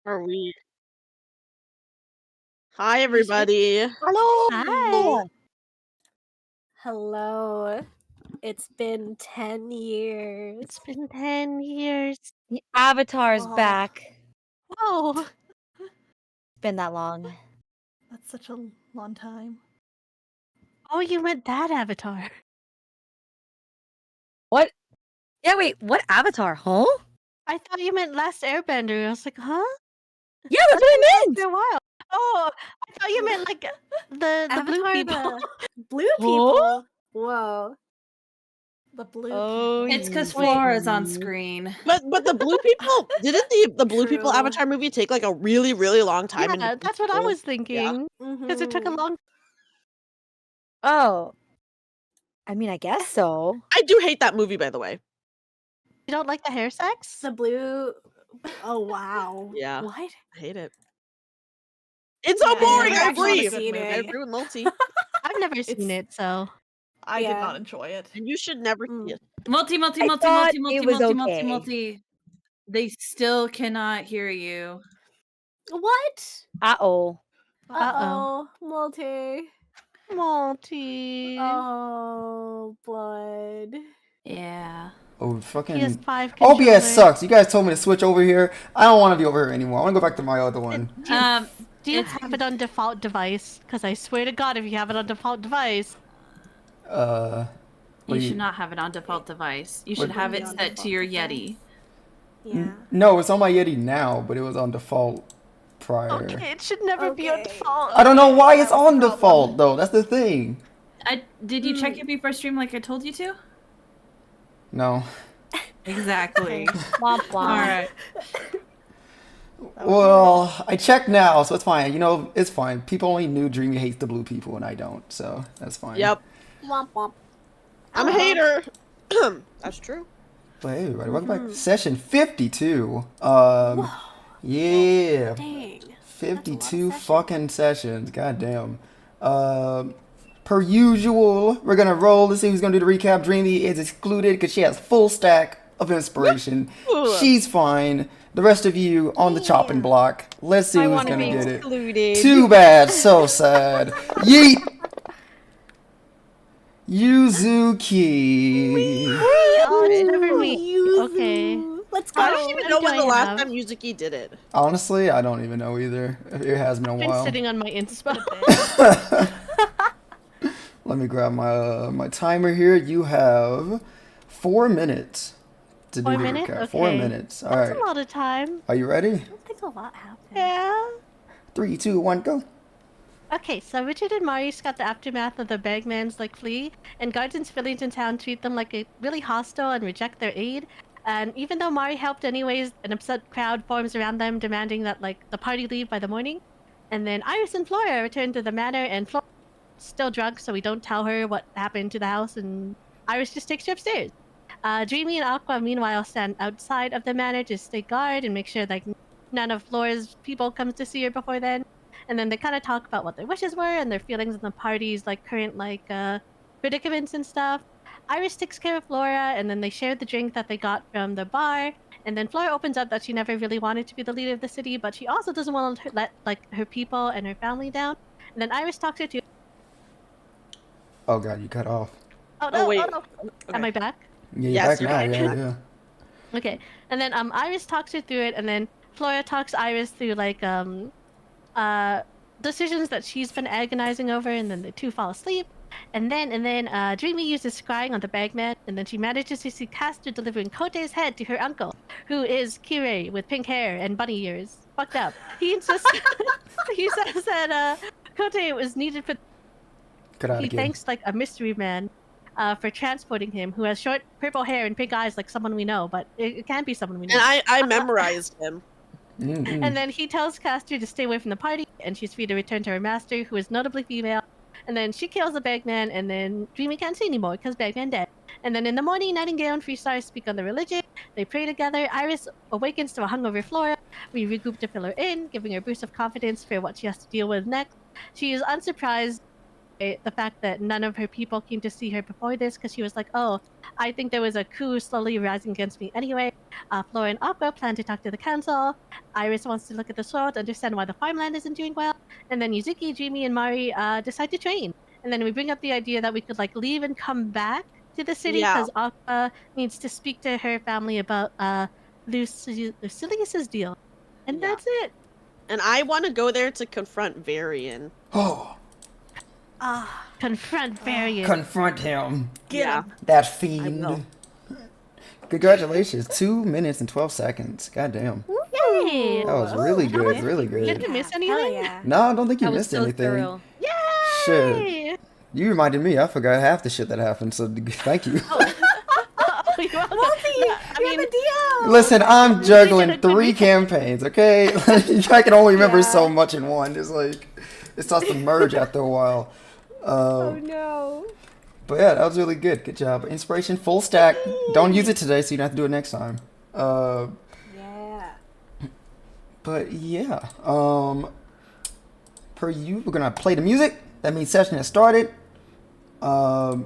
Are we? Hi, everybody. Hello! Hi. Hello. It's been 10 years. It's been 10 years. The Avatar's Oh. back. Oh, It's been that long. That's such a long time. oh, you meant that Avatar. What? Yeah, wait, what Avatar? Huh? I thought you meant Last Airbender. I was like, huh? Yeah, that's what I It's been meant! a while. Oh, I thought you meant like the blue Avatar, people. the blue people. Whoa. The blue Oh, people. It's because Wait. Flora's on screen. But the blue people didn't the blue people True. Avatar movie take like a really long time? Yeah, in that's what I people? was thinking. Because it took a Mhm. long. Oh. I mean, I guess so. I do hate that movie, by the way. You don't like the hair sex? The blue. Oh wow. Yeah. What? I hate it. It's so Yeah, boring. I've I never agree. seen I it. agree with Multi. I've never seen It's- it, so I did Yeah. not enjoy it. And you should never see it. Multi. I thought it was okay. They still cannot hear you. What? Uh-oh. Uh-oh. Multi. Multi. Oh, blood. Yeah. Oh, fucking PS5 OBS controller. sucks. You guys told me to switch over here. I don't want to be over here anymore. I want to go back to my other one. Do you It's- have it on default device? Because I swear to God, if you have it on default device, What You do should not have it on default device. You should What- have it On set to your default Yeti. yeah. No, it's on my Yeti now, but it was on default prior. Okay, it should never be on Okay. default. I don't know why it's That was on the default problem. though. That's the thing. Did you check it before stream like I told you to? No. Exactly. Womp womp. Alright. Well, I checked now, so it's fine. You know, it's fine. People only knew Dreamy hates the blue people, and I don't, so that's fine. Yep. Womp womp. I'm a hater. That's true. But hey, everybody, welcome back to session 52. Yeah. Dang. 52 sessions. fucking sessions. Goddamn. Per usual, we're gonna roll. Let's see who's gonna do the recap. Dreamy is excluded because she has full stack of inspiration. Woohoo. She's fine. The rest of you on the chopping block. Let's see I who's want to gonna be get it. excluded. Too bad. So sad. Yeet. Yuzuki. Oh, it's never me. Okay. Let's go. I don't even What know do when I the last have? time Yuzuki did it. Honestly, I don't even know either. It has been a I've been while. sitting on my inspo. Let me grab my my timer here. You have 4 minutes to do 4 the minutes? recap. 4 Okay. minutes. All That's right. a lot of time. Are you ready? I don't think a lot happened. Yeah. 3, 2, 1, go. Okay, so Richard and Marius got the aftermath of the Bagman's flea, and guards and civilians in town treat them like a really hostile and reject their aid. And even though Mari helped anyways, an upset crowd forms around them, demanding that the party leave by the morning. And then Iris and Flora return to the manor, and Flora's still drunk, so we don't tell her what happened to the house, and Iris just takes her upstairs. Dreamy and Aqua, meanwhile, stand outside of the manor to stay guard and make sure none of Flora's people comes to see her before then. And then they kind of talk about what their wishes were and their feelings in the party's current predicaments and stuff. Iris takes care of Flora, and then they share the drink that they got from the bar. And then Flora opens up that she never really wanted to be the leader of the city, but she also doesn't want to let her people and her family down. And then Iris talks her to. Oh god, you cut off. Oh no! wait. Oh no! Am I back? Yeah, you're Yes, back you're now. back. Yeah, yeah. Okay, and then Iris talks her through it, and then Flora talks Iris through decisions that she's been agonizing over, and then the two fall asleep. And then Dreamy uses Scrying on the bagman, and then she manages to see Castor delivering Kote's head to her uncle, who is Kirei with pink hair and bunny ears. Fucked up. He insists. He says that Kote was needed for. Cut out He again. thanks a mystery man for transporting him, who has short purple hair and pink eyes like someone we know, but it can't be someone we know. And I memorized him. Mm-mm. And then he tells Castor to stay away from the party, and she's free to return to her master, who is notably female. And then she kills the Bagman, and then Dreamy can't see anymore because Bagman dead. And then in the morning, Nightingale and Freestar speak on the religion. They pray together. Iris awakens to a hungover Flora. We regroup to fill her in, giving her a boost of confidence for what she has to deal with next. She is unsurprised by the fact that none of her people came to see her before this, because she was like, oh, I think there was a coup slowly rising against me anyway. Flora and Aqua plan to talk to the council. Iris wants to look at the soil to understand why the farmland isn't doing well, and then Yuzuki, Dreamy, and Mari decide to train. And then we bring up the idea that we could like leave and come back to the city Yeah. because Aqua needs to speak to her family about Lucilius's deal. And Yeah. that's it. And I want to go there to confront Varian. Oh, Confront Varian. confront him. Yeah. That will. fiend. Congratulations. 2 minutes and 12 seconds. God damn. Yay! That was really How good. was- Really Did good. you miss Hell anything? yeah. No, I don't think you That was missed so anything. thorough. Shit. Yay! You reminded me. I forgot half the shit that happened. So thank you. Oh, you're welcome. I mean, Listen, I'm did juggling a good 3 recap. campaigns. Okay, I can only remember Yeah. so much in one. It's like it starts to merge after a while. Oh no. But yeah, that was really good. Good job. Inspiration full stack. Don't use it today, so you don't have to do it next time. Yeah. But yeah, per you, we're gonna play the music. That means session has started. Let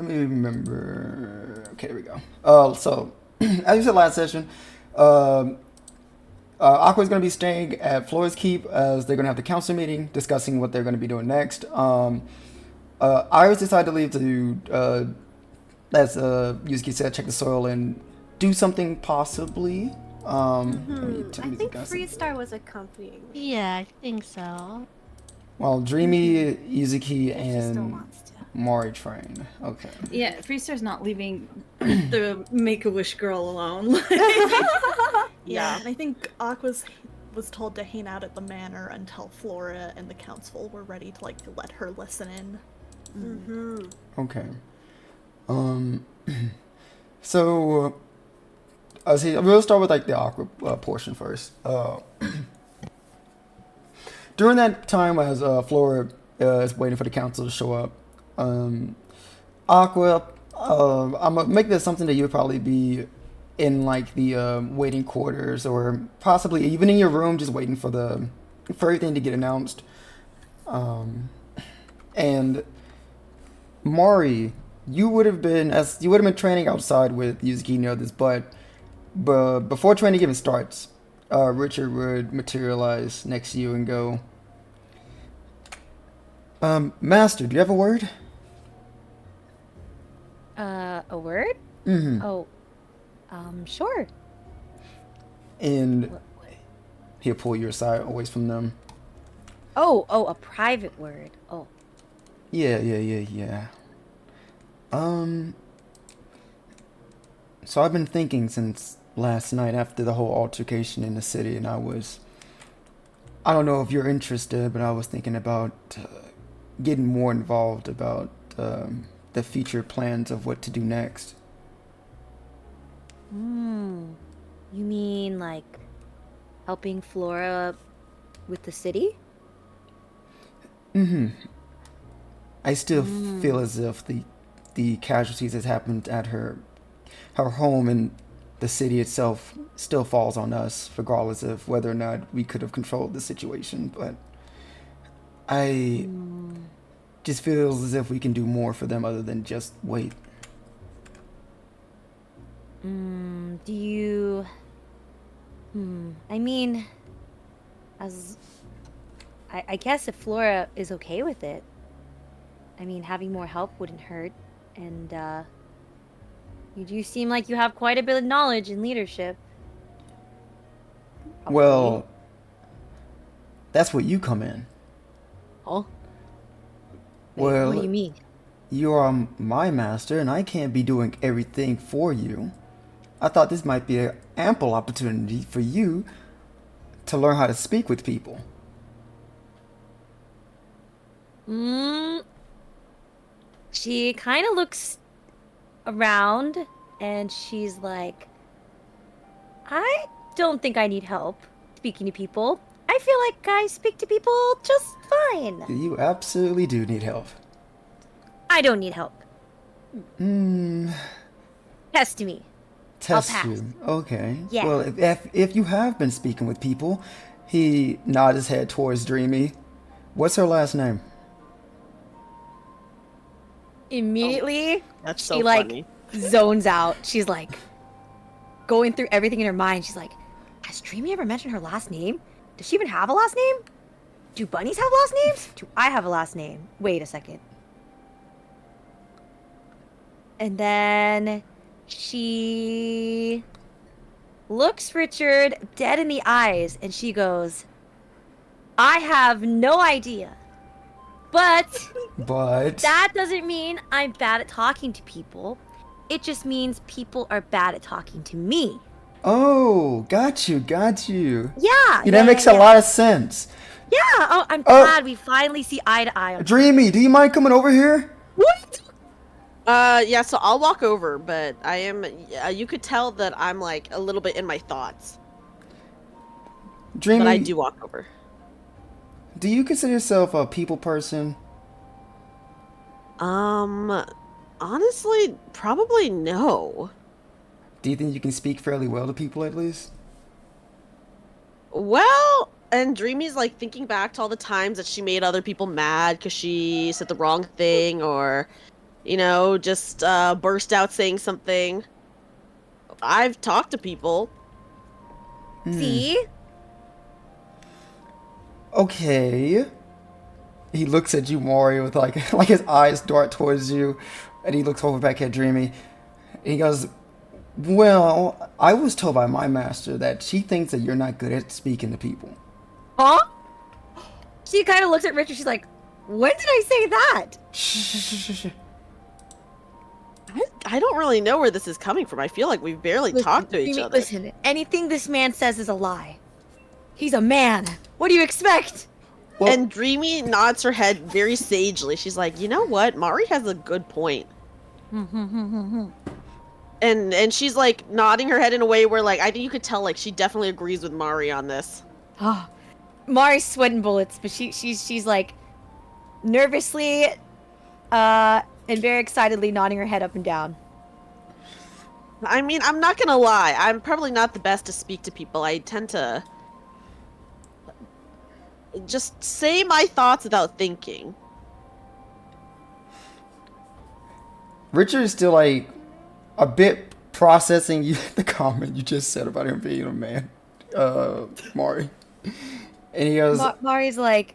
me remember. Okay, there we go. So as you said last session, Aqua is gonna be staying at Flora's Keep as they're gonna have the council meeting discussing what they're gonna be doing next. Iris decided to leave to, as Yuzuki said, check the soil and do something possibly. Let me turn I the think music down. Freestar was accompanying me. Yeah, I think so. Well, Dreamy, Yuzuki, If she still and wants to. Mari train. Okay. Yeah, Freestar's not leaving the Make-A-Wish girl alone. Yeah, and I think Aqua's was told to hang out at the manor until Flora and the council were ready to like let her listen in. Mm-hmm. Okay. So, see, we'll start with like the Aqua portion first. During that time, as Flora is waiting for the council to show up, Aqua, I'm gonna make this something that you would probably be in like the waiting quarters, or possibly even in your room, just waiting for everything to get announced. And Mari, you would have been training outside with Yuzuki, you know this, but before training even starts, Richard would materialize next to you and go, Master, do you have a word? A word? Mm-hmm. Oh, sure. And he'll pull you aside, away from them. Oh, a private word. Oh. Yeah. So I've been thinking since last night after the whole altercation in the city, and I don't know if you're interested, but I was thinking about getting more involved about the future plans of what to do next. You mean like helping Flora with the city? Mm-hmm. I still feel as if the casualties that happened at her home and the city itself still falls on us, regardless of whether or not we could have controlled the situation. But I just feel as if we can do more for them other than just wait. Do you... I mean, I guess if Flora is okay with it, I mean, having more help wouldn't hurt, and, you do seem like you have quite a bit of knowledge and leadership. Well, that's where you come in. Oh? Well, What do you mean? you are my master, and I can't be doing everything for you. I thought this might be an ample opportunity for you to learn how to speak with people. She kind of looks around, and she's like, I don't think I need help speaking to people. I feel like I speak to people just fine. You absolutely do need help. I don't need help. Test me. Test pass. you. Okay. Yeah. Well, if you have been speaking with people, he nods his head towards Dreamy. What's her last name? Immediately, That's she so like funny. zones out. She's like going through everything in her mind. She's like, Has Dreamy ever mentioned her last name? Does she even have a last name? Do bunnies have last names? Do I have a last name? Wait a second. And then she looks Richard dead in the eyes and she goes, I have no idea. But that doesn't mean I'm bad at talking to people. It just means people are bad at talking to me. Oh, got you. Yeah. That makes a lot of sense. Yeah. Oh, I'm glad we finally see eye to eye on Dreamy, do you mind coming over here? What? Yeah, so I'll walk over, but I am, you could tell that I'm like a little bit in my thoughts. Dreamy, but I do walk over. Do you consider yourself a people person? Honestly, probably no. Do you think you can speak fairly well to people at least? Well, and Dreamy's like thinking back to all the times that she made other people mad because she said the wrong thing or, just burst out saying something. I've talked to people. See? Okay. He looks at you, Mari, with like his eyes dart towards you, and he looks over back at Dreamy. And he goes, well, I was told by my master that she thinks that you're not good at speaking to people. Huh? She kind of looks at Richard. She's like, when did I say that? Shh. I don't really know where this is coming from. I feel like we've barely talked to each other. Listen, anything this man says is a lie. He's a man. What do you expect? Well, and Dreamy nods her head very sagely. She's like, you know what? Mari has a good point. and she's like nodding her head in a way where like I think you could tell like she definitely agrees with Mari on this. Oh, Mari's sweating bullets, but she's like nervously and very excitedly nodding her head up and down. I mean, I'm not gonna lie. I'm probably not the best to speak to people. I tend to just say my thoughts without thinking. Richard is still like a bit processing the comment you just said about him being a man, Mari. And he goes, Mari's like,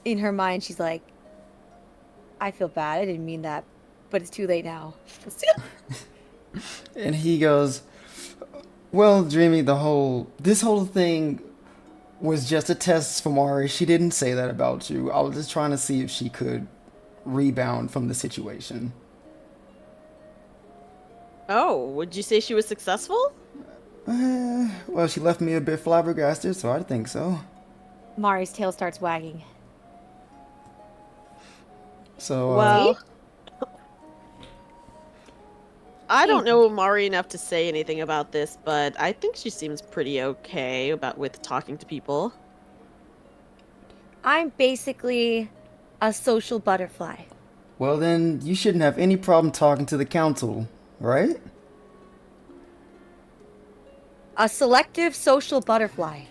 in her mind, she's like, I feel bad. I didn't mean that, but it's too late now. and he goes, well, Dreamy, this whole thing was just a test for Mari. She didn't say that about you. I was just trying to see if she could rebound from the situation. Oh, would you say she was successful? Well, she left me a bit flabbergasted, so I think so. Mari's tail starts wagging. So, well, I don't know Mari enough to say anything about this, but I think she seems pretty okay with talking to people. I'm basically a social butterfly. Well, then you shouldn't have any problem talking to the council, right? A selective social butterfly.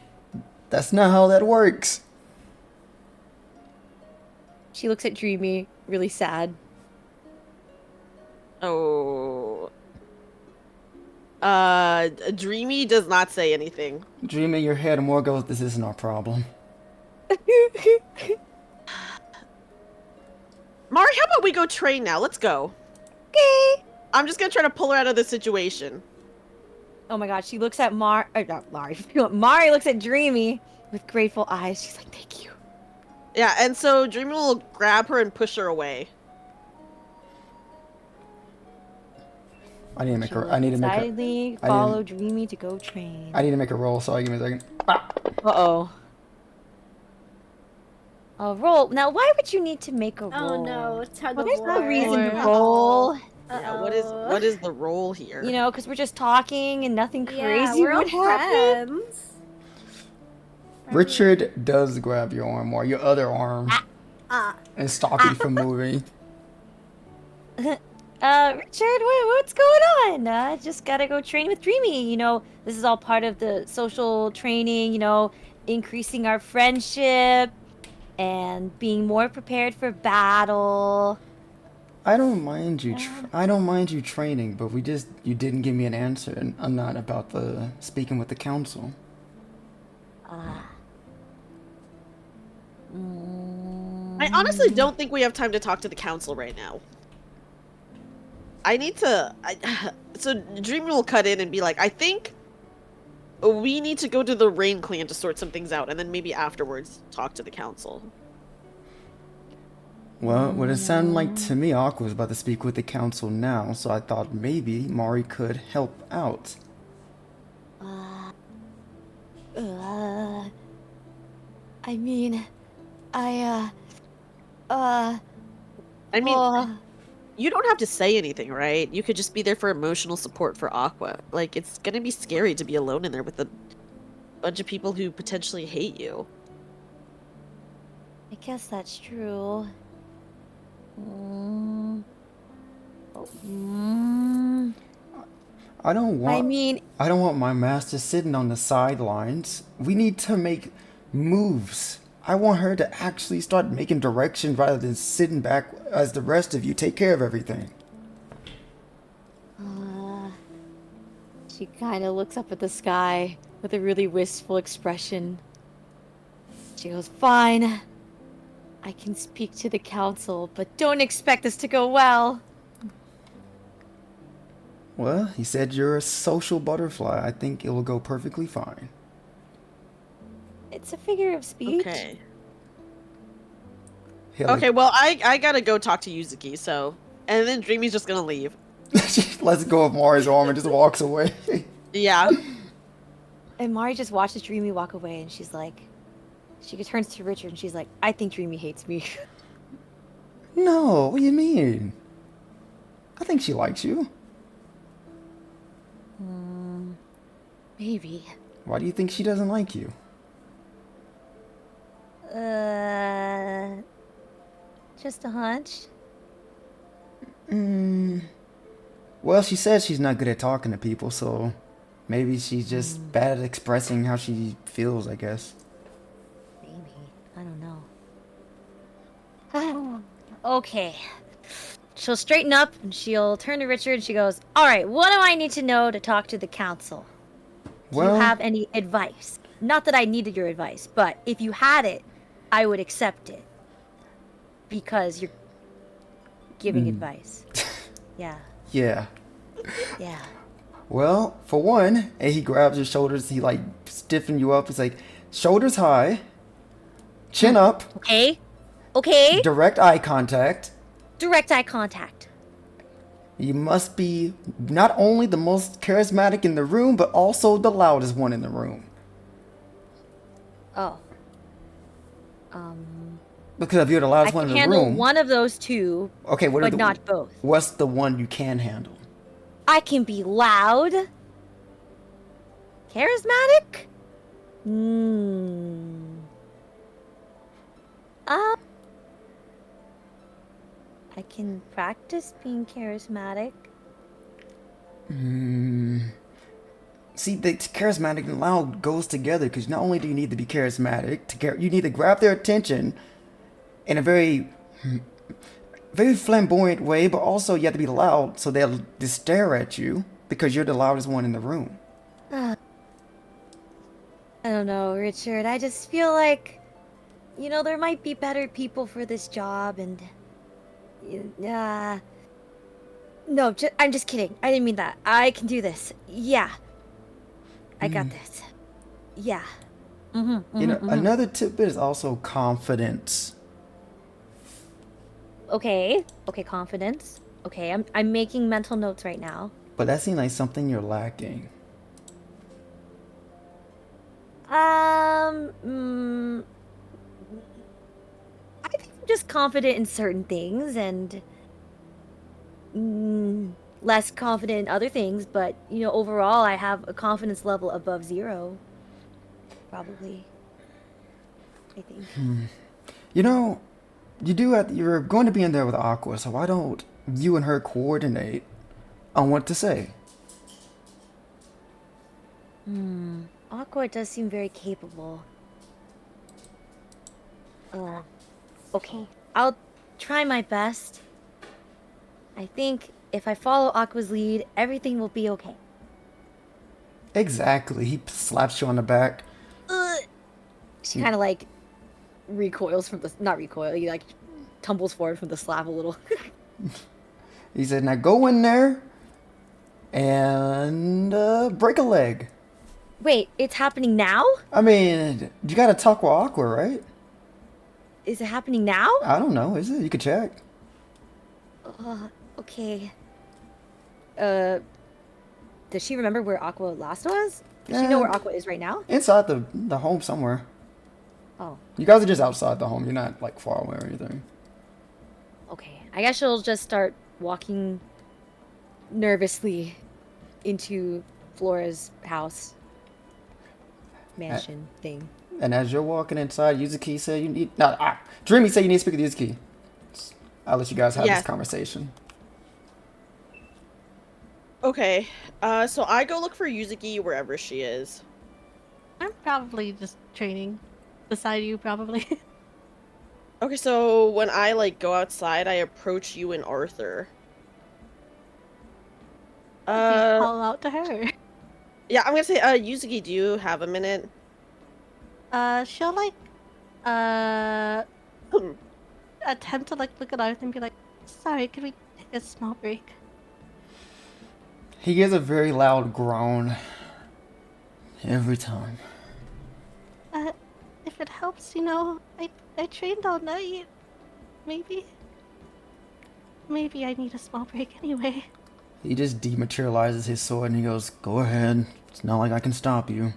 That's not how that works. She looks at Dreamy, really sad. Oh. Dreamy does not say anything. Dreamy, your head more goes, this isn't our problem. Mari, how about we go train now? Let's go. Okay. I'm just gonna try to pull her out of this situation. Oh my god, she looks at Mari looks at Dreamy with grateful eyes. She's like, thank you. Yeah, and so Dreamy will grab her and push her away. I need to make her. Follow Dreamy to go train. I need to make a roll. Sorry, give me a second. Uh-oh. A roll. Now, why would you need to make a roll? Oh no, tug of There's no war. reason to roll. Yeah, what is the role here? You know, because we're just talking and nothing Yeah, crazy we're all would happen. friends. Richard does grab your arm or your other arm and stop you from moving. Richard, what's going on? Just gotta go train with Dreamy. You know, this is all part of the social training, you know, increasing our friendship and being more prepared for battle. I don't mind you. I don't mind you training, but you didn't give me an answer, and I'm not about the speaking with the council. I honestly don't think we have time to talk to the council right now. I need to. So Dreamy will cut in and be like, I think we need to go to the Rain Clan to sort some things out, and then maybe afterwards talk to the council. Well, what it sounded like to me, Aqua was about to speak with the council now, so I thought maybe Mari could help out. I mean, I mean, you don't have to say anything, right? You could just be there for emotional support for Aqua. Like, it's gonna be scary to be alone in there with a bunch of people who potentially hate you. I guess that's true. I don't want. I mean, I don't want my master sitting on the sidelines. We need to make moves. I want her to actually start making direction rather than sitting back as the rest of you take care of everything. she kind of looks up at the sky with a really wistful expression. She goes, "Fine. I can speak to the council, but don't expect this to go well." Well, he said you're a social butterfly. I think it will go perfectly fine. It's a figure of speech. Okay. He'll, like, Okay, well, I gotta go talk to Yuzuki, so... And then Dreamy's just gonna leave. she lets go of Mari's arm and just walks away. Yeah. And Mari just watches Dreamy walk away, and she's like... She turns to Richard, and she's like, "I think Dreamy hates me." No, what do you mean? I think she likes you. Maybe. Why do you think she doesn't like you? Just a hunch. Well, she says she's not good at talking to people, so maybe she's just bad at expressing how she feels, I guess. Maybe. I don't know. Okay. She'll straighten up, and she'll turn to Richard, and she goes, "Alright, what do I need to know to talk to the council? Do you have any advice? Not that I needed your advice, but if you had it, I would accept it. Because you're giving advice." Yeah. Yeah. Yeah. Well, for one, and he grabs your shoulders, he like stiffen you up. It's like shoulders high, chin up, Okay. Okay. direct eye contact. Direct eye contact. You must be not only the most charismatic in the room, but also the loudest one in the room. Oh. Because if you're the I loudest can one in the handle room, one of those two, okay, what are but the, not both. what's the one you can handle? I can be loud. Charismatic? I can practice being charismatic. See, the charismatic and loud goes together because not only do you need to be charismatic, you need to grab their attention in a very, very flamboyant way, but also you have to be loud so they'll just stare at you because you're the loudest one in the room. I don't know, Richard. I just feel like, there might be better people for this job, and no, I'm just kidding. I didn't mean that. I can do this. Yeah. I got this. Yeah. Another tidbit is also confidence. Okay. Okay, confidence. Okay, I'm making mental notes right now. But that seems like something you're lacking. I think I'm just confident in certain things and less confident in other things, but overall I have a confidence level above 0. Probably. I think. You're going to be in there with Aqua, so why don't you and her coordinate on what to say? Aqua does seem very capable. Okay, I'll try my best. I think if I follow Aqua's lead, everything will be okay. Exactly. He slaps you on the back. She kind of like recoils from the, not recoil, he like tumbles forward from the slab a little. He said, now go in there and break a leg. Wait, it's happening now? I mean, you gotta talk with Aqua, right? Is it happening now? I don't know, is it? You could check. Okay. Does she remember where Aqua last was? Does she know where Aqua is right now? Inside the home somewhere. Oh, You guys are just outside the home. You're not like far away or anything. okay. I guess she'll just start walking nervously into Flora's house. Mansion thing. And as you're walking inside, Yuzuki said you need... Dreamy said you need to speak with Yuzuki. I'll let you guys have Yes. this conversation. Okay, so I go look for Yuzuki wherever she is. I'm probably just training beside you, probably. Okay, so when I like go outside, I approach you and Arthur. You call out to her. Yeah, I'm gonna say, Yuzuki, do you have a minute? She'll like, attempt to like look at Arthur and be like, "Sorry, could we take a small break?" He gives a very loud groan. Every time. If it helps, you know, I trained all night. Maybe I need a small break anyway. He just dematerializes his sword and he goes, go ahead. It's not like I can stop you.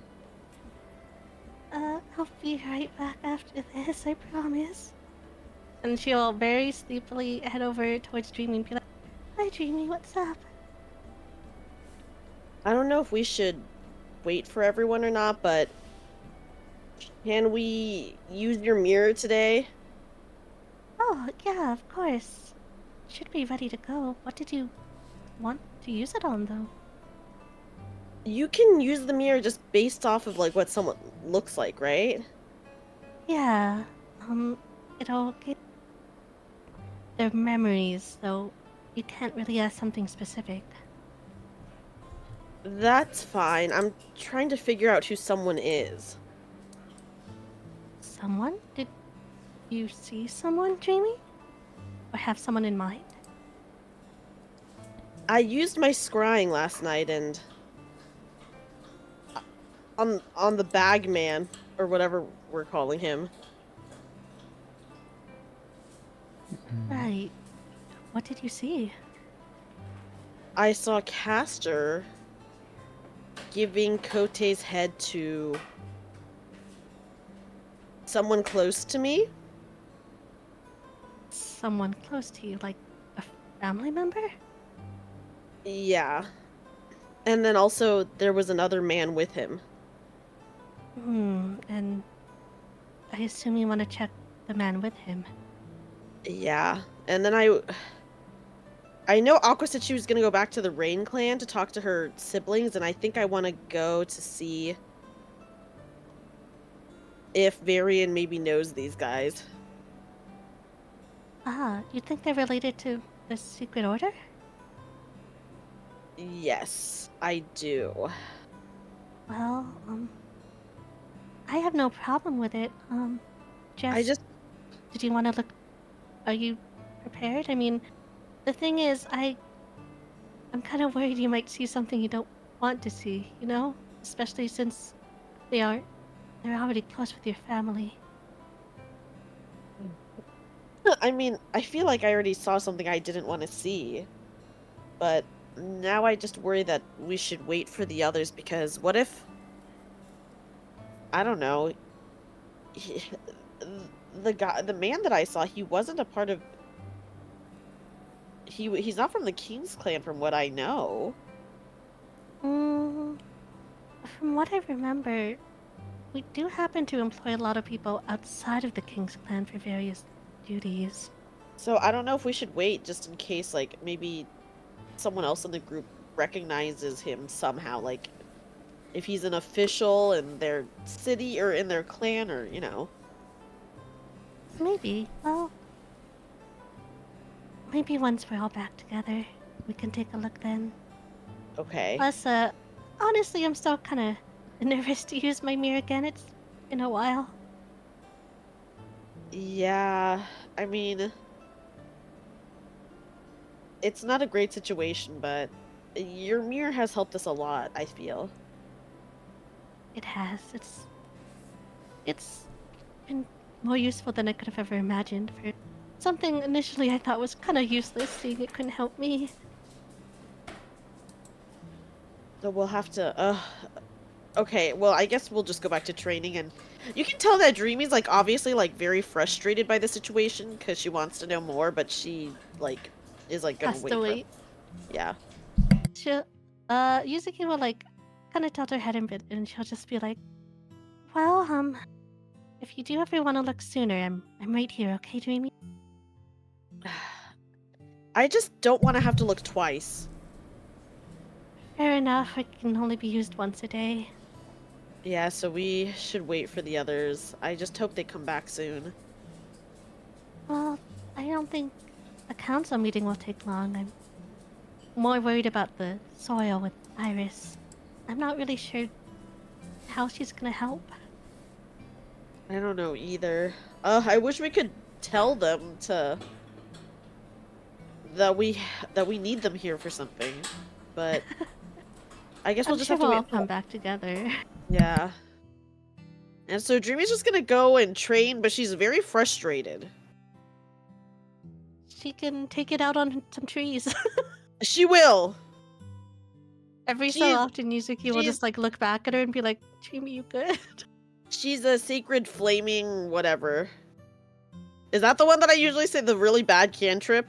I'll be right back after this, I promise. And she'll very sleepily head over towards Dreamy and be like, "Hi, Dreamy, what's up?" I don't know if we should wait for everyone or not, but can we use your mirror today? Oh, yeah, of course. Should be ready to go. What did you want to use it on, though? You can use the mirror just based off of like what someone looks like, right? Yeah, it'll get their memories, so you can't really ask something specific. That's fine. I'm trying to figure out who someone is. Someone? Did you see someone, Dreamy? Or have someone in mind? I used my scrying last night and on the bag man or whatever we're calling him. Right. What did you see? I saw Castor giving Kote's head to someone close to me. Someone close to you, like a family member? Yeah. And then also there was another man with him. And I assume you want to check the man with him. Yeah. And then I know Aqua said she was gonna go back to the Rain Clan to talk to her siblings, and I think I want to go to see if Varian maybe knows these guys. Ah, you think they're related to the Secret Order? Yes, I do. Well, I have no problem with it. Did you want to look? Are you prepared? I mean, the thing is, I'm kind of worried you might see something you don't want to see, you know? Especially since they're already close with your family. I mean, I feel like I already saw something I didn't want to see. But now I just worry that we should wait for the others, because what if... I don't know. The man that I saw, he wasn't a part of... He's not from the King's Clan from what I know. From what I remember, we do happen to employ a lot of people outside of the King's Clan for various duties. So I don't know if we should wait just in case, like, maybe someone else in the group recognizes him somehow, like, if he's an official in their city or in their clan, or, you know. Maybe. Well, maybe once we're all back together, we can take a look then. Okay. Plus, honestly, I'm still kind of nervous to use my mirror again. It's been a while. Yeah, I mean, it's not a great situation, but your mirror has helped us a lot, I feel. It has. It's been more useful than I could have ever imagined for something initially I thought was kind of useless, seeing it couldn't help me. So we'll have to, okay, well, I guess we'll just go back to training, and you can tell that Dreamy's, like, obviously, like, very frustrated by the situation, because she wants to know more, but she, like, is, like, gonna Has wait to for- wait. Yeah. She'll, Yuzuki will, like, kind of tilt her head a bit, and she'll just be like, well, if you do ever want to look sooner, I'm right here, okay, Dreamy? I just don't want to have to look twice. Fair enough, it can only be used once a day. Yeah, so we should wait for the others. I just hope they come back soon. Well, I don't think the council meeting will take long. I'm more worried about the soil with Iris. I'm not really sure how she's gonna help. I don't know either. I wish we could tell them that we need them here for something, but I guess we'll I'm just sure have to we'll all wait. come back together. Yeah. And so Dreamy's just gonna go and train, but she's very frustrated. She can take it out on some trees. She will. Every She so is- often, Yuzuki will she's- just like look back at her and be like, "Dreamy, you good?" She's a sacred flaming whatever. Is that the one that I usually say, the really bad cantrip?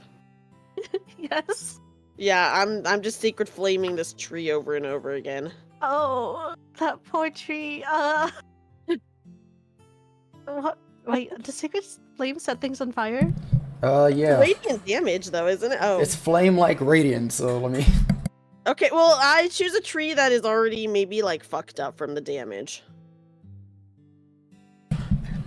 Yes. Yeah, I'm just sacred flaming this tree over and over again. Oh, that poor tree. What? Wait, does Sacred Flame set things on fire? Yeah. Radiant damage though, isn't it? Oh. It's flame like radiant, so let me. Okay, well, I choose a tree that is already maybe like fucked up from the damage.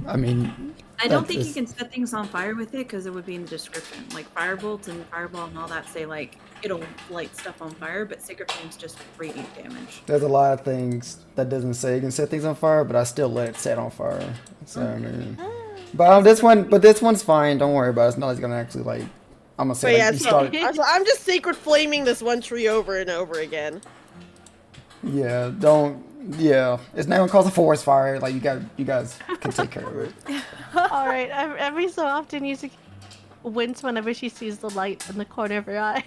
I mean, I don't That think you is- can set things on fire with it because it would be in the description. Like firebolt and fireball and all that say like it'll light stuff on fire, but sacred flame's just radiant damage. there's a lot of things that doesn't say you can set things on fire, but I still let it set on fire. So I mean, but this one's fine. Don't worry about it. It's not like it's gonna actually like. I'm gonna But say yeah, like, you so started. I'm just sacred flaming this one tree over and over again. Yeah, don't. Yeah, it's not gonna cause a forest fire. Like you guys can take care of it. All right. Every so often, Yuzuki wince whenever she sees the light in the corner of her eye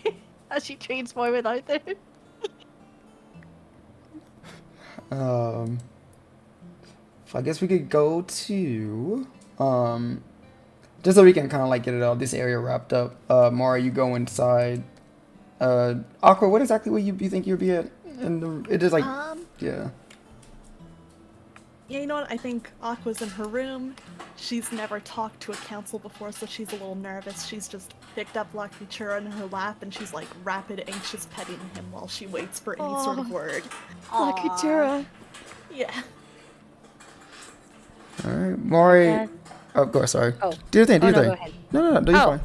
as she trades more with Arthur. I guess we could go to just so we can kind of like get it all this area wrapped up. Mara, you go inside. Aqua, what exactly would you think you'd be at? And it is like yeah. Yeah, you know what? I think Aqua's in her room. She's never talked to a council before, so she's a little nervous. She's just picked up La Creatura in her lap, and she's like rapid, anxious petting him while she waits for any sort of word. La Creatura. Yeah. All right, Mari. Yeah. Oh, of course. Sorry. Oh. Do your thing. Do Oh, your no, thing. go ahead. No, you're Oh. fine.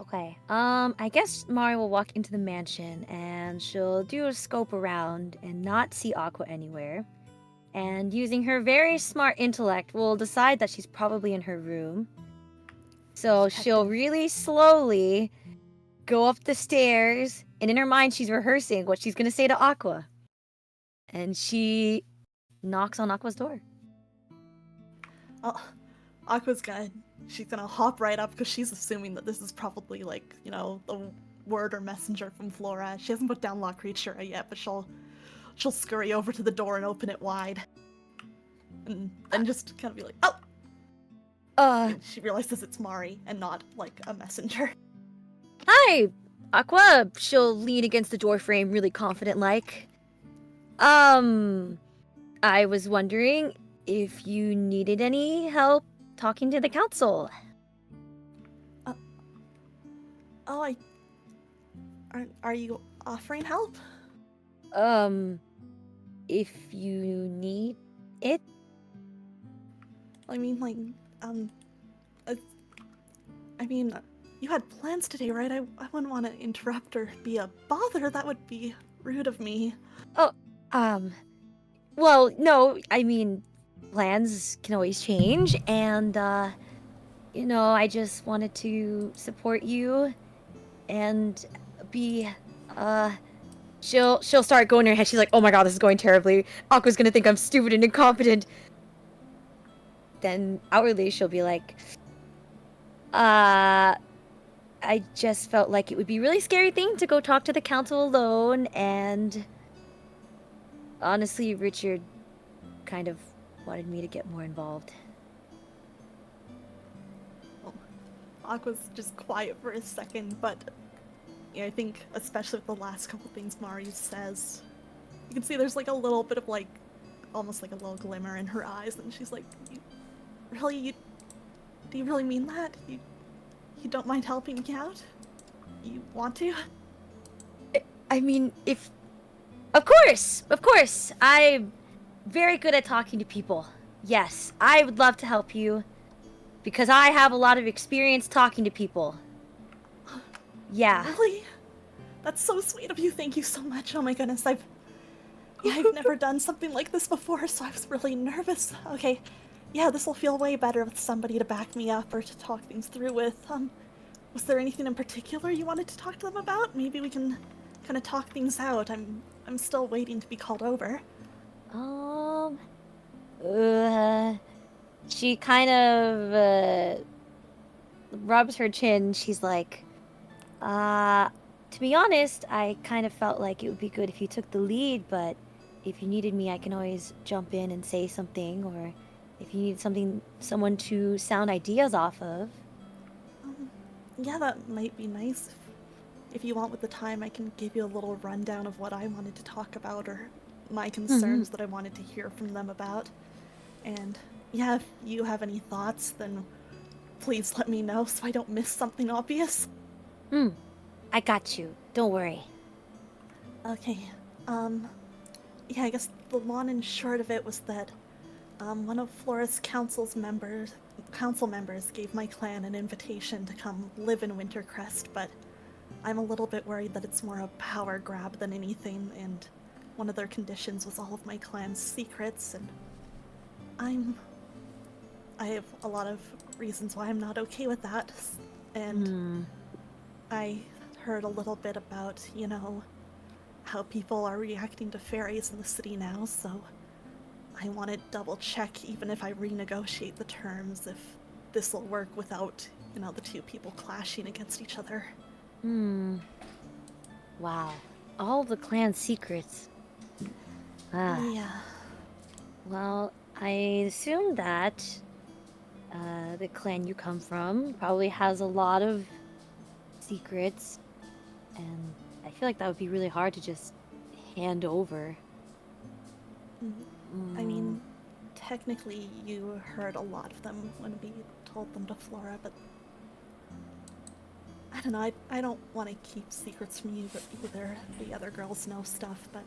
Okay. I guess Mari will walk into the mansion and she'll do a scope around and not see Aqua anywhere. And using her very smart intellect, will decide that she's probably in her room. So she'll really slowly go up the stairs, and in her mind, she's rehearsing what she's gonna say to Aqua. And she knocks on Aqua's door. Oh, she's gonna hop right up because she's assuming that this is probably like, you know, the word or messenger from Flora. She hasn't put down La Creatura yet, but she'll scurry over to the door and open it wide. And then just kind of be like, oh! And she realizes it's Mari and not like a messenger. Hi, Aqua. She'll lean against the doorframe really confident like. I was wondering if you needed any help talking to the council. Oh, are you offering help? If you need it. I mean, like, I mean, you had plans today, right? I wouldn't want to interrupt or be a bother. That would be rude of me. Well, no, I mean, plans can always change, and, I just wanted to support you and be, she'll start going in her head. She's like, oh my god, this is going terribly. Aqua's gonna think I'm stupid and incompetent. Then outwardly, she'll be like, I just felt like it would be a really scary thing to go talk to the council alone, and honestly, Richard kind of wanted me to get more involved. Aqua's just quiet for a second, but yeah, I think especially with the last couple things Mari says, you can see there's like a little bit of like, almost like a little glimmer in her eyes, and she's like, do you really mean that? You don't mind helping me out? You want to? I mean, Of course, I'm very good at talking to people. Yes, I would love to help you, because I have a lot of experience talking to people. Yeah. Really? That's so sweet of you. Thank you so much. Oh my goodness, I've never done something like this before, so I was really nervous. Okay, yeah, this will feel way better with somebody to back me up or to talk things through with. Was there anything in particular you wanted to talk to them about? Maybe we can kind of talk things out. I'm still waiting to be called over. She kind of, rubs her chin. She's like, to be honest, I kind of felt like it would be good if you took the lead, but if you needed me, I can always jump in and say something, or if you need someone to sound ideas off of. Yeah, that might be nice. If you want with the time, I can give you a little rundown of what I wanted to talk about, or my concerns that I wanted to hear from them about. And yeah, if you have any thoughts, then please let me know so I don't miss something obvious. I got you. Don't worry. Okay, yeah, I guess the long and short of it was that, one of Flora's council members gave my clan an invitation to come live in Wintercrest, but I'm a little bit worried that it's more a power grab than anything, and one of their conditions was all of my clan's secrets, and I have a lot of reasons why I'm not okay with that, and I heard a little bit about, how people are reacting to fairies in the city now, so I want to double check, even if I renegotiate the terms, if this will work without, the two people clashing against each other. Wow. All the clan secrets. Yeah. Well, I assume that the clan you come from probably has a lot of secrets, and I feel like that would be really hard to just hand over. I mean, technically you heard a lot of them when we told them to Flora, but I don't know, I don't want to keep secrets from you, but either the other girls know stuff, but,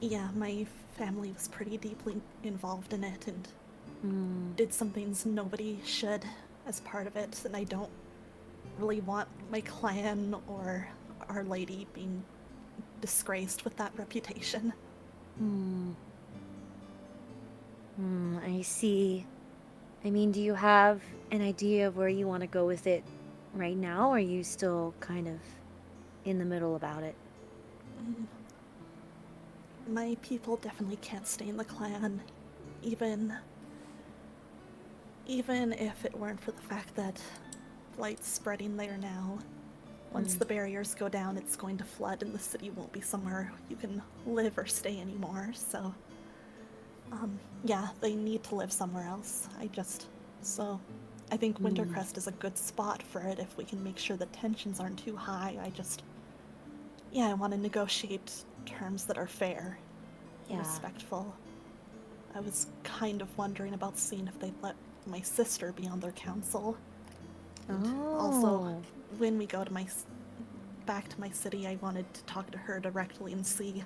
yeah, my family was pretty deeply involved in it and did some things nobody should as part of it, and I don't really want my clan or Our Lady being disgraced with that reputation. I see. I mean, do you have an idea of where you want to go with it right now, or are you still kind of in the middle about it? My people definitely can't stay in the clan, even if it weren't for the fact that light's spreading there now. Once the barriers go down, it's going to flood and the city won't be somewhere you can live or stay anymore, so yeah, they need to live somewhere else. I think Wintercrest is a good spot for it if we can make sure the tensions aren't too high. I want to negotiate terms that are fair and respectful. I was kind of wondering about seeing if they'd let my sister be on their council. And also, when we go to back to my city, I wanted to talk to her directly and see.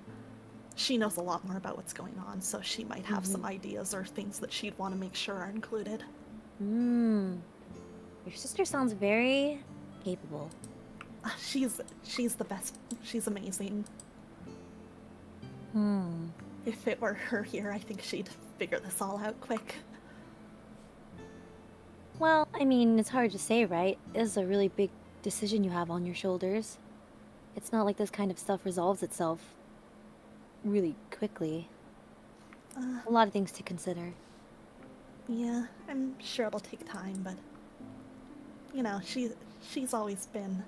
She knows a lot more about what's going on, so she might have some ideas or things that she'd want to make sure are included. Your sister sounds very capable. She's the best. She's amazing. If it were her here, I think she'd figure this all out quick. Well, I mean, it's hard to say, right? This is a really big decision you have on your shoulders. It's not like this kind of stuff resolves itself really quickly. A lot of things to consider. Yeah, I'm sure it'll take time, but you know, she's always been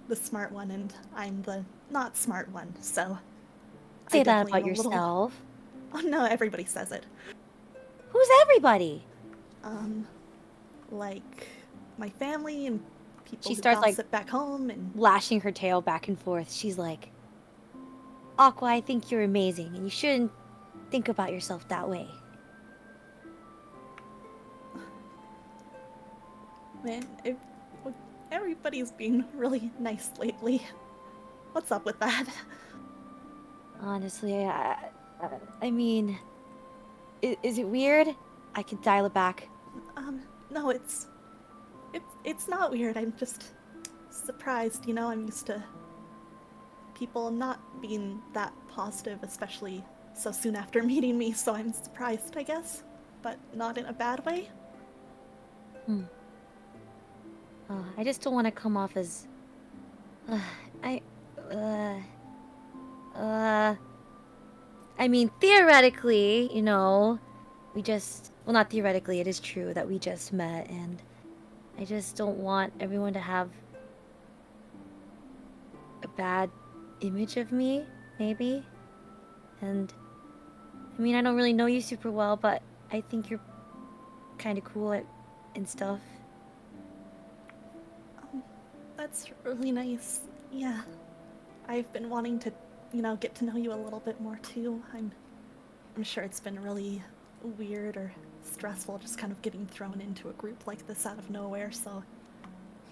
the smart one, and I'm the not smart one. So Say I that definitely about am a little- yourself. Oh no, everybody says it. Who's everybody? Like my family and people She who starts, like, gossip back home, and Lashing her tail back and forth. She's like, Aqua, I think you're amazing, and you shouldn't think about yourself that way. man, everybody's being really nice lately. What's up with that? Honestly, I mean, is it weird? I can dial it back. No, it's not weird. I'm just surprised, you know, I'm used to people not being that positive, especially so soon after meeting me, so I'm surprised, I guess. But not in a bad way. I just don't want to come off as... I mean, theoretically, you know, we just... Well, not theoretically, it is true that we just met, and I just don't want everyone to have a bad image of me, maybe. And, I mean, I don't really know you super well, but I think you're kind of cool and stuff. That's really nice. Yeah. I've been wanting to, you know, get to know you a little bit more too. I'm sure it's been really weird or stressful just kind of getting thrown into a group like this out of nowhere, so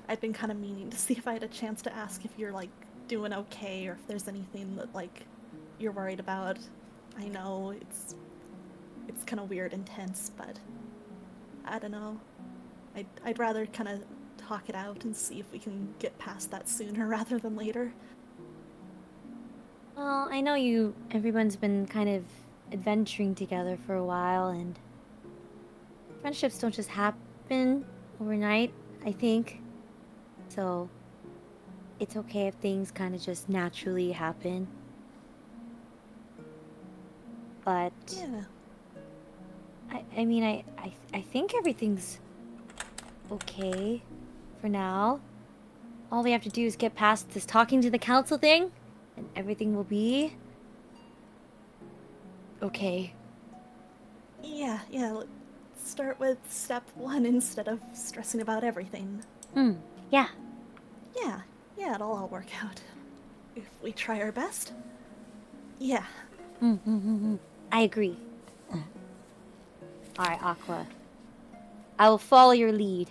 I've been kind of meaning to see if I had a chance to ask if you're, like, doing okay, or if there's anything that, like, you're worried about. I know it's kind of weird and tense, but I don't know. I'd rather kind of talk it out and see if we can get past that sooner rather than later. Well, I know everyone's been kind of adventuring together for a while, and friendships don't just happen overnight, I think. So, it's okay if things kind of just naturally happen. But, Yeah. I mean, I think everything's okay for now. All we have to do is get past this talking to the council thing, and everything will be okay. Yeah, let's start with step one instead of stressing about everything. Yeah. Yeah, it'll all work out. If we try our best. Yeah. I agree. Alright, Aqua. I will follow your lead.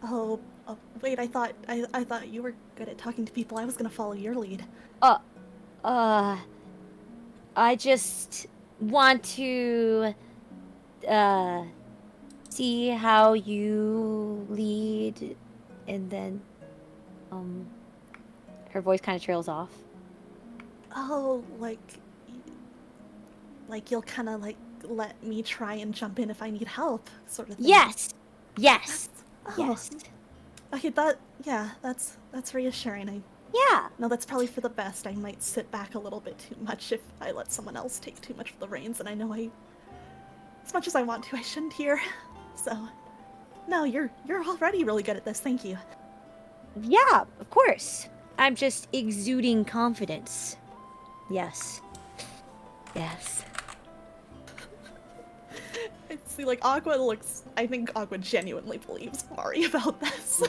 Oh, wait, I thought you were good at talking to people. I was gonna follow your lead. I just want to, see how you lead, and then, her voice kind of trails off. Oh, like you'll kind of, like, let me try and jump in if I need help, sort of thing. Yes! Oh, Yes. Okay, that's reassuring. Yeah. No, that's probably for the best. I might sit back a little bit too much if I let someone else take too much of the reins, and I know as much as I want to, I shouldn't here. So, no, you're already really good at this. Thank you. Yeah, of course. I'm just exuding confidence. Yes. See, like, I think Aqua genuinely believes Mari about this.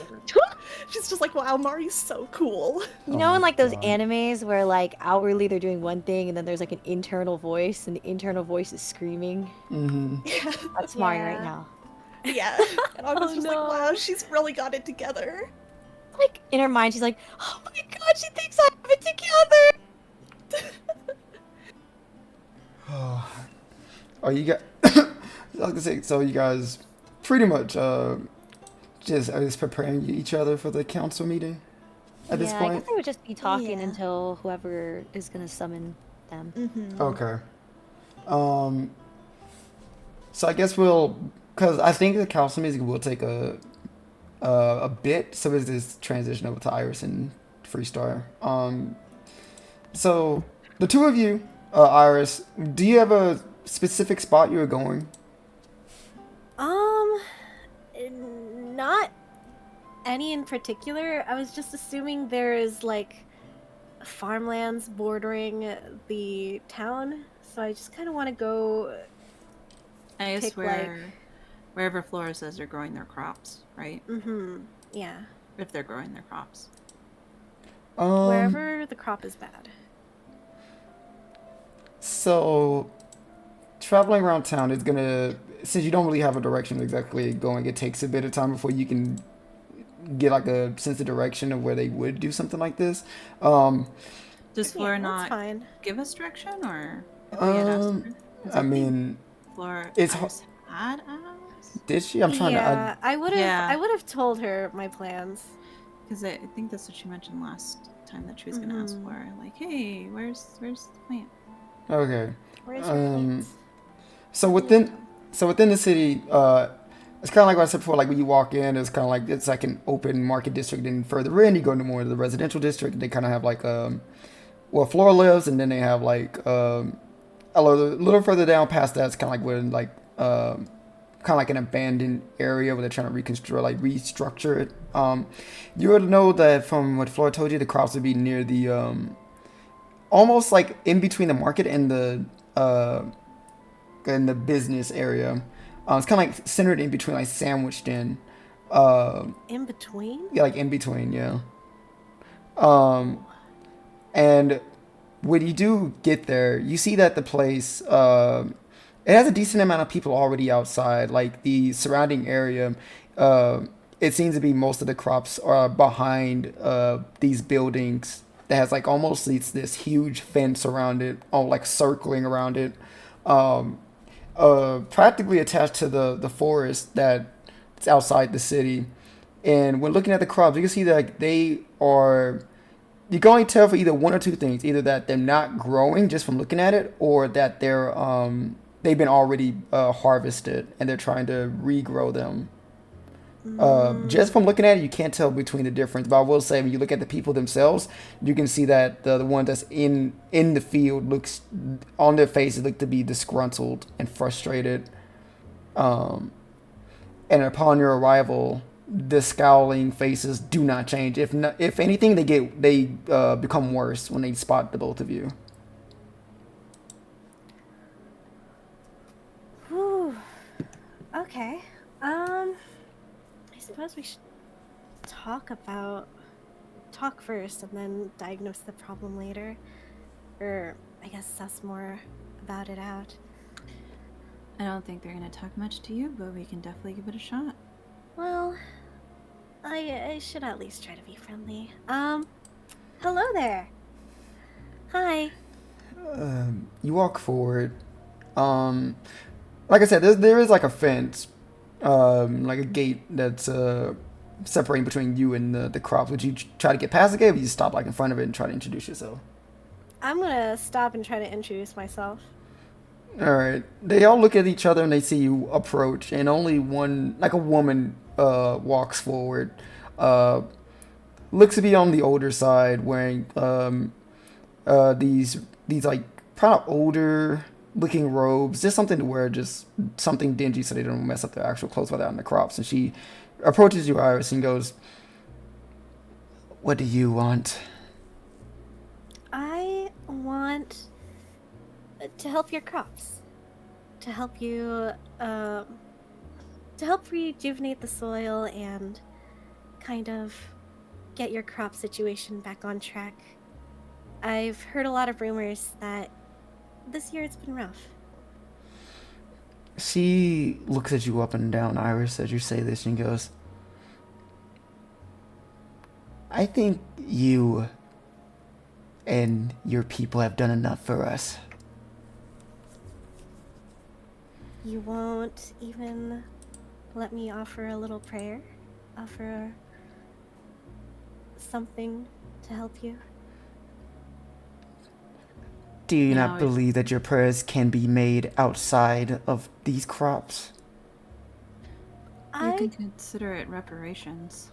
She's just like, wow, Mari's so cool. You know, in like those God. animes where like outwardly they're doing one thing and then there's like an internal voice and the internal voice is screaming? Yeah. That's Mari right Yeah. now. Yeah. And Aqua's just like, wow, she's really got it together. Like in her mind she's like, oh my god, she thinks I have it together! Are you guys? I was gonna say, so you guys pretty much just preparing each other for the council meeting at this I point? guess they would just be talking Yeah. until whoever is gonna summon them. Mm-hmm. Okay. So I guess because I think the council meeting will take a bit, so it's this transition over to Iris and Freestar. So the two of you, Iris, do you have a specific spot you're going? Not any in particular. I was just assuming there is like farmlands bordering the town, so I just kind of want to go. I guess Pick, like- wherever Flora says they're growing their crops, right? Yeah, If they're growing their crops. wherever the crop is bad. So traveling around town is gonna, since you don't really have a direction exactly going, it takes a bit of time before you can get like a sense of direction of where they would do something like this. Does Flora Yeah, that's not fine. give us direction, or if we had asked her? 'Cause I think mean, Flora it's Iris had asked, did she? I'm trying Yeah, I would have. Yeah. I would have told her my plans. because I think that's what she mentioned last time that she was gonna ask Flora, like, hey, where's the plant? to. Okay. Where's your Um, plans? So within the city, it's kind of like what I said before. Like when you walk in, it's kind of like it's like an open market district, and further in, you go into more of the residential district. They kind of have like where Flora lives, and then they have like a little further down past that, it's kind of like where like kind of like an abandoned area where they're trying to restructure it. You would know that from what Flora told you, the crops would be near the almost like in between the market and the business area. It's kind of like centered in between, like sandwiched in. In between? Yeah, like in between, yeah. And when you do get there, you see that the place it has a decent amount of people already outside. Like the surrounding area, it seems to be most of the crops are behind these buildings that has like almost this huge fence around it, all like circling around it. Practically attached to the forest that's outside the city. And when looking at the crops, you can see that they are. You can only tell for either one or two things: either that they're not growing just from looking at it, or that they've been already harvested and they're trying to regrow them. Just from looking at it, you can't tell between the difference. But I will say, when you look at the people themselves, you can see that the one that's in the field looks, on their faces, look to be disgruntled and frustrated. And upon your arrival, the scowling faces do not change. If anything, they become worse when they spot the both of you. Whew. Okay. I suppose we should talk first and then diagnose the problem later. Or I guess suss more about it out. I don't think they're gonna talk much to you, but we can definitely give it a shot. Well, I should at least try to be friendly. Hello there. Hi. You walk forward. Like I said, there is like a fence, like a gate that's separating between you and the crops. Would you try to get past the gate, or would you stop like in front of it and try to introduce yourself? I'm gonna stop and try to introduce myself. All right. They all look at each other and they see you approach, and only one, like a woman, walks forward. Looks to be on the older side, wearing these like kind of older looking robes, just something to wear, just something dingy so they don't mess up their actual clothes while they're out in the crops. And she approaches you, Iris, and goes, "What do you want?" I want to help your crops. To help you, to help rejuvenate the soil and kind of get your crop situation back on track. I've heard a lot of rumors that this year it's been rough. She looks at you up and down, Iris, as you say this, and goes, "I think you and your people have done enough for us." You won't even let me offer a little prayer? offer something to help you? Do you You not know, believe that your prayers can be made outside of these crops? You can consider it reparations.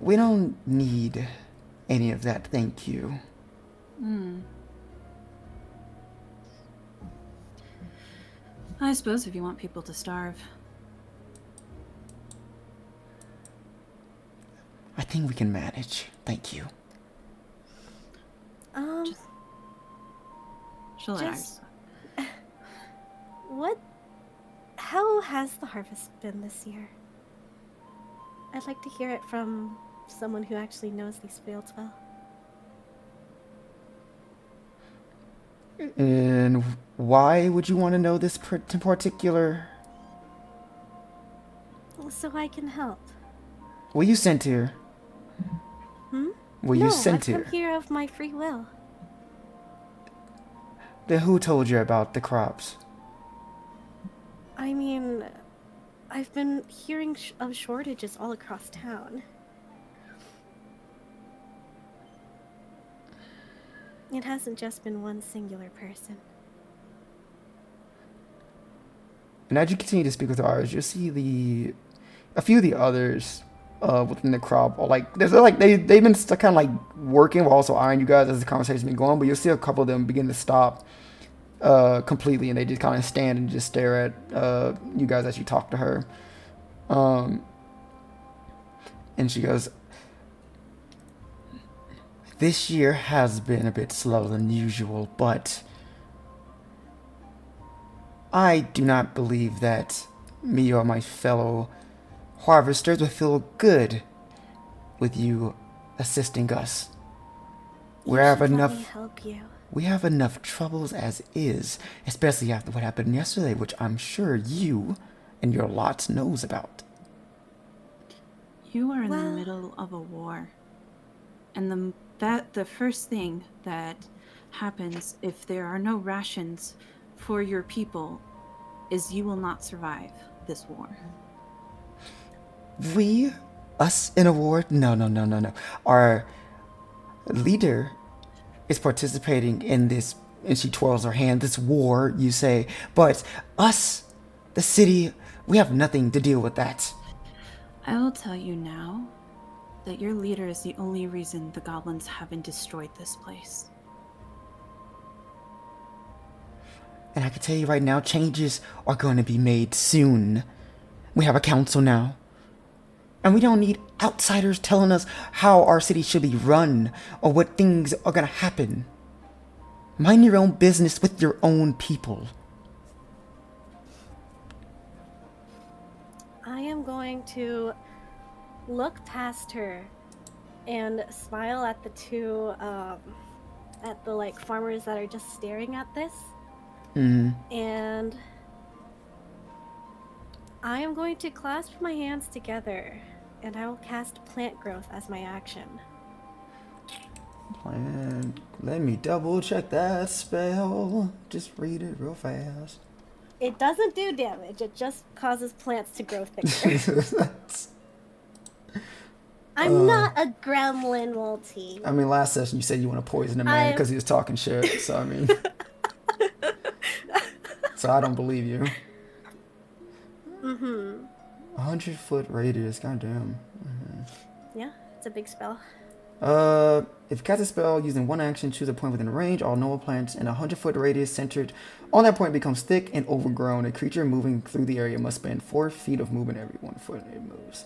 We don't need any of that, thank you. I suppose if you want people to starve. I think we can manage, thank you. She'll let Just- How has the harvest been this year? I'd like to hear it from someone who actually knows these fields well. And why would you want to know this in particular? So I can help. Were you sent here? Were you sent I've here? come here of my free will. Then who told you about the crops? I mean, I've been hearing of shortages all across town. It hasn't just been one singular person. And as you continue to speak with ours, you'll see a few of the others within the crop are like they've been kind of like working while also eyeing you guys as the conversation's been going, but you'll see a couple of them begin to stop completely, and they just kind of stand and just stare at you guys as you talk to her. And she goes, "This year has been a bit slower than usual, but I do not believe that me or my fellow harvesters would feel good with you assisting us. We have Let me enough help you. we have enough troubles as is, especially after what happened yesterday, which I'm sure you and your lot knows about." You are in the Well- middle of a war. And the first thing that happens if there are no rations for your people is you will not survive this war. Us in a war? No. Our leader is participating in this, and she twirls her hand, this war, you say. But us, the city, we have nothing to deal with that. I will tell you now that your leader is the only reason the goblins haven't destroyed this place. And I can tell you right now, changes are going to be made soon. We have a council now. And we don't need outsiders telling us how our city should be run or what things are going to happen. Mind your own business with your own people. I am going to look past her and smile at the two, at the like farmers that are just staring at this. And I am going to clasp my hands together and I will cast plant growth as my action. And let me double check that spell. Just read it real fast. It doesn't do damage, it just causes plants to grow thicker. I'm not a gremlin, Multi. I mean, last session you said you want to poison a man because he was talking shit. So I mean, so I don't believe you. 100-foot radius, goddamn. Yeah, it's a big spell. If you cast a spell using one action, choose a point within range. All normal plants in a 100-foot radius centered on that point becomes thick and overgrown. A creature moving through the area must spend 4 feet of movement every 1 foot it moves.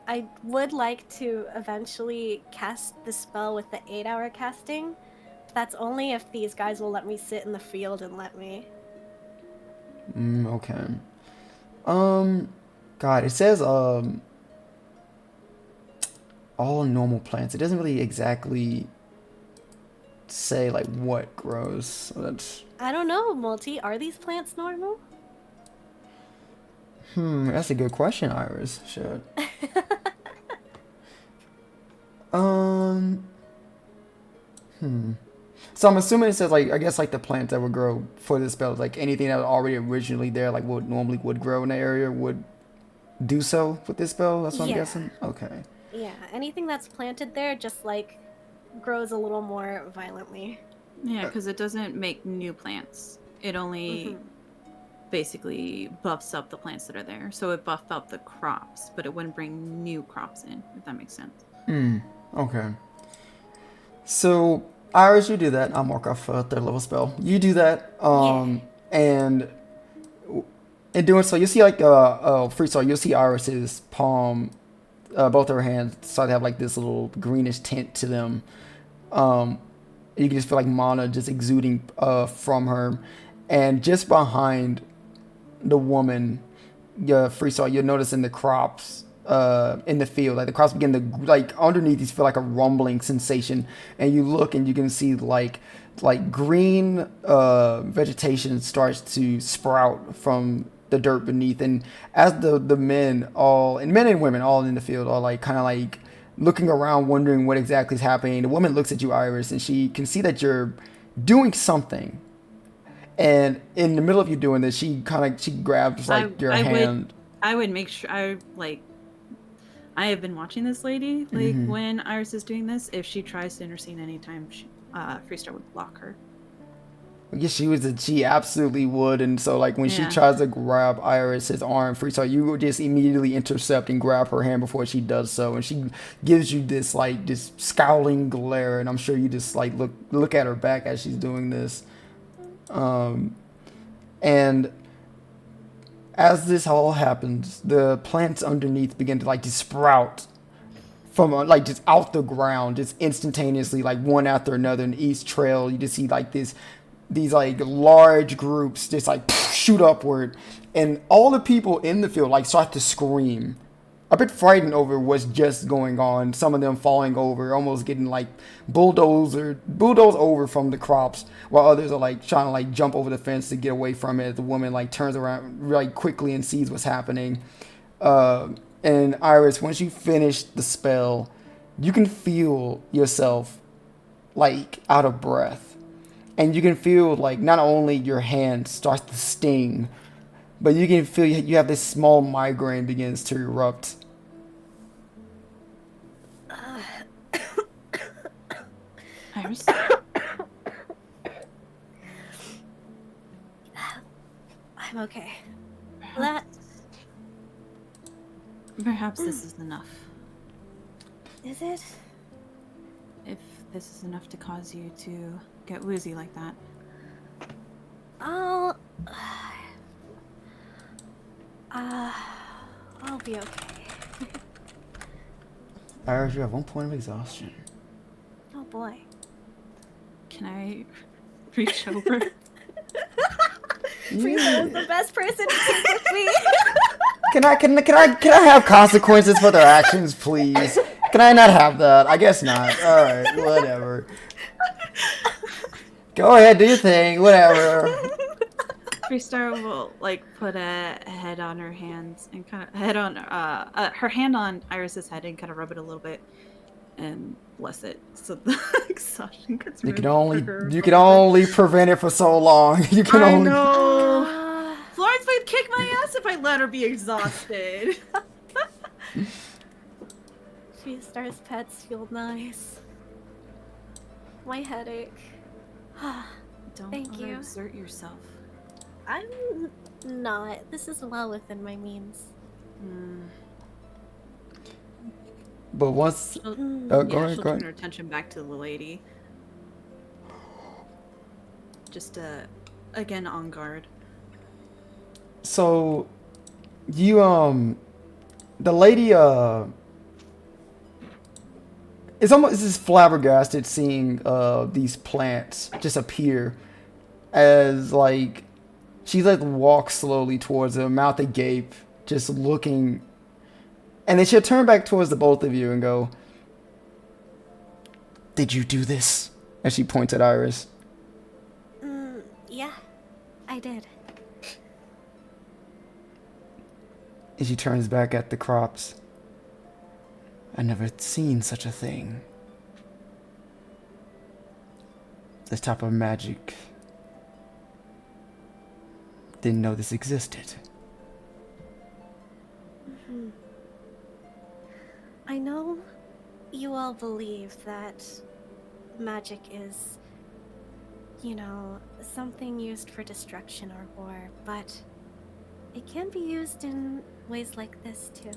I would like to eventually cast the spell with the 8-hour casting. That's only if these guys will let me sit in the field and let me. Okay. God, it says all normal plants. It doesn't really exactly say like what grows. So that's I don't know, Multi. Are these plants normal? that's a good question, Iris. Shit. So I'm assuming it says like I guess like the plants that would grow for this spell, like anything that was already originally there, like what normally would grow in the area would do so with this spell. That's what I'm Yeah. guessing. Okay. Yeah, anything that's planted there just like grows a little more violently. Yeah, because it doesn't make new plants. It only basically buffs up the plants that are there. So it buffed up the crops, but it wouldn't bring new crops in, if that makes sense. Okay. So Iris, you do that. I'll mark off a third level spell. You do that. And in doing so, you see like Freestar, you'll see Iris's palm, both her hands start to have like this little greenish tint to them. You can just feel like mana just exuding from her, and just behind the woman, Freestar, you'll notice in the crops in the field, like the crops begin to like underneath. You feel like a rumbling sensation, and you look and you can see like green vegetation starts to sprout from the dirt beneath, and as the men and women all in the field are like kind of like looking around wondering what exactly is happening, the woman looks at you, Iris, and she can see that you're doing something, and in the middle of you doing this, she grabs like your hand. I would make sure I have been watching this lady, like when Iris is doing this. If she tries to intercede anytime, Freestar would block her. Yes, she absolutely would. And so like when she tries to grab Iris's arm, Freestar, you would just immediately intercept and grab her hand before she does so. And she gives you this like this scowling glare, and I'm sure you just like look at her back as she's doing this. And as this all happens, the plants underneath begin to like just sprout from like just out the ground, just instantaneously, like one after another in each trail. You just see like these like large groups just like shoot upward, and all the people in the field like start to scream, a bit frightened over what's just going on. Some of them falling over, almost getting like bulldozed over from the crops, while others are like trying to like jump over the fence to get away from it. The woman like turns around really quickly and sees what's happening. And Iris, once you finish the spell, you can feel yourself like out of breath. And you can feel like not only your hand starts to sting, but you can feel you have this small migraine begins to erupt. Iris? I'm okay. Perhaps this is enough. Is it? If this is enough to cause you to get woozy like that. I'll be okay. Iris, you have 1 point of exhaustion. Oh boy. Can I reach over? Freestar is the best person to take with me. Can I have consequences for their actions, please? Can I not have that? I guess not. All right, whatever. Go ahead, do your thing, whatever. Freestar will like put a head on her hands and kind of her hand on Iris's head and kind of rub it a little bit and bless it so the exhaustion gets You can only prevent it for so long. You can I only. know. Florence would kick my ass if I let her be exhausted. Freestar's pets feel nice. My headache. Don't Thank you. exert yourself. I'm not. This is well within my means. But once. She'll, Go ahead. she'll turn her attention back to the lady. Just again on guard. So, you the lady is almost just flabbergasted seeing these plants just appear as like she like walks slowly towards them, mouth agape, just looking, and then she'll turn back towards the both of you and go, "Did you do this?" And she points at Iris. Yeah, I did. And she turns back at the crops. I never seen such a thing. this type of magic. Didn't know this existed. I know you all believe that magic is, something used for destruction or war, but it can be used in ways like this too.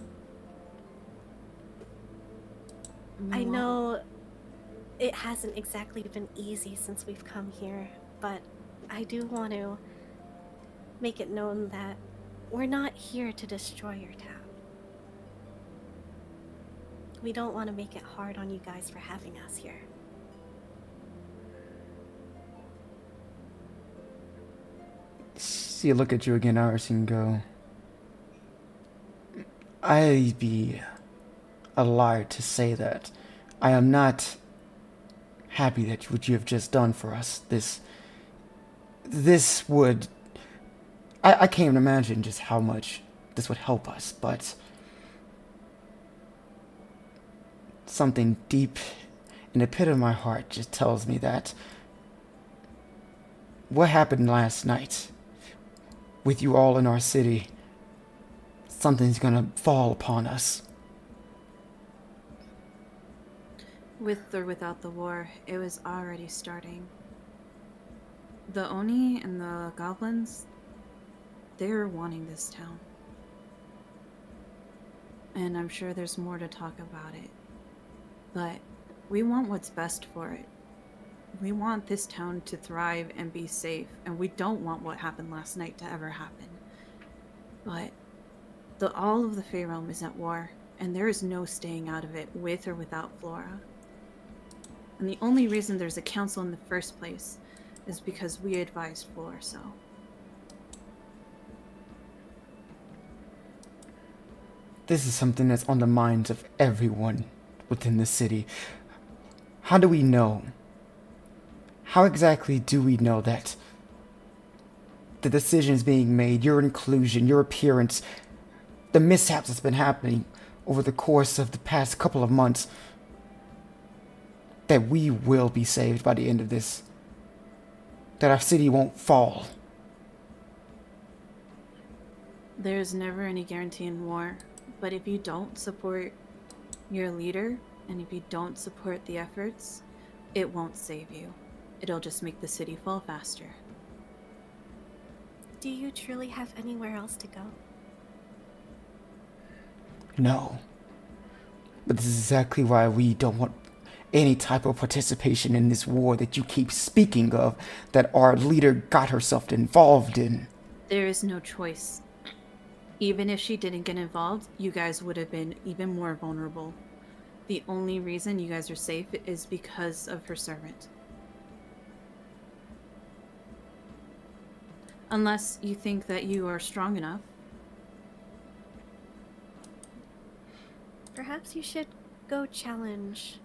I know it hasn't exactly been easy since we've come here, but I do want to make it known that we're not here to destroy your town. We don't want to make it hard on you guys for having us here. See, look at you again, Iris, and go, I'd be a liar to say that I am not happy that what you have just done for us. This would... I can't imagine just how much this would help us, but something deep in the pit of my heart just tells me that what happened last night with you all in our city, something's gonna fall upon us. With or without the war, it was already starting. The Oni and the goblins, they're wanting this town. And I'm sure there's more to talk about it. But we want what's best for it. We want this town to thrive and be safe, and we don't want what happened last night to ever happen. But all of the Fey Realm is at war, and there is no staying out of it with or without Flora. And the only reason there's a council in the first place is because we advised Flora so. This is something that's on the minds of everyone within the city. How do we know? How exactly do we know that the decisions being made, your inclusion, your appearance, the mishaps that's been happening over the course of the past couple of months, that we will be saved by the end of this? That our city won't fall? There's never any guarantee in war, but if you don't support your leader, and if you don't support the efforts, it won't save you. It'll just make the city fall faster. Do you truly have anywhere else to go? No. But this is exactly why we don't want any type of participation in this war that you keep speaking of, that our leader got herself involved in. There is no choice. Even if she didn't get involved, you guys would have been even more vulnerable. The only reason you guys are safe is because of her servant. Unless you think that you are strong enough. Perhaps you should go challenge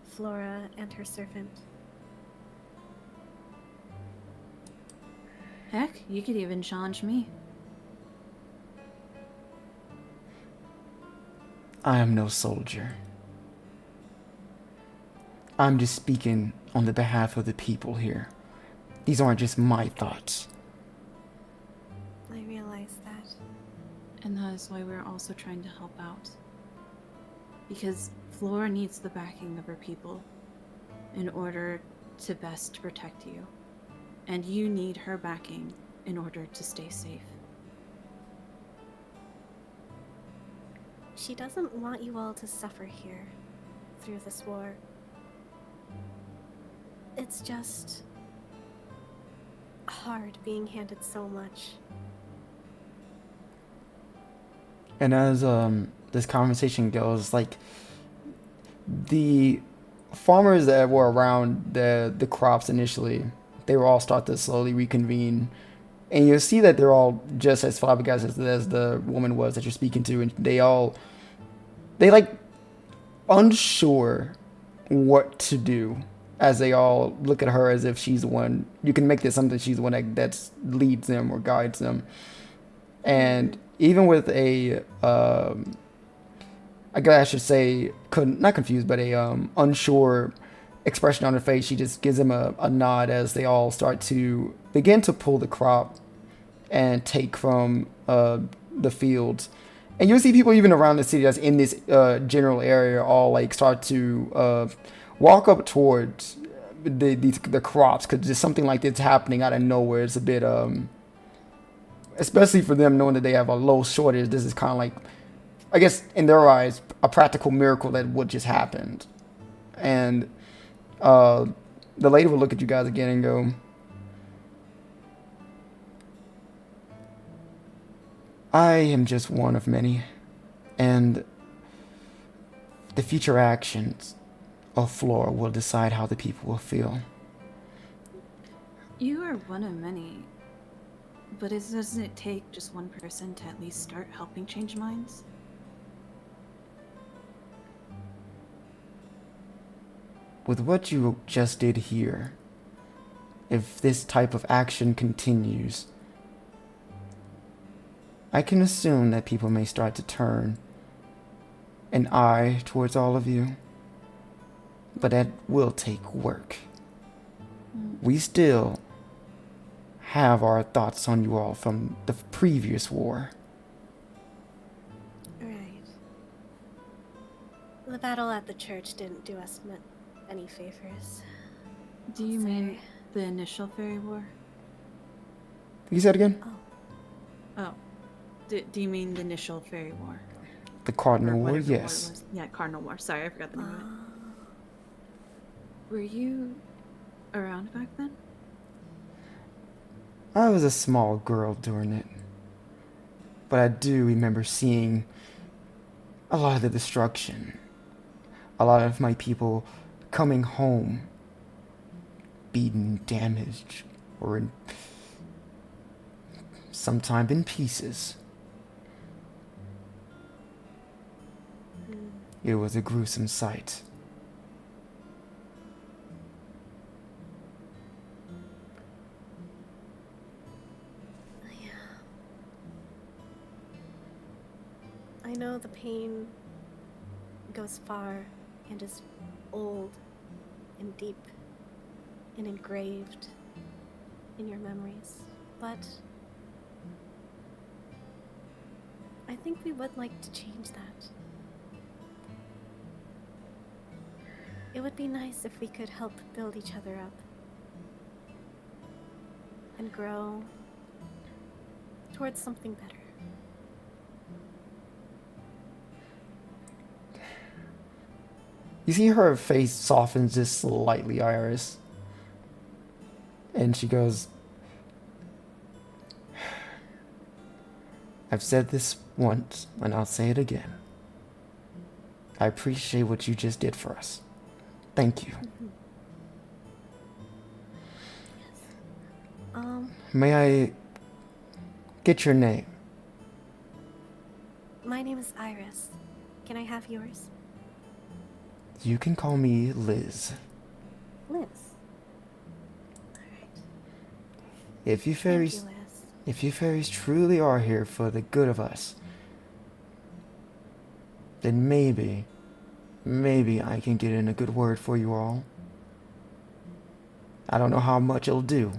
Flora and her servant. Heck, you could even challenge me. I am no soldier. I'm just speaking on the behalf of the people here. These aren't just my thoughts. I realize that. And that is why we're also trying to help out. Because Flora needs the backing of her people in order to best protect you. And you need her backing in order to stay safe. She doesn't want you all to suffer here through this war. It's just hard being handed so much. And as this conversation goes, like, the farmers that were around the crops initially, they will all start to slowly reconvene, and you'll see that they're all just as flabbergasted as the woman was that you're speaking to, and they like unsure what to do, as they all look at her as if she's the one. You can make this something, she's the one that leads them or guides them. And even with a I guess I should say, not confused, but a unsure expression on her face, she just gives them a nod as they all start to begin to pull the crop and take from the fields. And you'll see people even around the city that's in this general area all like start to walk up towards the crops, because just something like this happening out of nowhere is a bit especially for them, knowing that they have a low shortage. This is kind of like, I guess in their eyes, a practical miracle that what just happened. And the lady will look at you guys again and go, I am just one of many, and the future actions of Flora will decide how the people will feel. You are one of many, but doesn't it take just one person to at least start helping change minds? With what you just did here, if this type of action continues, I can assume that people may start to turn an eye towards all of you. But that will take work. We still have our thoughts on you all from the previous war. Right. The battle at the church didn't do us any favors. Do you mean the initial fairy war? You said again? Oh. Do you mean the initial fairy war? The Cardinal Or War, whatever war it yes. was. Yeah, Cardinal War. Sorry, I forgot the name of it. Were you around back then? I was a small girl during it. But I do remember seeing a lot of the destruction. A lot of my people coming home beaten, damaged, or sometimes in pieces. It was a gruesome sight. Yeah. I know the pain goes far and is old and deep and engraved in your memories, but I think we would like to change that. It would be nice if we could help build each other up and grow towards something better. You see her face softens just slightly, Iris. And she goes, I've said this once, and I'll say it again. I appreciate what you just did for us. Thank you. May I get your name? My name is Iris. Can I have yours? You can call me Liz. Liz. Alright. If you fairies, Thank you, Liz. if you fairies truly are here for the good of us, then maybe I can get in a good word for you all. I don't know how much it'll do.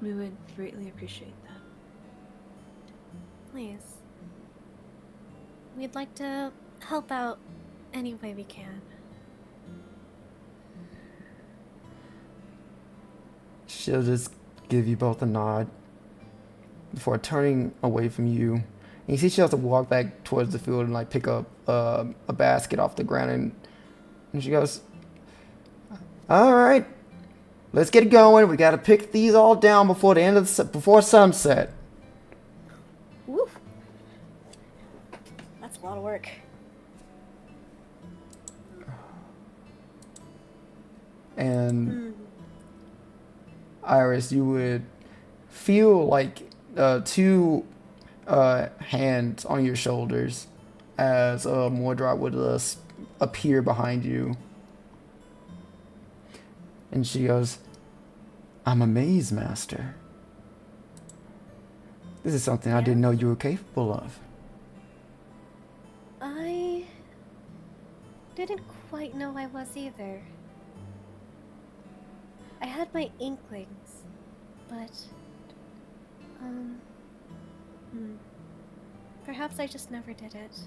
We would greatly appreciate that. Please. We'd like to help out any way we can. She'll just give you both a nod before turning away from you. And you see she has to walk back towards the field and like pick up a basket off the ground, and she goes, all right, let's get going. We gotta pick these all down before the end of before sunset. Woof. That's a lot of work. And Iris, you would feel like two hands on your shoulders as Mordra would appear behind you. And she goes, I'm amazed, Master. This is something I didn't know you were capable of. I didn't quite know I was either. I had my inklings, but... Perhaps I just never did it.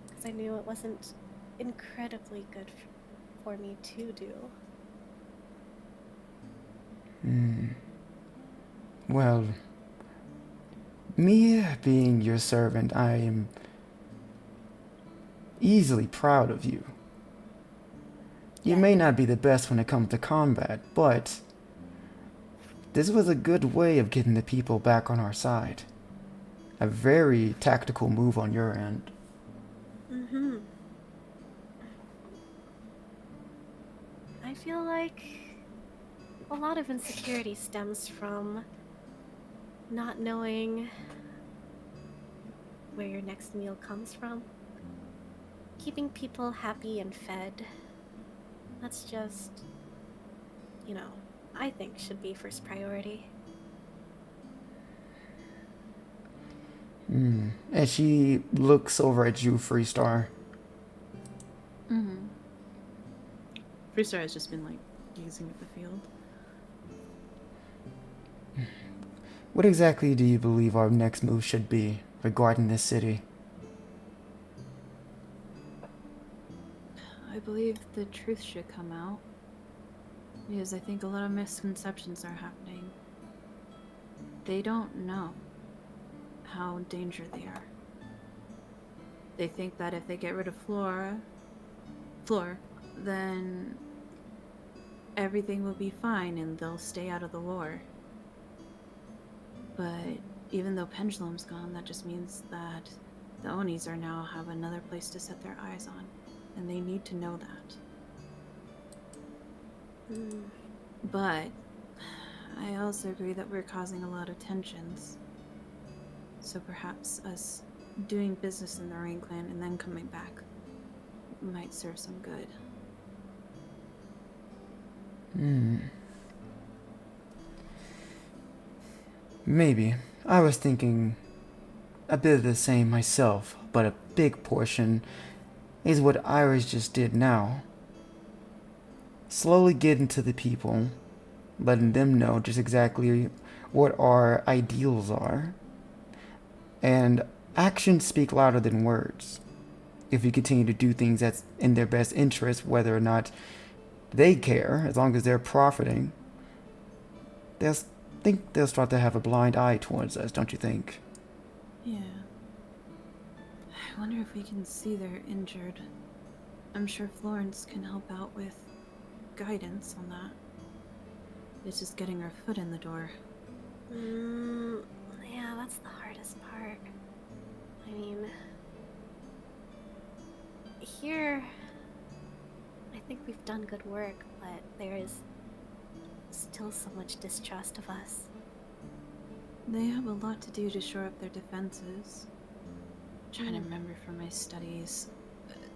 Because I knew it wasn't incredibly good for me to do. Well, me being your servant, I am easily proud of you. You may not be the best when it comes to combat, but this was a good way of getting the people back on our side. A very tactical move on your end. I feel like a lot of insecurity stems from not knowing where your next meal comes from. Keeping people happy and fed. That's just, you know, I think should be first priority. And she looks over at you, Freestar. Freestar has just been like gazing at the field. What exactly do you believe our next move should be regarding this city? I believe the truth should come out. Because I think a lot of misconceptions are happening. They don't know how dangerous they are. They think that if they get rid of Floor, then everything will be fine and they'll stay out of the war. But even though Pendulum's gone, that just means that the Onis are now have another place to set their eyes on. And they need to know that. But I also agree that we're causing a lot of tensions. So perhaps us doing business in the Rain Clan and then coming back might serve some good. Maybe. I was thinking a bit of the same myself, but a big portion is what Iris just did now. Slowly getting to the people, letting them know just exactly what our ideals are. And actions speak louder than words. If we continue to do things that's in their best interest, whether or not they care, as long as they're profiting, they'll start to have a blind eye towards us, don't you think? Yeah. I wonder if we can see they're injured. I'm sure Florence can help out with guidance on that. It's just getting her foot in the door. Yeah, that's the hardest part. I mean, here, I think we've done good work, but there is still so much distrust of us. They have a lot to do to shore up their defenses. Trying to remember from my studies.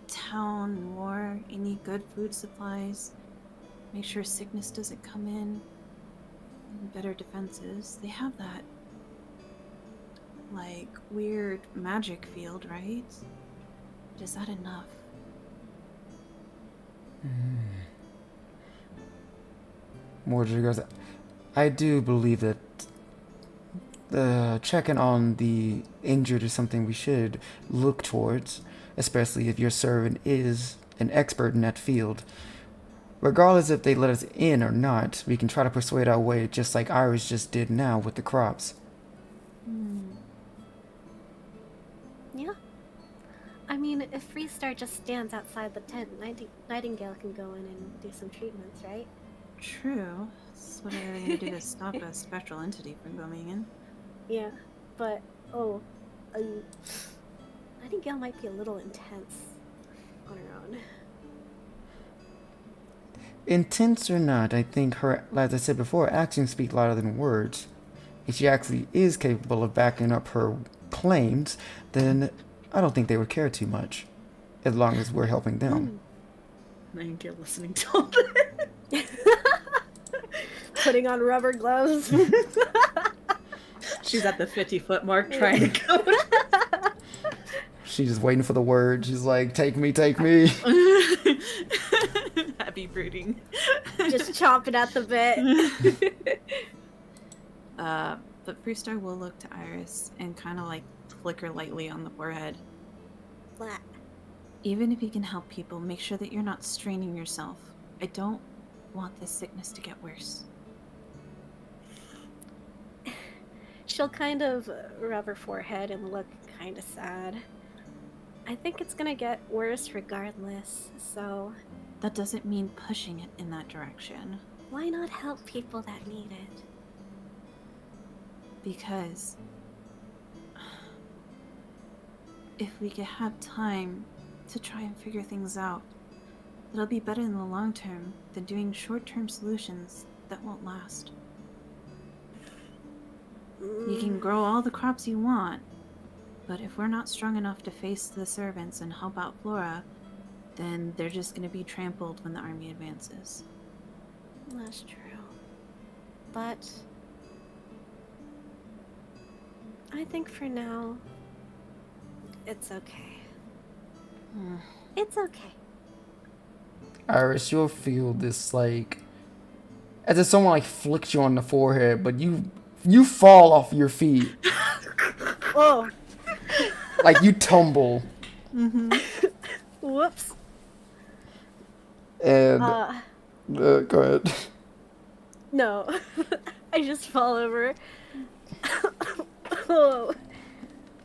Town, war, any good food supplies. Make sure sickness doesn't come in. And better defenses. They have that, like, weird magic field, right? But is that enough? Mordred goes, I do believe that the checking on the injured is something we should look towards, especially if your servant is an expert in that field. Regardless if they let us in or not, we can try to persuade our way just like Iris just did now with the crops. Yeah. I mean, if Freestar just stands outside the tent, Nightingale can go in and do some treatments, right? True. That's what they're going to do to stop a spectral entity from coming in. Yeah, but, Nightingale might be a little intense on her own. Intense or not, I think her, as I said before, actions speak louder than words. If she actually is capable of backing up her claims, then I don't think they would care too much, as long as we're helping them. Nightingale listening to all this. Putting on rubber gloves. She's at the 50-foot mark trying to go. She's just waiting for the word. She's like, take me, take me. Happy brooding. Just chomping at the bit. But Freestar will look to Iris and kind of like flick her lightly on the forehead. Flat. Even if you can help people, make sure that you're not straining yourself. I don't want this sickness to get worse. She'll kind of rub her forehead and look kind of sad. I think it's gonna get worse regardless, so That doesn't mean pushing it in that direction. why not help people that need it? Because if we could have time to try and figure things out, it'll be better in the long term than doing short-term solutions that won't last. You can grow all the crops you want, but if we're not strong enough to face the servants and help out Flora, then they're just going to be trampled when the army advances. That's true. But I think for now, it's okay. It's okay. Iris, you'll feel this like as if someone like flicks you on the forehead, but you fall off your feet. Oh, Like you tumble. whoops. And go ahead. No. I just fall over. Oh,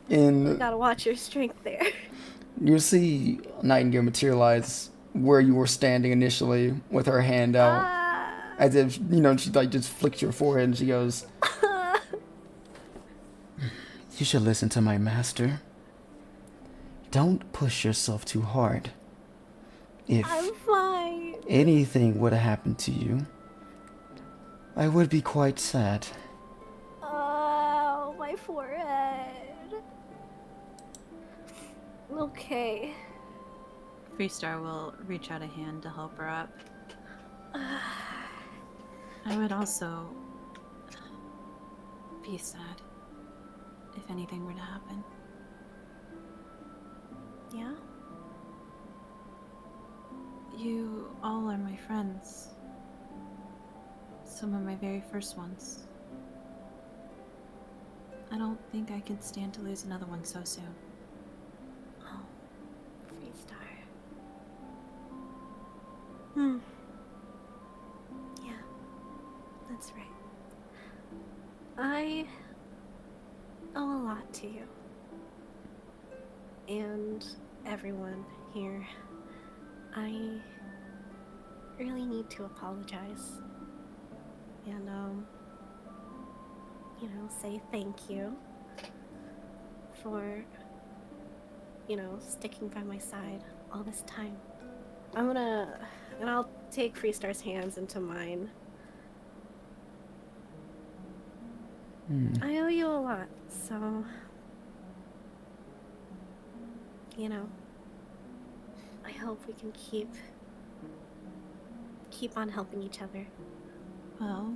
And gotta watch your strength there. you see Nightingale materialize where you were standing initially with her hand out. As if, she like just flicks your forehead and she goes, you should listen to my master. Don't push yourself too hard. If I'm fine. anything would have happened to you, I would be quite sad. Oh, my forehead. Okay. Freestar will reach out a hand to help her up. I would also be sad if anything were to happen. Yeah? You all are my friends. Some of my very first ones. I don't think I could stand to lose another one so soon. Oh, Freestar. Yeah, that's right. I owe a lot to you. And everyone here. I really need to apologize. And, say thank you for, sticking by my side all this time. I'll take Freestar's hands into mine. I owe you a lot, so, I hope we can keep on helping each other. Well,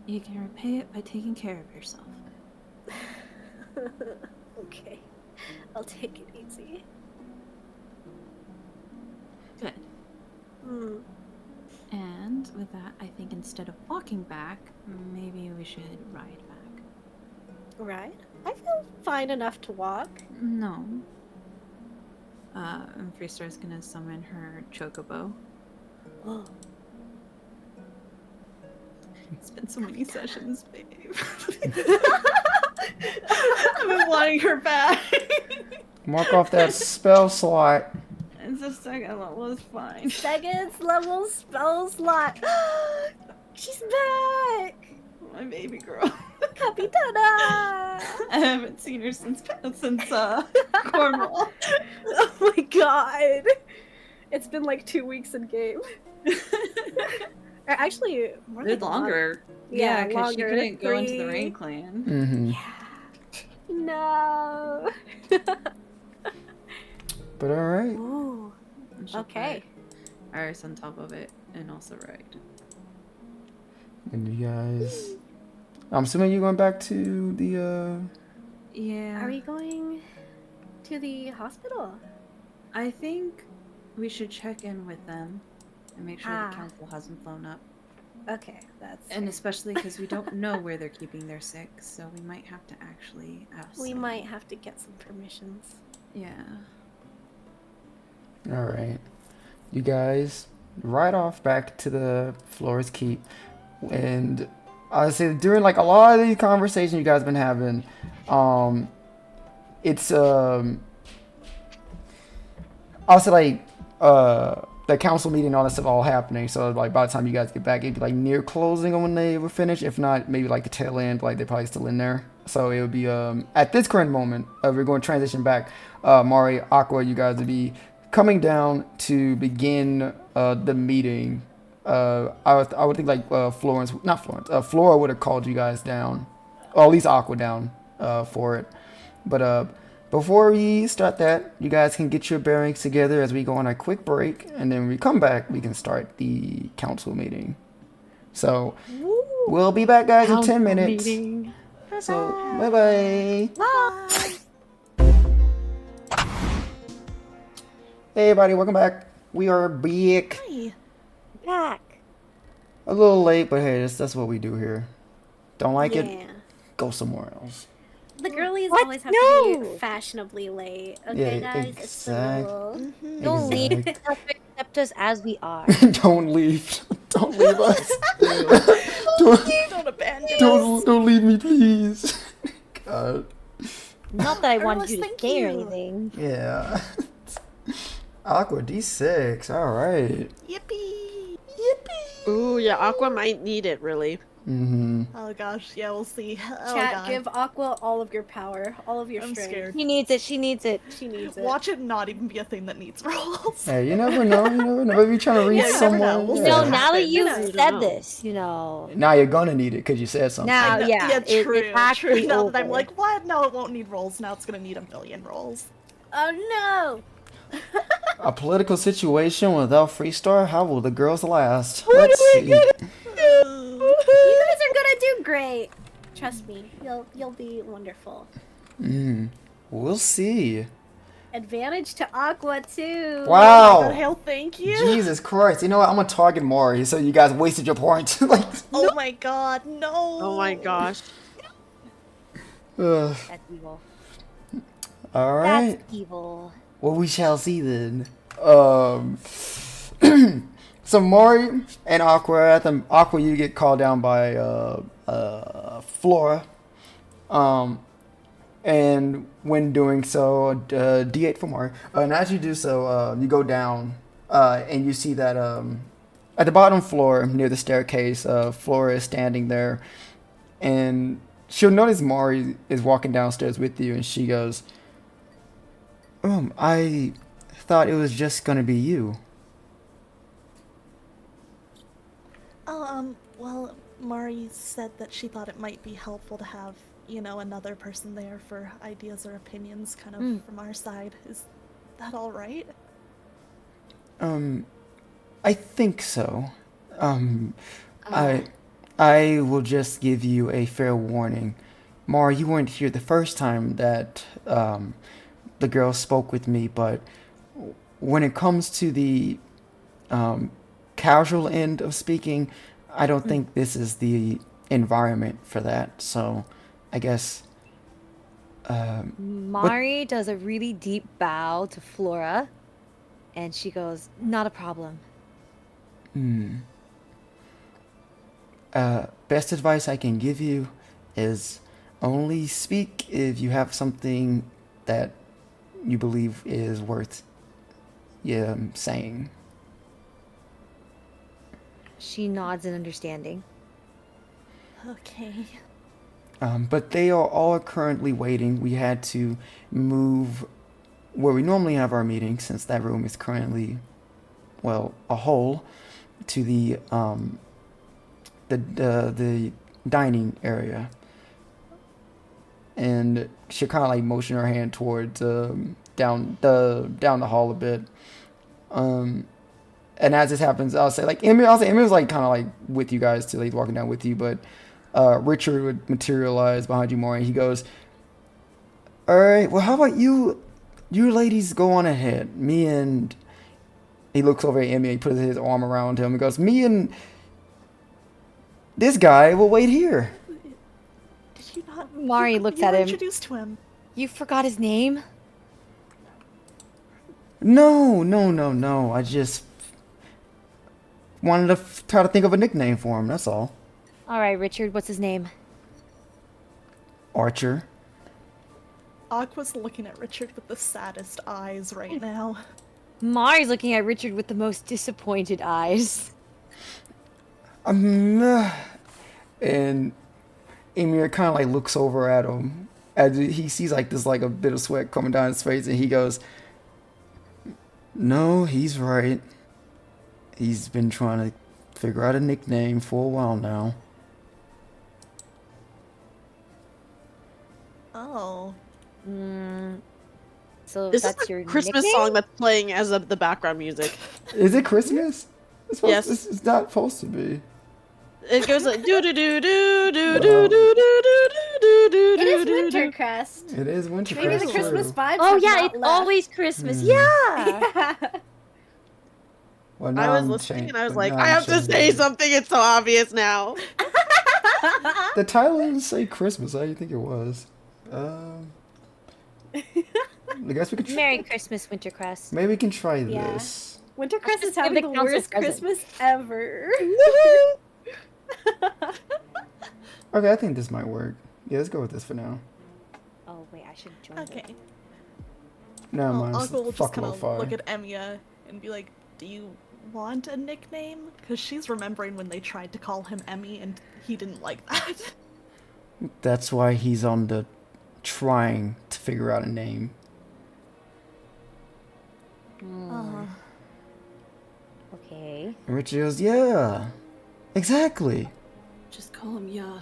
you can repay it by taking care of yourself. Okay, I'll take it easy. Good. And with that, I think instead of walking back, maybe we should ride back. Right? I feel fine enough to walk. No. And Freestar's gonna summon her chocobo. Oh, It's been so many sessions, babe. I've been wanting her back. Mark off that spell slot. It's the second level is fine. second level spell slot. She's back! My baby girl. Capitana! I haven't seen her since Cornwall. Oh my god! It's been like 2 weeks in game. Or actually, more Bit like a month. longer. Yeah, because she longer. couldn't go into the 3. Rain Clan. Mm-hmm. No. But alright. Ooh. And she'll Okay. put Iris on top of it and also ride. And you guys... I'm assuming you're going back to the, Yeah. Are we going to the hospital? I think we should check in with them and make sure Ah. the council hasn't flown up. Okay, that's. And especially because we don't know where they're keeping their sick, so we might have to actually ask. We them. might have to get some permissions. Yeah. All right, you guys ride off back to the Flores Keep, and I would say during like a lot of these conversations you guys been having, it's I'll say like the council meeting and all that stuff all happening. So like by the time you guys get back, it'd be like near closing on when they were finished. If not, maybe like the tail end, like they're probably still in there. So it would be at this current moment, we're going to transition back. Mari, Aqua, you guys would be coming down to begin the meeting. I would think like Flora would have called you guys down, or at least Aqua down for it. But before we start that, you guys can get your bearings together as we go on a quick break, and then when we come back, we can start the council meeting. So we'll be back, guys, in 10 minutes. Meeting. So bye-bye. Hey everybody, welcome back. We are back. Hi. Back. A little late, but hey, that's what we do here. Don't like Yeah. it? Go somewhere else. The girlies What? always have to No. be fashionably late. Okay, Yeah, guys? It's the rule. Don't leave. Exact- Perfect. Accept us as we are. Don't leave. Don't leave us. Don't abandon us. Don't leave me, please. God. Not that I wanted Earless, you to thank say or you. anything. Yeah. Aqua D6. All right. Yippee! Ooh, yeah, Aqua might need it, really. Mm-hmm. Oh gosh, yeah, we'll see. Oh Chat, god. give Aqua all of your power, all of your I'm strength. scared. She needs it. She needs it. She needs it. Watch it not even be a thing that needs rolls. Hey, you never know. You never know. Maybe you're trying to read Yeah, you never know. someone. We'll see No, what Yeah. now that happens. you You said don't know. this, you know. Now you're gonna need it because you said something. Now, I know- yeah, true, it's actually true. Now that I'm over. like, what? No, it won't need rolls. Now it's gonna need a million rolls. Oh A political situation without Freestar? How will the girls last? Let's see. no! You guys are gonna do great. Trust me, you'll be wonderful. We'll see. Advantage to Aqua too. Oh, Wow. hell, thank you. Jesus Christ. You know what? I'm gonna target Mari, so you guys wasted your points. Like, Oh my god, no. Oh my gosh. ugh. That's evil. All right. That's evil. Well, we shall see then. So Mari and Aqua, at the Aqua, you get called down by Flora. And when doing so, D8 for Mari. And as you do so, you go down, and you see that at the bottom floor near the staircase, Flora is standing there, and she'll notice Mari is walking downstairs with you, and she goes, I thought it was just gonna be you. Oh, well, Mari said that she thought it might be helpful to have, another person there for ideas or opinions kind of from our side. Is that all right? I think so. I will just give you a fair warning. Mara, you weren't here the first time that the girl spoke with me, but when it comes to the casual end of speaking, I don't think this is the environment for that. So, I guess. Mari does a really deep bow to Flora, and she goes, "Not a problem." Best advice I can give you is only speak if you have something that you believe is worth saying. She nods in understanding. Okay. But they are all currently waiting. We had to move where we normally have our meeting, since that room is currently, well, a hole, to the dining area. And she kind of like motioned her hand towards down the hall a bit. And as this happens, I'll say Emir's like kind of like with you guys too. He's walking down with you, but Richard would materialize behind you more, and he goes, "All right, well, how about you You ladies go on ahead. Me and... He looks over at Emmy, he puts his arm around him and goes, me and this guy will wait here. Did you not? Mari you, looks you at were him. Introduced to him. You forgot his name? No. I just wanted to try to think of a nickname for him, that's all. All right, Richard, what's his name? Archer. Aqua's looking at Richard with the saddest eyes right now. Mari's looking at Richard with the most disappointed eyes. And Emir kind of like looks over at him as he sees like this like a bit of sweat coming down his face, and he goes, no, he's right. He's been trying to figure out a nickname for a while now. Oh. So This that's is your a Christmas nickname? song that's playing as the background music. Is it Christmas? Yes. It's not supposed to be. It goes like do do do do do do do do do do do. It is Wintercrest. It is Winterfest. Maybe the Christmas true. vibes. Oh have yeah, not it's left. always Christmas. Hmm. Yeah. Yeah. Well, I now was I'm listening cha- and I was but like, now I I'm have to say changing it. something. It's so obvious now. The title didn't say Christmas. How do you think it was? I guess we could. Merry Christmas, Wintercrest. Maybe we can try Yeah. this. Wintercrest is Just give having it the a council worst present. Christmas ever. Okay, I think this might work. Yeah, let's go with this for now. Oh wait, I should join. Okay. No, Well, mind. Aqua will just Fuck kind of lo-fi. look at Emiya and be like, do you want a nickname? Because she's remembering when they tried to call him Emmy and he didn't like that. That's why he's on the trying to figure out a name. Okay. And Richie goes, yeah, exactly. Just call him Ya.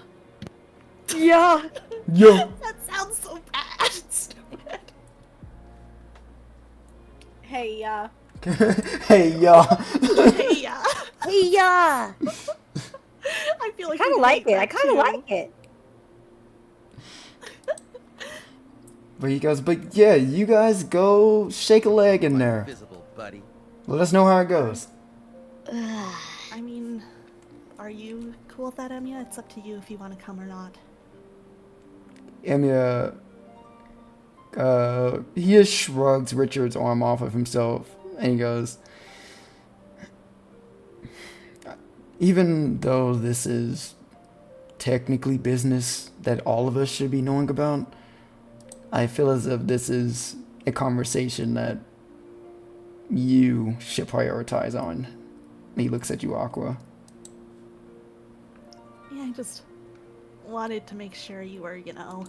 Yeah. Yo. That sounds so bad. Stupid. Hey, Hey, y'all. Hey, yeah. Hey, yeah. I feel like I kind he'd of like hate it. I that kind of too. like it. But he goes, but yeah, you guys go shake a leg in there. Visible, buddy. Let us know how it goes. I mean, are you cool with that, Emiya? It's up to you if you want to come or not. Emiya, he just shrugs Richard's arm off of himself, and he goes, even though this is technically business that all of us should be knowing about, I feel as if this is a conversation that you should prioritize on. And he looks at you, Aqua. Yeah, I just wanted to make sure you were, you know,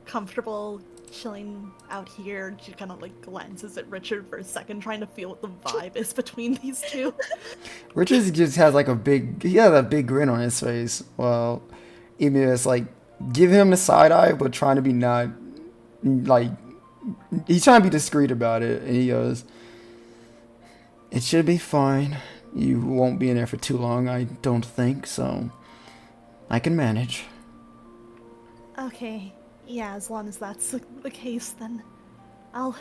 comfortable chilling out here. She kind of like glances at Richard for a second, trying to feel what the vibe is between these two. Richard just has like he has a big grin on his face. Well, Emiya is like, give him the side eye, but trying to be not, like, he's trying to be discreet about it. And he goes, it should be fine. You won't be in there for too long, I don't think, so I can manage. Okay, yeah, as long as that's the case, then I'll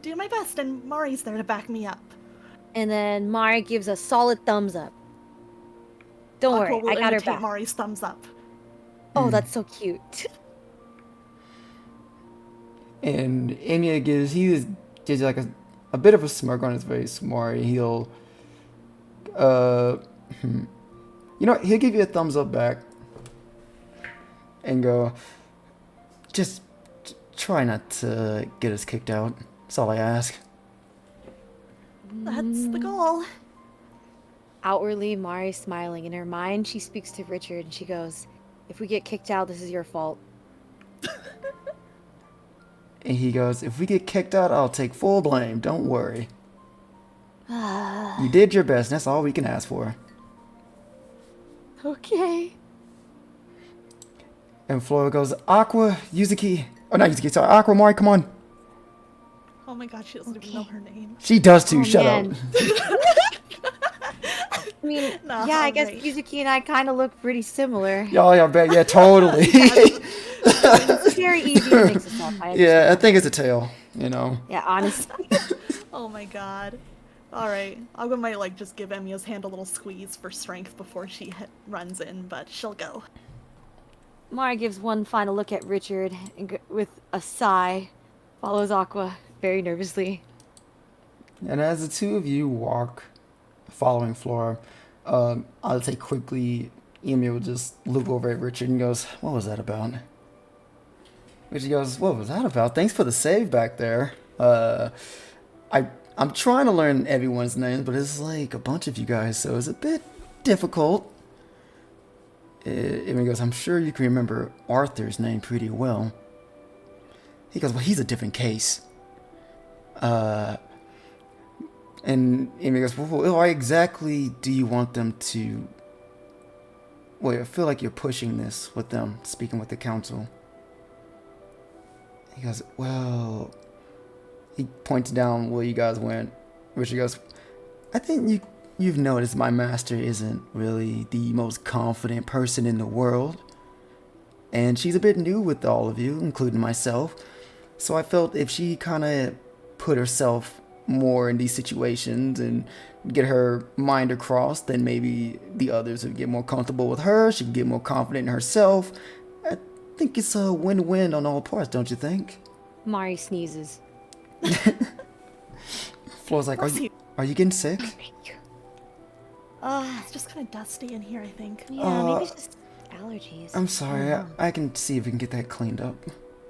do my best, and Mari's there to back me up. And then Mari gives a solid thumbs up. Don't Aqua worry, will I got her imitate back. Mari's thumbs up. Oh, that's so cute. And Emiya gives like a bit of a smirk on his face. Mari, he'll he'll give you a thumbs up back and go, just try not to get us kicked out. That's all I ask. That's the goal. Outwardly, Mari's smiling. In her mind, she speaks to Richard and she goes, if we get kicked out, this is your fault. And he goes, if we get kicked out, I'll take full blame. Don't worry. You did your best. That's all we can ask for. Okay. And Flora goes, Aqua, Yuzuki. Oh, not Yuzuki, sorry. Aqua, Mari, come on. Oh my god, she doesn't even know her name. She does too. Oh, Shut man. up. I mean, Nah, yeah, I guess right. Yuzuki and I kind of look pretty similar. Yeah, bet. Yeah, totally. It's very easy to mix us up. Yeah, I think it's a tail, you know. Yeah, honestly. Oh my god. Alright, Agua might like just give Emiya's hand a little squeeze for strength before she runs in, but she'll go. Mari gives one final look at Richard and with a sigh, follows Aqua very nervously. And as the two of you walk, following Flora, I'll say quickly, Emiya will just look over at Richard and goes, "What was that about?" Richard goes, "What was that about? Thanks for the save back there. I'm trying to learn everyone's names, but it's like a bunch of you guys, so it's a bit difficult." Emiya goes, "I'm sure you can remember Arthur's name pretty well." He goes, "Well, he's a different case." And Emiya goes, "Well, why exactly do you want them to..." Wait, I feel like you're pushing this with them, speaking with the council. He goes, "Well..." He points down where you guys went. Richard goes, "I think you've noticed my master isn't really the most confident person in the world. And she's a bit new with all of you, including myself. So I felt if she kind of put herself more in these situations and get her mind across, then maybe the others would get more comfortable with her. She can get more confident in herself. I think it's a win-win on all parts, don't you think?" Mari sneezes. Flo's like, are you getting sick?" It's just kind of dusty in here, I think. Yeah, maybe it's just allergies. I'm sorry, I can see if we can get that cleaned up.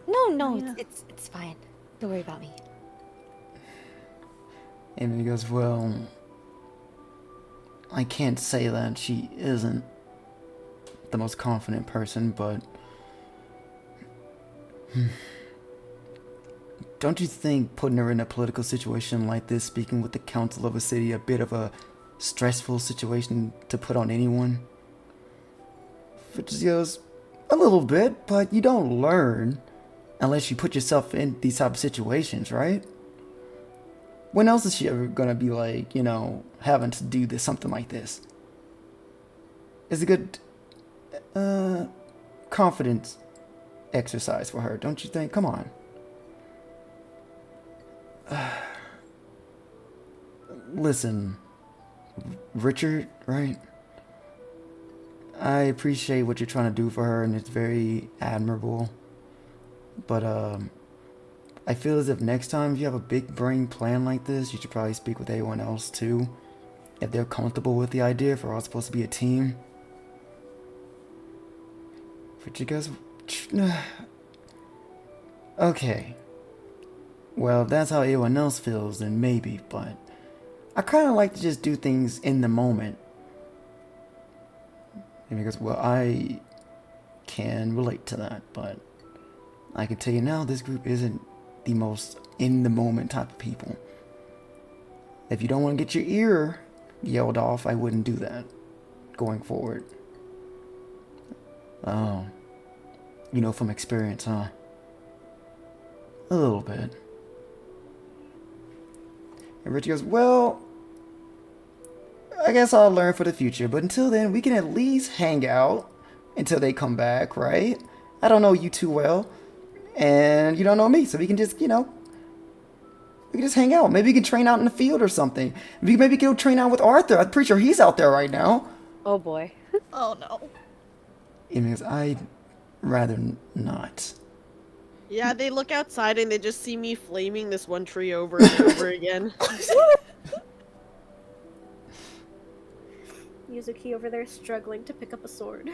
No, Yeah. it's fine. Don't worry about me. And he goes, "Well, I can't say that she isn't the most confident person, but don't you think putting her in a political situation like this, speaking with the council of a city, a bit of a stressful situation to put on anyone?" Which goes, "A little bit, but you don't learn unless you put yourself in these type of situations, right? When else is she ever gonna be like, you know, having to do something like this? It's a good confidence exercise for her, don't you think? Come on." Listen, Richard, right? I appreciate what you're trying to do for her, and it's very admirable. But I feel as if next time if you have a big brain plan like this, you should probably speak with everyone else too, if they're comfortable with the idea, if we're all supposed to be a team. But you guys... Okay. Well, if that's how everyone else feels, then maybe, but I kind of like to just do things in the moment. And he goes, "Well, I can relate to that, but I can tell you now, this group isn't the most in-the-moment type of people. If you don't want to get your ear yelled off, I wouldn't do that going forward." "Oh, you know from experience, huh?" "A little bit." And Richie goes, "Well, I guess I'll learn for the future, but until then, we can at least hang out until they come back, right? I don't know you too well, and you don't know me, so we can just, you know, we can just hang out. Maybe we can train out in the field or something. Maybe go train out with Arthur. I'm pretty sure he's out there right now." Oh boy. Oh no. Amy goes, "I'd rather not." Yeah, they look outside and they just see me flaming this one tree over and over again. Yuzuki over there struggling to pick up a sword.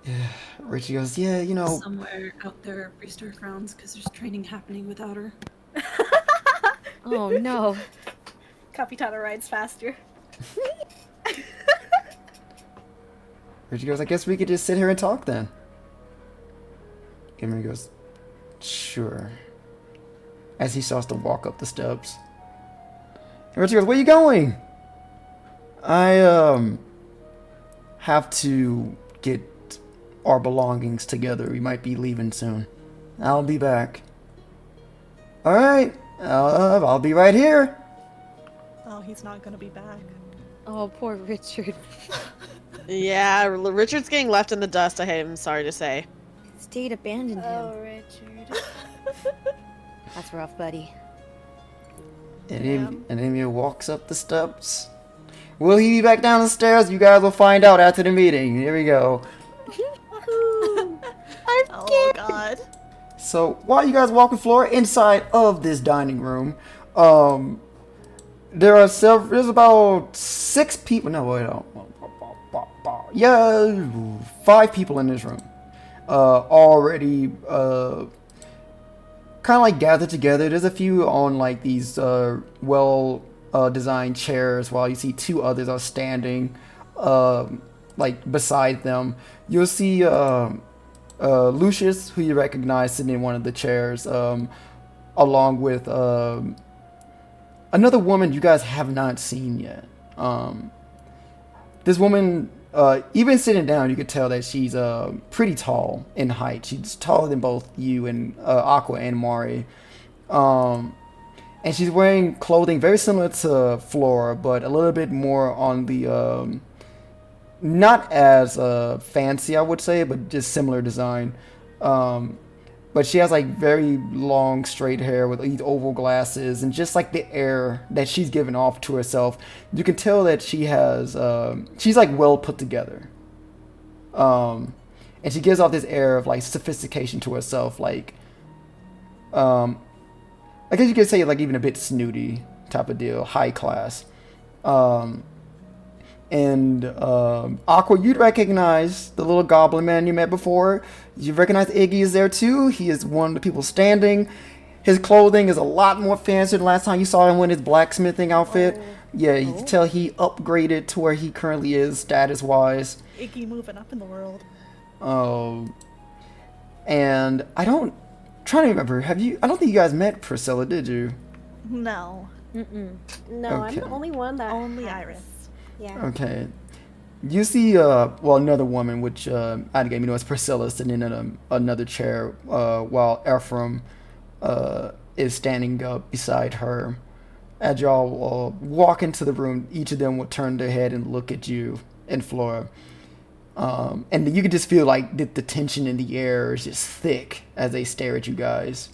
Yeah, Richie goes, "Yeah, you know..." Somewhere out there, Freestar frowns because there's training happening without her. Oh no. Capitana rides faster. Richie goes, "I guess we could just sit here and talk then." Emery goes, "Sure." As he starts to walk up the steps. And Richie goes, "Where you going?" "I, have to get our belongings together. We might be leaving soon. I'll be back." "Alright, I'll be right here." Oh, he's not gonna be back. Oh, poor Richard. Yeah, Richard's getting left in the dust. I'm sorry to say. State abandoned him. Oh, Richard. That's rough, buddy. And Emil walks up the steps. Will he be back down the stairs? You guys will find out after the meeting. Here we go. Oh god. So while you guys walk the floor inside of this dining room, there's about 6 people. No, wait, yeah, 5 people in this room. Already kind of like gathered together. There's a few on like these designed chairs, while you see 2 others are standing like beside them. You'll see Lucius, who you recognize, sitting in one of the chairs, along with another woman you guys have not seen yet. This woman, even sitting down, you could tell that she's pretty tall in height. She's taller than both you and Aqua and Mari. And she's wearing clothing very similar to Flora, but a little bit more on the not as fancy, I would say, but just similar design. But she has like very long straight hair with these oval glasses, and just like the air that she's giving off to herself, you can tell that she has she's like well put together. And she gives off this air of like sophistication to herself, like I guess you could say like even a bit snooty type of deal, high class. And Aqua, you'd recognize the little goblin man you met before. You recognize Iggy is there too. He is one of the people standing. His clothing is a lot more fancy than last time you saw him in his blacksmithing outfit. Yeah, you can tell he upgraded to where he currently is status-wise. Iggy moving up in the world. And trying to remember, I don't think you guys met Priscilla, did you? No. No, I'm Okay. the only one that Only has- Iris. Yeah. Okay. You see, another woman, which I gave you know is Priscilla, sitting in another chair, while Ephraim is standing up beside her. As y'all walk into the room, each of them will turn their head and look at you and Flora. And you can just feel like the tension in the air is just thick as they stare at you guys.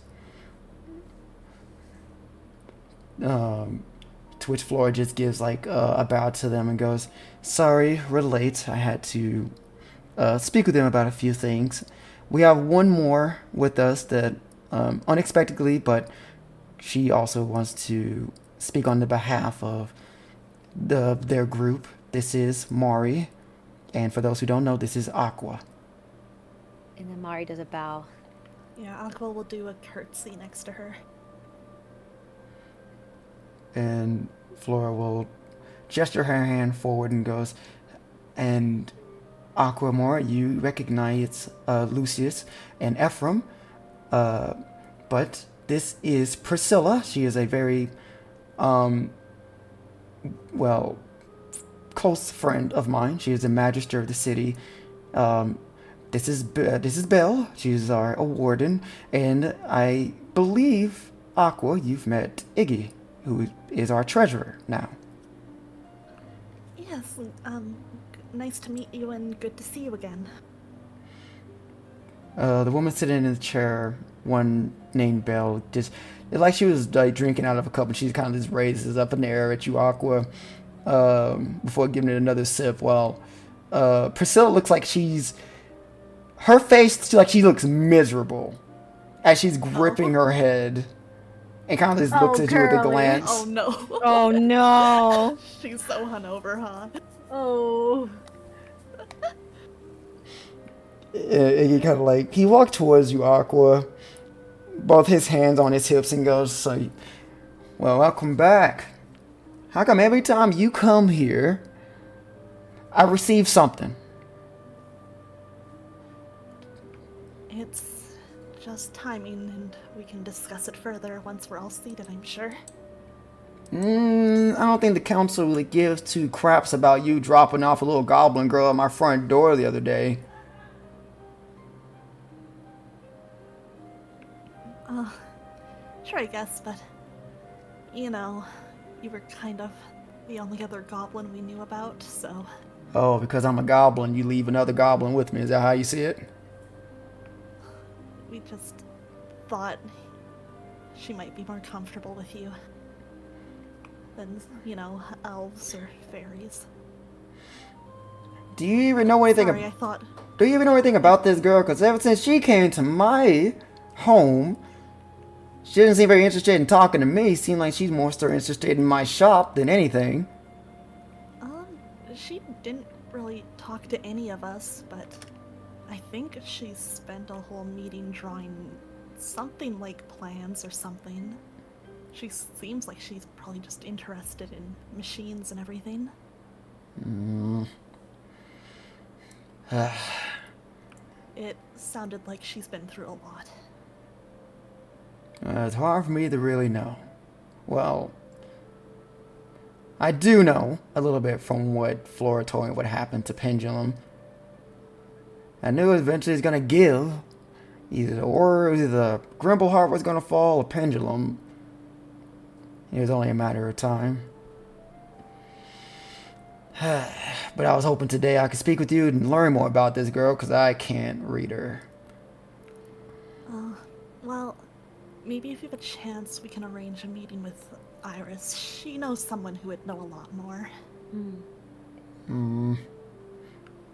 To which Flora just gives like a bow to them and goes, "Sorry, we're late. I had to speak with them about a few things. We have one more with us that unexpectedly, but she also wants to speak on the behalf of their group. This is Mari, and for those who don't know, this is Aqua." And then Mari does a bow. Yeah, Aqua will do a curtsy next to her. And Flora will gesture her hand forward and goes, "And Aquamora, you recognize Lucius and Ephraim, but this is Priscilla. She is a very, close friend of mine. She is the magister of the city. This is Belle. She's our warden, and I believe, Aqua, you've met Iggy, who is our treasurer now." Yes, nice to meet you and good to see you again. The woman sitting in the chair, one named Belle, just it's like she was like drinking out of a cup, and she kind of just raises up in the air at you, Aqua, before giving it another sip. While Priscilla looks like her face, like she looks miserable as she's gripping her head, and kind of just looks at you with a girly. glance. Oh no. Oh no! She's so hungover, huh? Oh. And he kind of like, he walked towards you, Aqua, both his hands on his hips, and goes, "So, well, welcome back. How come every time you come here, I receive something?" It's just timing, and we can discuss it further once we're all seated, I'm sure. I don't think the council really gives two craps about you dropping off a little goblin girl at my front door the other day. Sure, I guess, but you know, you were kind of the only other goblin we knew about, so Oh, because I'm a goblin, you leave another goblin with me. Is that how you see it? We just thought she might be more comfortable with you than, you know, elves or fairies. Do you even know anything? Sorry, I thought. Do you even know anything about this girl? Because ever since she came to my home, she didn't seem very interested in talking to me. Seemed like she's more so interested in my shop than anything. She didn't really talk to any of us, but I think she spent a whole meeting drawing something like plans or something. She seems like she's probably just interested in machines and everything. It sounded like she's been through a lot. It's hard for me to really know. Well, I do know a little bit from what Flora told me what happened to Pendulum. I knew eventually it's gonna give. Either the Grimbleheart was gonna fall or Pendulum. It was only a matter of time. But I was hoping today I could speak with you and learn more about this girl, because I can't read her. Well, maybe if you have a chance, we can arrange a meeting with Iris. She knows someone who would know a lot more.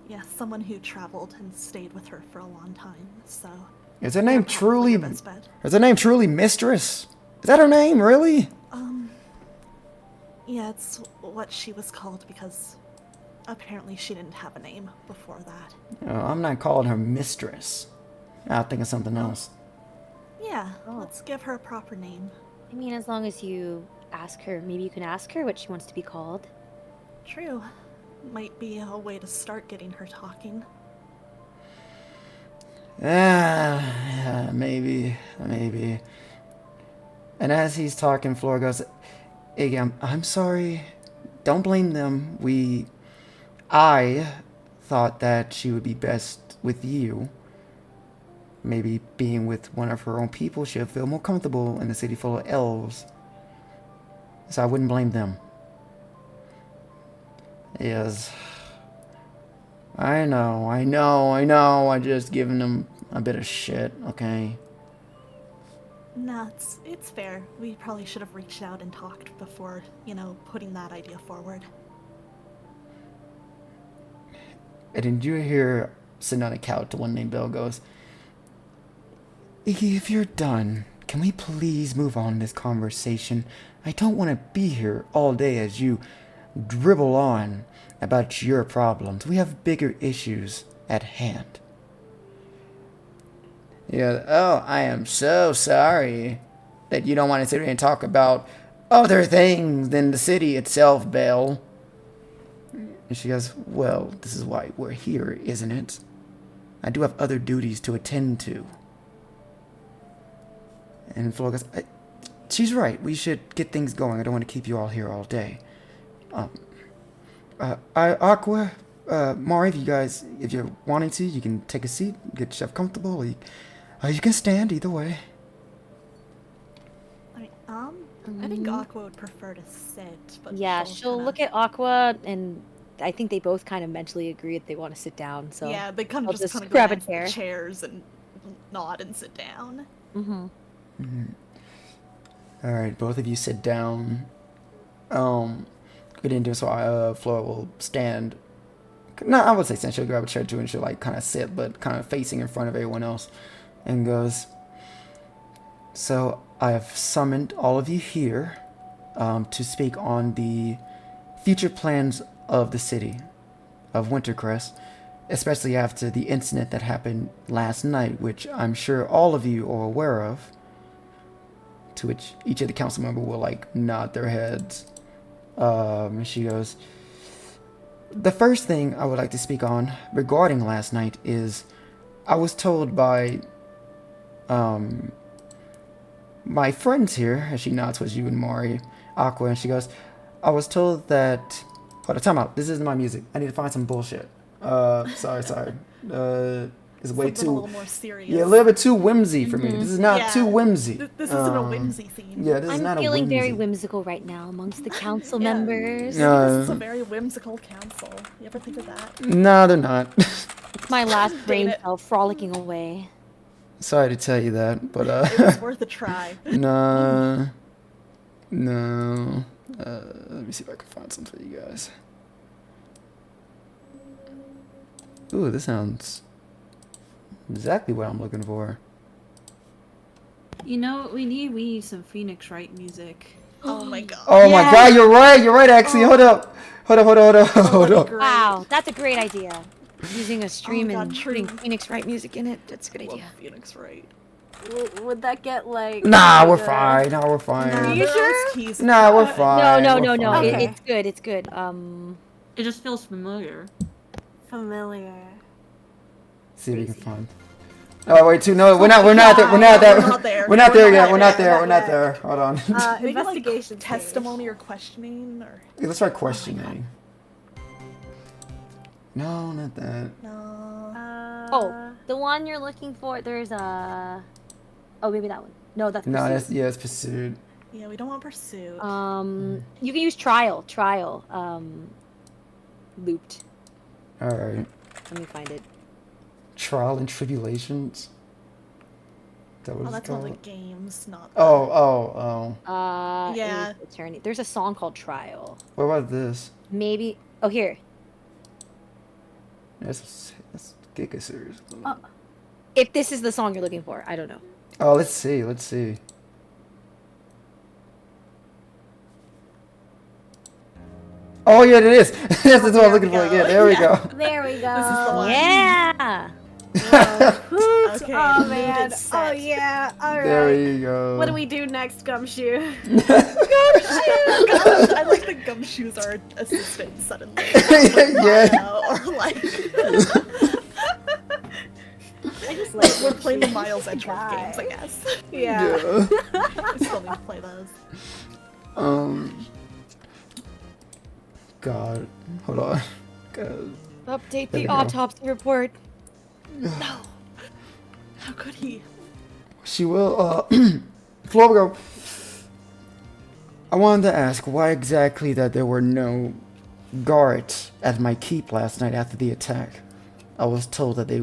Yeah, someone who traveled and stayed with her for a long time, so... Is her name truly... your best bet. Is her name truly Mistress? Is that her name, really? Yeah, it's what she was called because apparently she didn't have a name before that. I'm not calling her Mistress. I'll think of something else. Yeah, let's give her a proper name. I mean, as long as you ask her, maybe you can ask her what she wants to be called. True. Might be a way to start getting her talking. Yeah, maybe. And as he's talking, Flora goes, Iggy, I'm sorry. Don't blame them. I thought that she would be best with you. Maybe being with one of her own people, she'll feel more comfortable in a city full of elves. So I wouldn't blame them. Yes. I know. I'm just giving them a bit of shit, okay? Nah, it's fair. We probably should have reached out and talked before, putting that idea forward. And did you hear, sitting on a couch, the one named Bill goes, Iggy, if you're done, can we please move on this conversation? I don't want to be here all day as you dribble on about your problems. We have bigger issues at hand. Yeah, oh, I am so sorry that you don't want to sit here and talk about other things than the city itself, Belle. And she goes, well, this is why we're here, isn't it? I do have other duties to attend to. And Flora goes, she's right. We should get things going. I don't want to keep you all here all day. Aqua, Mari, if you're wanting to, you can take a seat, get yourself comfortable, or you can stand, either way. I think Aqua would prefer to sit, but Yeah, she'll look at Aqua, and I think they both kind of mentally agree that they want to sit down. So yeah, they kind I'll of just kind of grab a glance at chair. the chairs and nod and sit down. All right, both of you sit down. Get into it, so Flora will stand. No, I would say stand. She'll grab a chair too, and she'll kind of sit, but kind of facing in front of everyone else, and goes. So I have summoned all of you here to speak on the future plans of the city of Wintercrest, especially after the incident that happened last night, which I'm sure all of you are aware of. To which each of the council members will nod their heads. She goes, the first thing I would like to speak on regarding last night is I was told by my friends here, as she nods towards you and Mari, Aqua, and she goes, I was told that, hold on, time out, this isn't my music. I need to find some bullshit. Sorry. is way Something a too little more serious. a little bit too whimsy for me. This is not Yeah. too whimsy. This isn't a whimsy theme. Yeah, this is I'm not feeling a whimsy. very whimsical right now amongst the council Yeah. members. Maybe this is a very whimsical council. You ever think of that? No, they're not. It's my last brain it. cell frolicking away. Sorry to tell you that, but It was worth a try. no. Let me see if I can find some for you guys. Ooh, this sounds exactly what I'm looking for. You know what we need? We need some Phoenix Wright music. Oh my god. Oh my god, you're right, actually. Hold up. Hold up. Great. Wow, that's a great idea. Using a stream God, and true. putting Phoenix Wright music in it. That's a good Love idea. Phoenix Wright. Would that get like? Nah, we're the- fine. Nah, we're fine. Nah, you there sure? is keys. Nah, we're fine. No, we're fine. Okay. It's good. It's good. It just feels familiar. Familiar. See if we can find. Oh wait, no, we're not there. We're not there. We're not there yet. We're not there. there. Hold on. Maybe like Investigation testimony or questioning or Yeah, let's try questioning. No, not that. no. Oh, the one you're looking for. There's a. Oh, maybe that one. No, that's. No, Pursuit. it's pursued. Yeah, we don't want pursuit. You can use trial. Looped. All right. Let me find it. Trial and tribulations. Is that what Oh, it's that's called? on the games, not. Oh. Yeah. Attorney. There's a song called Trial. What about this? Maybe. Oh, here. That's Giga Series. If this is the song you're looking for, I don't know. Oh, let's see. Oh yeah, it is. That's what I'm looking for. Yeah, there we go. There we go. This is the one. Yeah. Hoots. Okay, Oh mood man. is Oh set. yeah. All There right. we go. What do we do next, Gumshoe? Gosh, I like the gumshoes are assistant suddenly. Yeah. Or like I just like we're playing the Miles Edgeworth guy. games, I guess. Yeah. We still need to play those. God, hold on. God. Update There the we go. autopsy report. No. How could he? She will. Florgo. I wanted to ask why exactly that there were no guards at my keep last night after the attack. I was told that they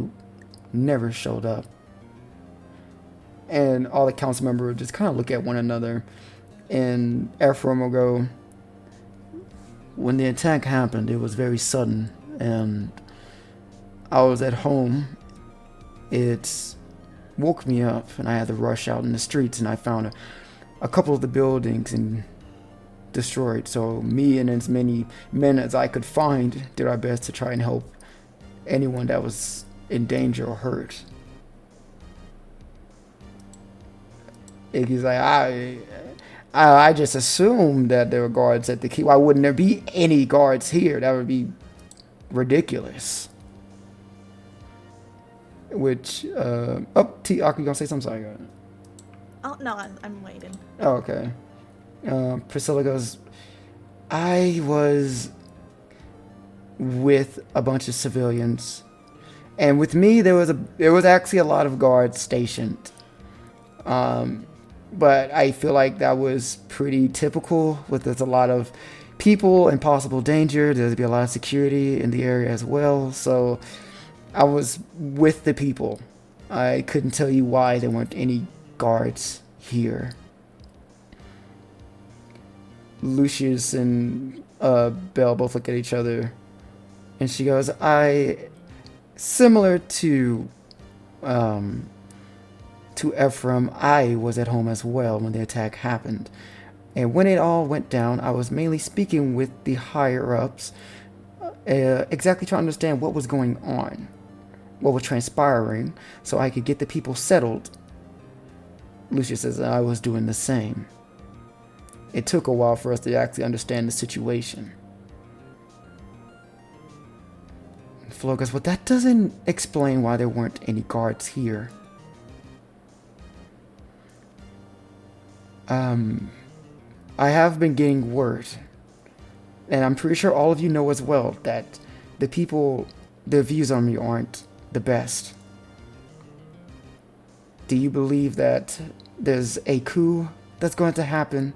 never showed up. And all the council members would just kind of look at one another. And Ephraim will go, when the attack happened, it was very sudden. And I was at home. It woke me up and I had to rush out in the streets and I found a couple of the buildings and destroyed. So me and as many men as I could find did our best to try and help anyone that was in danger or hurt. Iggy's like, I just assumed that there were guards at the keep. Why wouldn't there be any guards here? That would be ridiculous. Which, T, Aki, you gonna say something? Sorry, go ahead. Oh no, I'm waiting. Oh, okay. Priscilla goes, I was with a bunch of civilians, and with me there was actually a lot of guards stationed. But I feel like that was pretty typical. There's a lot of people and possible danger. There'd be a lot of security in the area as well. So I was with the people. I couldn't tell you why there weren't any guards here. Lucius and Belle both look at each other, and she goes, similar to Ephraim, I was at home as well when the attack happened. And when it all went down, I was mainly speaking with the higher-ups, exactly trying to understand what was going on, what was transpiring, so I could get the people settled. Lucius says I was doing the same. It took a while for us to actually understand the situation. Flo goes, well, that doesn't explain why there weren't any guards here. I have been getting word, and I'm pretty sure all of you know as well, that the views on me aren't the best. do you believe that there's a coup that's going to happen?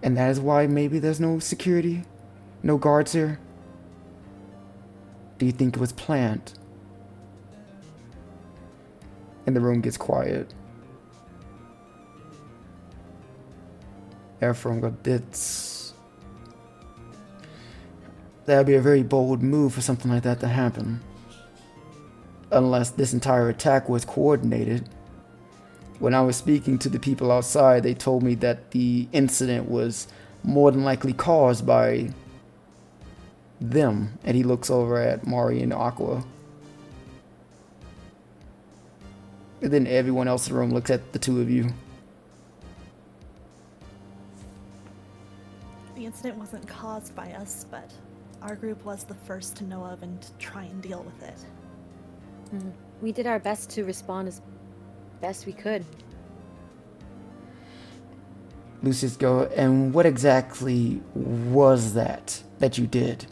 And that is why maybe there's no security? No guards here? Do you think it was planned? And the room gets quiet. Ephraim goes, that'd be a very bold move for something like that to happen. Unless this entire attack was coordinated. When I was speaking to the people outside, they told me that the incident was more than likely caused by them. And he looks over at Mari and Aqua. And then everyone else in the room looks at the two of you. The incident wasn't caused by us, but our group was the first to know of and to try and deal with it. We did our best to respond as best we could. Lucius go, and what exactly was that you did?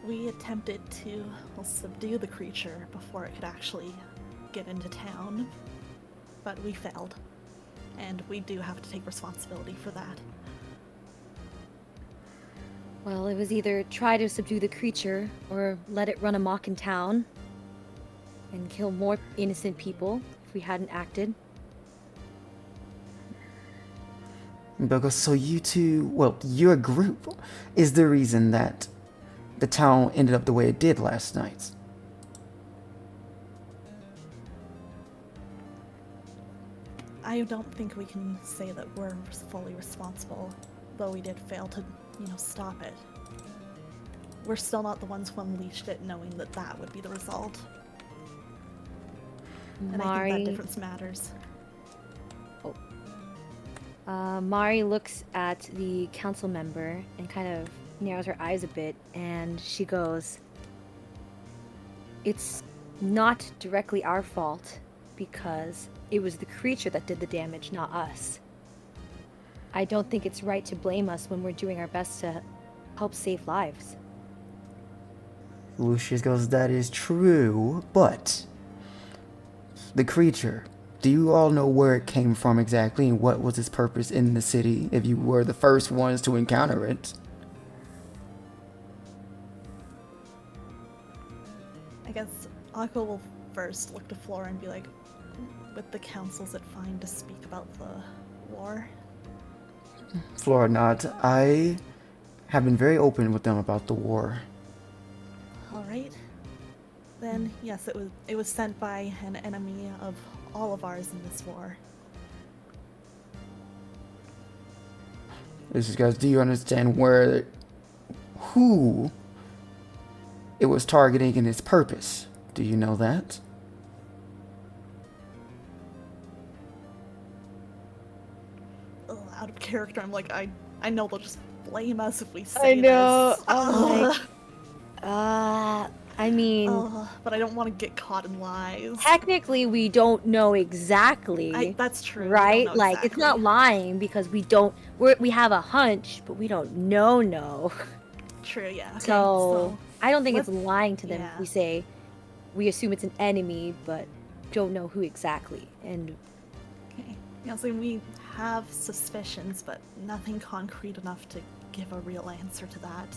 We attempted to subdue the creature before it could actually get into town, but we failed. And we do have to take responsibility for that. Well, it was either try to subdue the creature or let it run amok in town and kill more innocent people if we hadn't acted. Because so you two, well, your group is the reason that the town ended up the way it did last night. I don't think we can say that we're fully responsible, though we did fail to, stop it. We're still not the ones who unleashed it, knowing that that would be the result. And I think that difference matters. Mari looks at the council member and kind of narrows her eyes a bit, and she goes, "It's not directly our fault, because it was the creature that did the damage, not us. I don't think it's right to blame us when we're doing our best to help save lives." Lucius goes, that is true, but the creature, do you all know where it came from exactly and what was its purpose in the city if you were the first ones to encounter it? I guess Aqua will first look to Flora and be like, with the councils, it fine to speak about the war? Flora nods. I have been very open with them about the war. Alright. Then, yes, it was sent by an enemy of all of ours in this war. Lucius goes, do you understand who it was targeting and its purpose? Do you know that? Out of character, I'm like, I know they'll just blame us if we say this. I mean, but I don't want to get caught in lies. technically we don't know exactly. That's true. Right? We don't know Like, it's not exactly. lying because we have a hunch, but we don't know. True, yeah. Okay, So I don't think it's let's- lying to them yeah. if we say we assume it's an enemy, but don't know who exactly. And Okay. Yeah, so we have suspicions, but nothing concrete enough to give a real answer to that.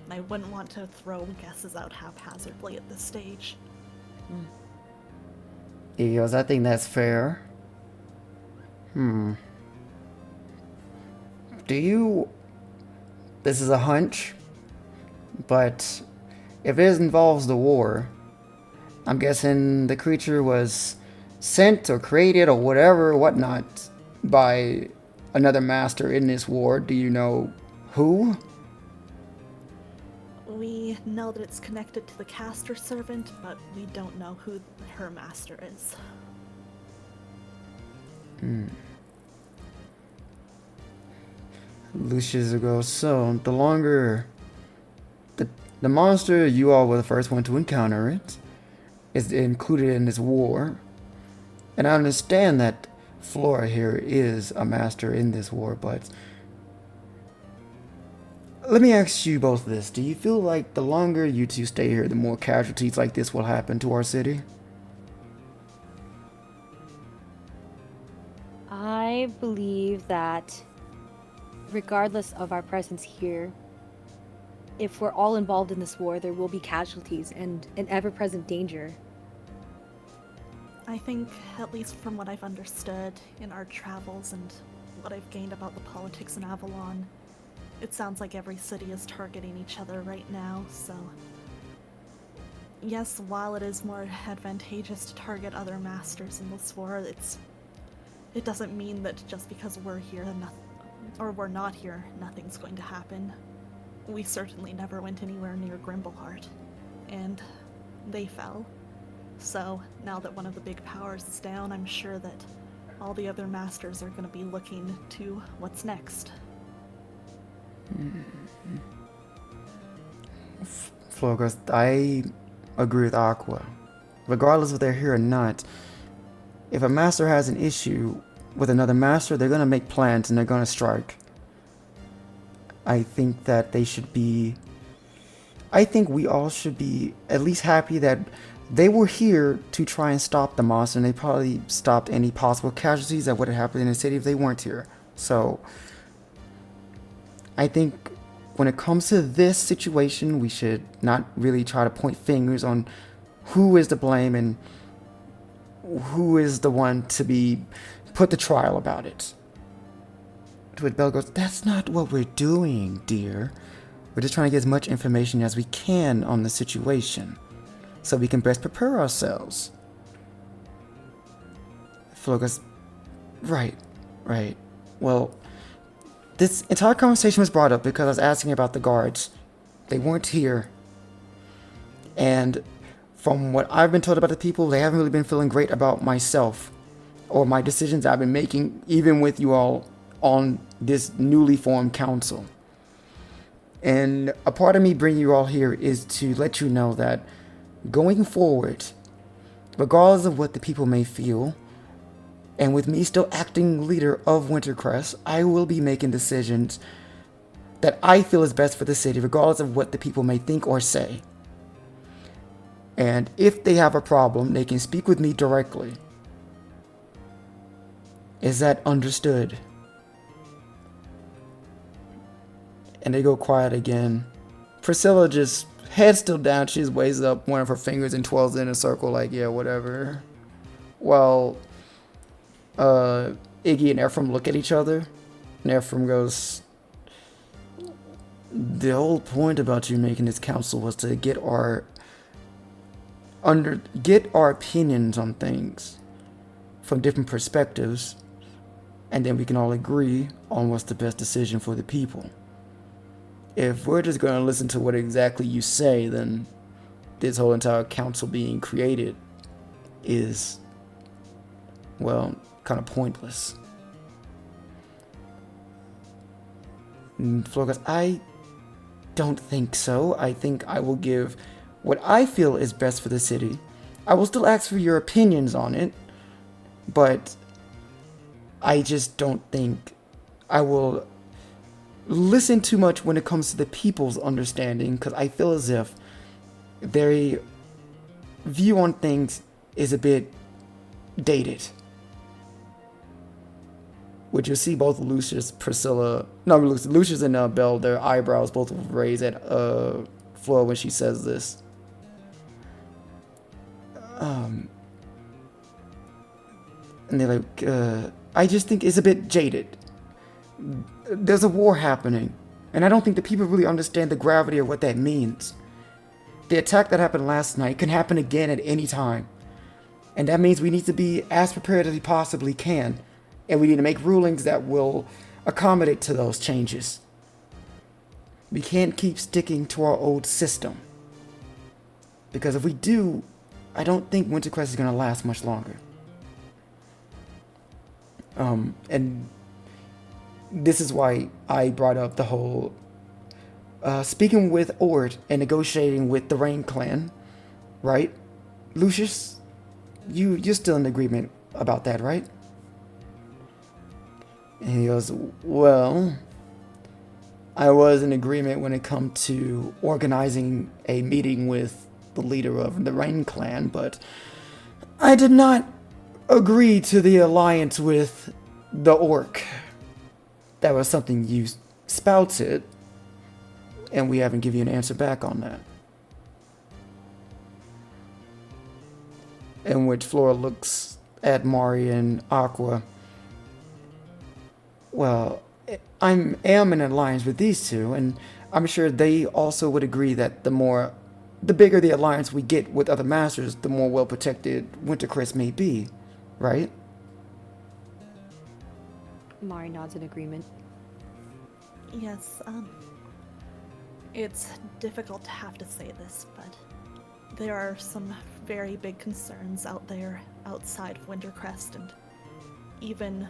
And I wouldn't want to throw guesses out haphazardly at this stage. He goes, I think that's fair. This is a hunch, but if it involves the war, I'm guessing the creature was sent or created or whatnot by another master in this war. Do you know who? We know that it's connected to the caster servant, but we don't know who her master is. Lucius goes, so the longer the monster, you all were the first one to encounter it, is included in this war. And I understand that Flora here is a master in this war, but let me ask you both this. Do you feel like the longer you two stay here, the more casualties like this will happen to our city? I believe that regardless of our presence here, if we're all involved in this war, there will be casualties and an ever-present danger. I think, at least from what I've understood in our travels and what I've gained about the politics in Avalon, it sounds like every city is targeting each other right now, so... Yes, while it is more advantageous to target other masters in this war, it doesn't mean that just because we're here, or we're not here, nothing's going to happen. We certainly never went anywhere near Grimbleheart, and they fell. So, now that one of the big powers is down, I'm sure that all the other masters are going to be looking to what's next. Florgus, I agree with Aqua. Regardless if they're here or not, if a master has an issue with another master, they're going to make plans and they're going to strike. I think that they should be... I think we all should be at least happy that they were here to try and stop the monster, and they probably stopped any possible casualties that would have happened in the city if they weren't here. So, I think when it comes to this situation, we should not really try to point fingers on who is to blame and who is the one to be put to trial about it. To which Belle goes, "That's not what we're doing, dear. We're just trying to get as much information as we can on the situation, so we can best prepare ourselves." Flo goes, right. Well, this entire conversation was brought up because I was asking about the guards. They weren't here. And from what I've been told about the people, they haven't really been feeling great about myself or my decisions I've been making, even with you all on this newly formed council. And a part of me bringing you all here is to let you know that going forward, regardless of what the people may feel, and with me still acting leader of Wintercrest, I will be making decisions that I feel is best for the city, regardless of what the people may think or say. And if they have a problem, they can speak with me directly. Is that understood? And they go quiet again. Priscilla just, head still down, she just waves up one of her fingers and twirls it in a circle like, yeah, whatever. Well, Iggy and Ephraim look at each other, and Ephraim goes, "The whole point about you making this council was to get our opinions on things from different perspectives, and then we can all agree on what's the best decision for the people. If we're just going to listen to what exactly you say, then this whole entire council being created is, well, kind of pointless." And Flo goes, "I don't think so. I think I will give what I feel is best for the city. I will still ask for your opinions on it, but I just don't think I will listen too much when it comes to the people's understanding, because I feel as if their view on things is a bit dated." Which you see both Lucius and Belle, their eyebrows both raise at Flo when she says this. And they're like, I just think it's a bit jaded. There's a war happening, and I don't think the people really understand the gravity of what that means. The attack that happened last night can happen again at any time, and that means we need to be as prepared as we possibly can, and we need to make rulings that will accommodate to those changes. We can't keep sticking to our old system, because if we do, I don't think Wintercrest is going to last much longer. And this is why I brought up the whole speaking with Ord and negotiating with the Rain Clan, right? Lucius, you're still in agreement about that, right? And he goes, "Well, I was in agreement when it come to organizing a meeting with the leader of the Rain Clan, but I did not agree to the alliance with the orc. That was something you spouted, and we haven't given you an answer back on that. In which Flora looks at Mari and Aqua. Well, I am in alliance with these two, and I'm sure they also would agree that the bigger the alliance we get with other masters, the more well protected Wintercrest may be, right? Mari nods in agreement. Yes, it's difficult to have to say this, but there are some very big concerns out there outside of Wintercrest, and even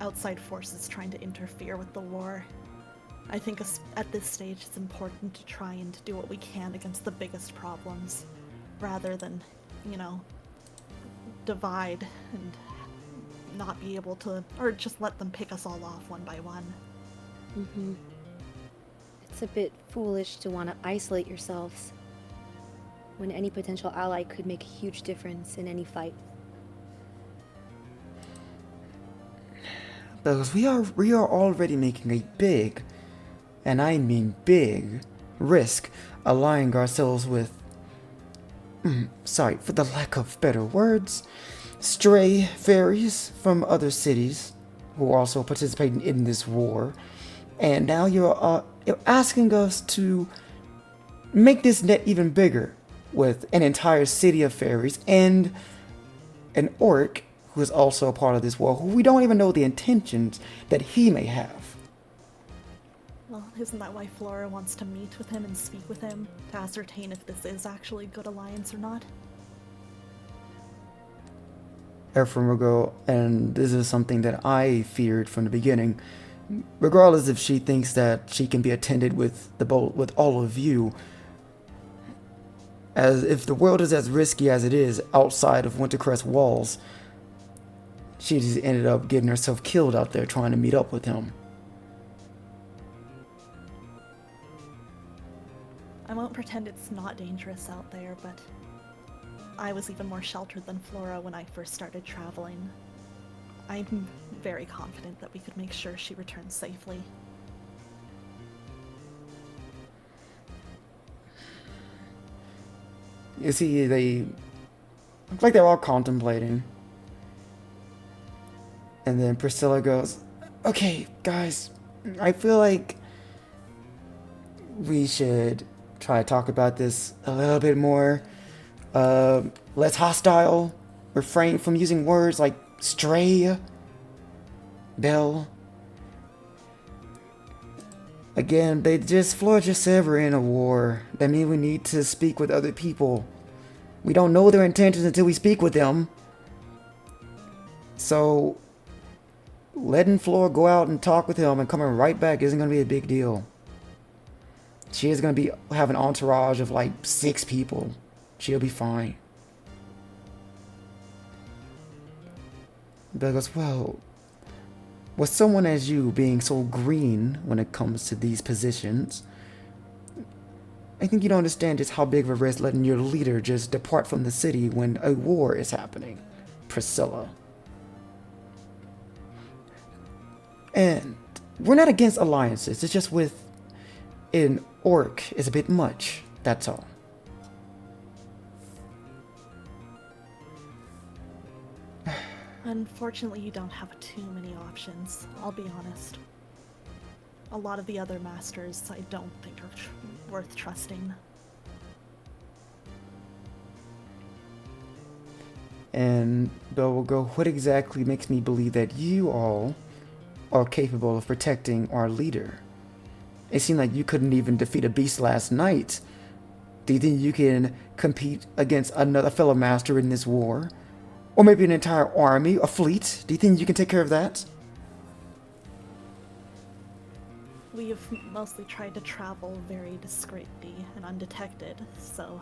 outside forces trying to interfere with the war. I think at this stage it's important to try and do what we can against the biggest problems, rather than, divide and not be able to, or just let them pick us all off one by one. Mm-hmm. It's a bit foolish to want to isolate yourselves when any potential ally could make a huge difference in any fight. Because we are already making a big, and I mean big, risk allying ourselves with, sorry for the lack of better words, stray fairies from other cities who are also participating in this war. And now you're asking us to make this net even bigger with an entire city of fairies and an orc who is also a part of this war, who we don't even know the intentions that he may have. Well, isn't that why Flora wants to meet with him and speak with him, to ascertain if this is actually a good alliance or not? Ephraim will go, and this is something that I feared from the beginning. Regardless if she thinks that she can be attended with all of you, as if the world is as risky as it is outside of Wintercrest walls, she just ended up getting herself killed out there trying to meet up with him. I won't pretend it's not dangerous out there, but I was even more sheltered than Flora when I first started traveling. I'm very confident that we could make sure she returns safely. You see, they look like they're all contemplating. And then Priscilla goes, okay, guys, I feel like we should try to talk about this a little bit more. Less hostile. Refrain from using words like stray, bell. Again, Flora just said we're in a war. That means we need to speak with other people. We don't know their intentions until we speak with them. So, letting Flora go out and talk with him and coming right back isn't going to be a big deal. She is going to have an entourage of like 6 people. She'll be fine. Bill goes, well, with someone as you being so green when it comes to these positions, I think you don't understand just how big of a risk letting your leader just depart from the city when a war is happening, Priscilla. And we're not against alliances, it's just with an orc is a bit much, that's all. Unfortunately, you don't have too many options, I'll be honest. A lot of the other masters I don't think are worth trusting. And Bill will go, what exactly makes me believe that you all are capable of protecting our leader? It seemed like you couldn't even defeat a beast last night. Do you think you can compete against another fellow master in this war? Or maybe an entire army, a fleet? Do you think you can take care of that? We have mostly tried to travel very discreetly and undetected, so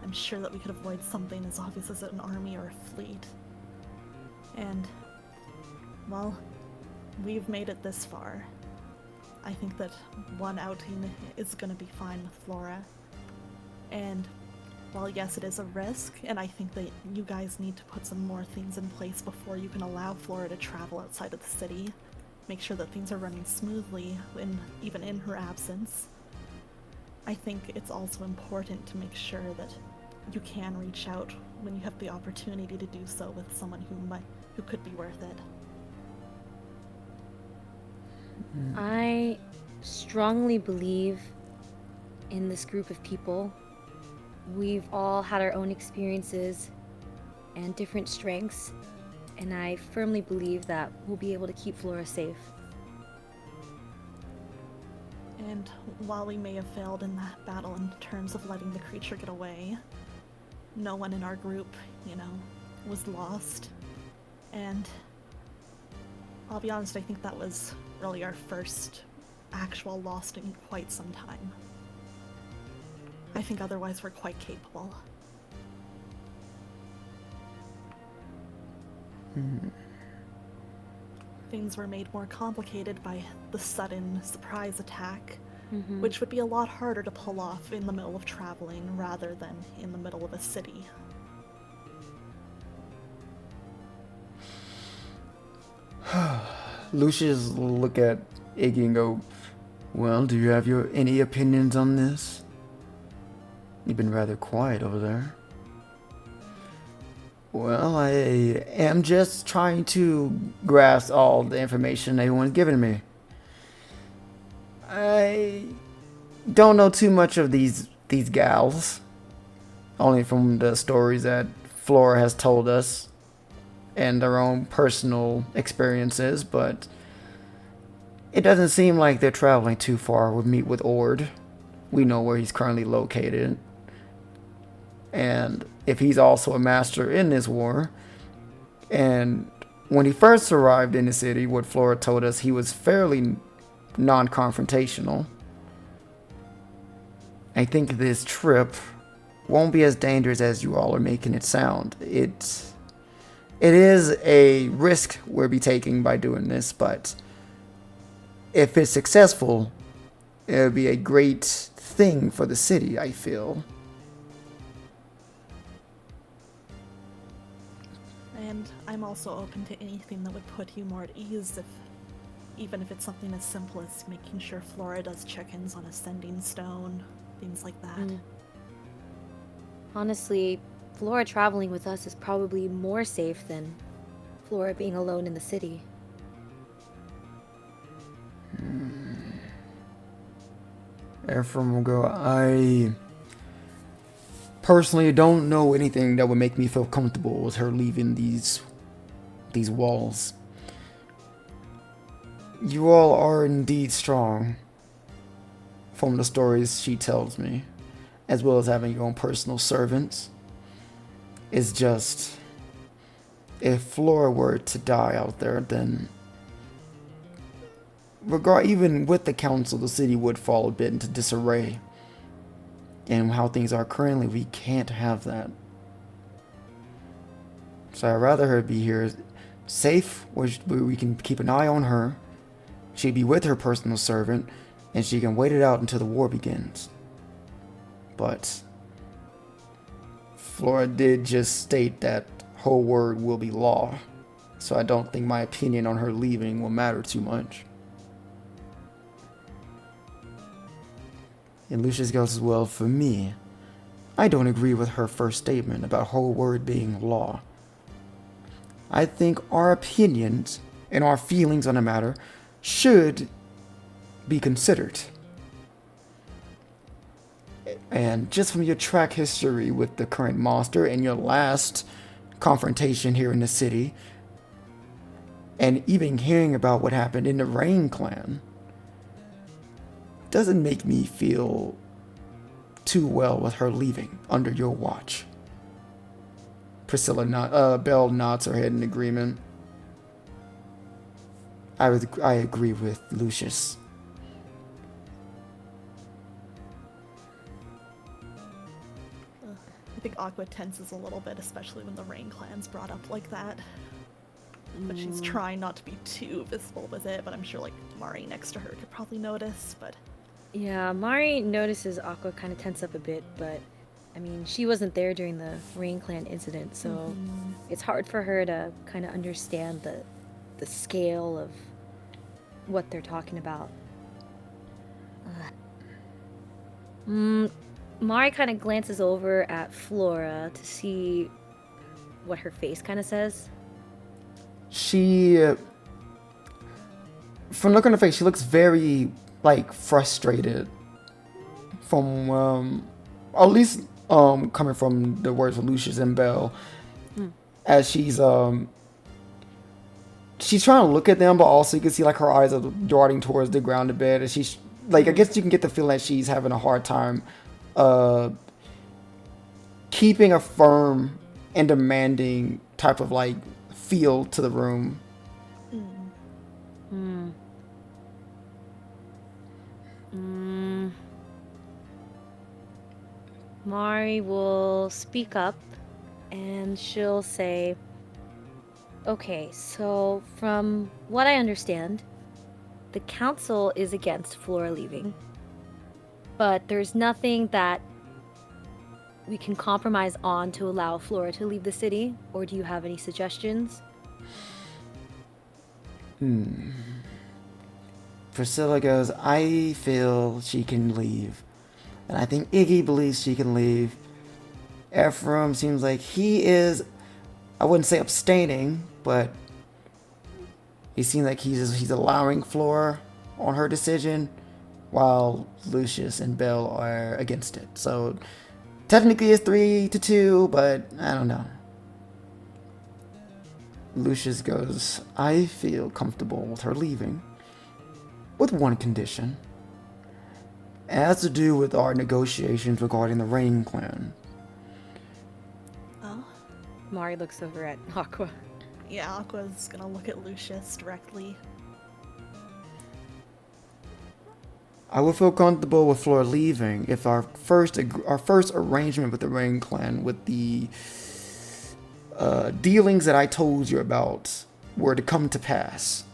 I'm sure that we could avoid something as obvious as an army or a fleet. And, well, we've made it this far. I think that one outing is going to be fine with Flora. And while yes, it is a risk, and I think that you guys need to put some more things in place before you can allow Flora to travel outside of the city. Make sure that things are running smoothly, even in her absence. I think it's also important to make sure that you can reach out when you have the opportunity to do so with someone who could be worth it. I strongly believe in this group of people. We've all had our own experiences and different strengths, and I firmly believe that we'll be able to keep Flora safe. And while we may have failed in that battle in terms of letting the creature get away, no one in our group, was lost. And I'll be honest, I think that was really our first actual loss in quite some time. I think otherwise we're quite capable. Things were made more complicated by the sudden surprise attack, which would be a lot harder to pull off in the middle of traveling rather than in the middle of a city. Lucius will look at Iggy and go, well, do you have any opinions on this? You've been rather quiet over there. Well, I am just trying to grasp all the information everyone's given me. I don't know too much of these gals, only from the stories that Flora has told us and their own personal experiences, but it doesn't seem like they're traveling too far. We'll meet with Ord. We know where he's currently located. And if he's also a master in this war, and when he first arrived in the city, what Flora told us, he was fairly non-confrontational. I think this trip won't be as dangerous as you all are making it sound. It is a risk we'll be taking by doing this, but if it's successful, it'll be a great thing for the city, I feel. And I'm also open to anything that would put you more at ease, even if it's something as simple as making sure Flora does check-ins on a sending stone, things like that. Honestly, Flora traveling with us is probably more safe than Flora being alone in the city. Ephraim will go, I personally don't know anything that would make me feel comfortable with her leaving these walls. You all are indeed strong, from the stories she tells me, as well as having your own personal servants. It's just, if Flora were to die out there, then even with the council, the city would fall a bit into disarray. And how things are currently, we can't have that. So I'd rather her be here safe, where we can keep an eye on her. She'd be with her personal servant, and she can wait it out until the war begins. But Flora did just state that her word will be law, so I don't think my opinion on her leaving will matter too much. And Lucius goes as well, for me, I don't agree with her first statement about her word being law. I think our opinions and our feelings on the matter should be considered. And just from your track history with the current monster and your last confrontation here in the city, and even hearing about what happened in the Rain Clan, doesn't make me feel too well with her leaving under your watch. Belle nods her head in agreement. I agree with Lucius. I think Aqua tenses a little bit, especially when the Rain Clan's brought up like that. But she's trying not to be too visible with it, but I'm sure like Mari next to her could probably notice, but Yeah, Mari notices Aqua kind of tense up a bit, but I mean, she wasn't there during the Rain Clan incident, so it's hard for her to kind of understand the scale of what they're talking about. Mari kind of glances over at Flora to see what her face kind of says. She, from look on her face, she looks very, like, frustrated. From, at least, coming from the words of Lucius and Belle. As she's trying to look at them, but also you can see, like, her eyes are darting towards the ground a bit. And she's, like, I guess you can get the feeling that she's having a hard time, keeping a firm and demanding type of, like, feel to the room. Mari will speak up and she'll say, okay, so from what I understand, the council is against Flora leaving, but there's nothing that we can compromise on to allow Flora to leave the city, or do you have any suggestions? Priscilla goes, I feel she can leave. And I think Iggy believes she can leave. Ephraim seems like he is, I wouldn't say abstaining, but he seems like he's allowing Flora on her decision, while Lucius and Belle are against it. So technically it's 3-2, but I don't know. Lucius goes, I feel comfortable with her leaving, with one condition. It has to do with our negotiations regarding the Rain Clan. oh. Mari looks over at Aqua. Yeah, Aqua's gonna look at Lucius directly. I would feel comfortable with Flora leaving if our first arrangement with the Rain Clan, with the dealings that I told you about, were to come to pass.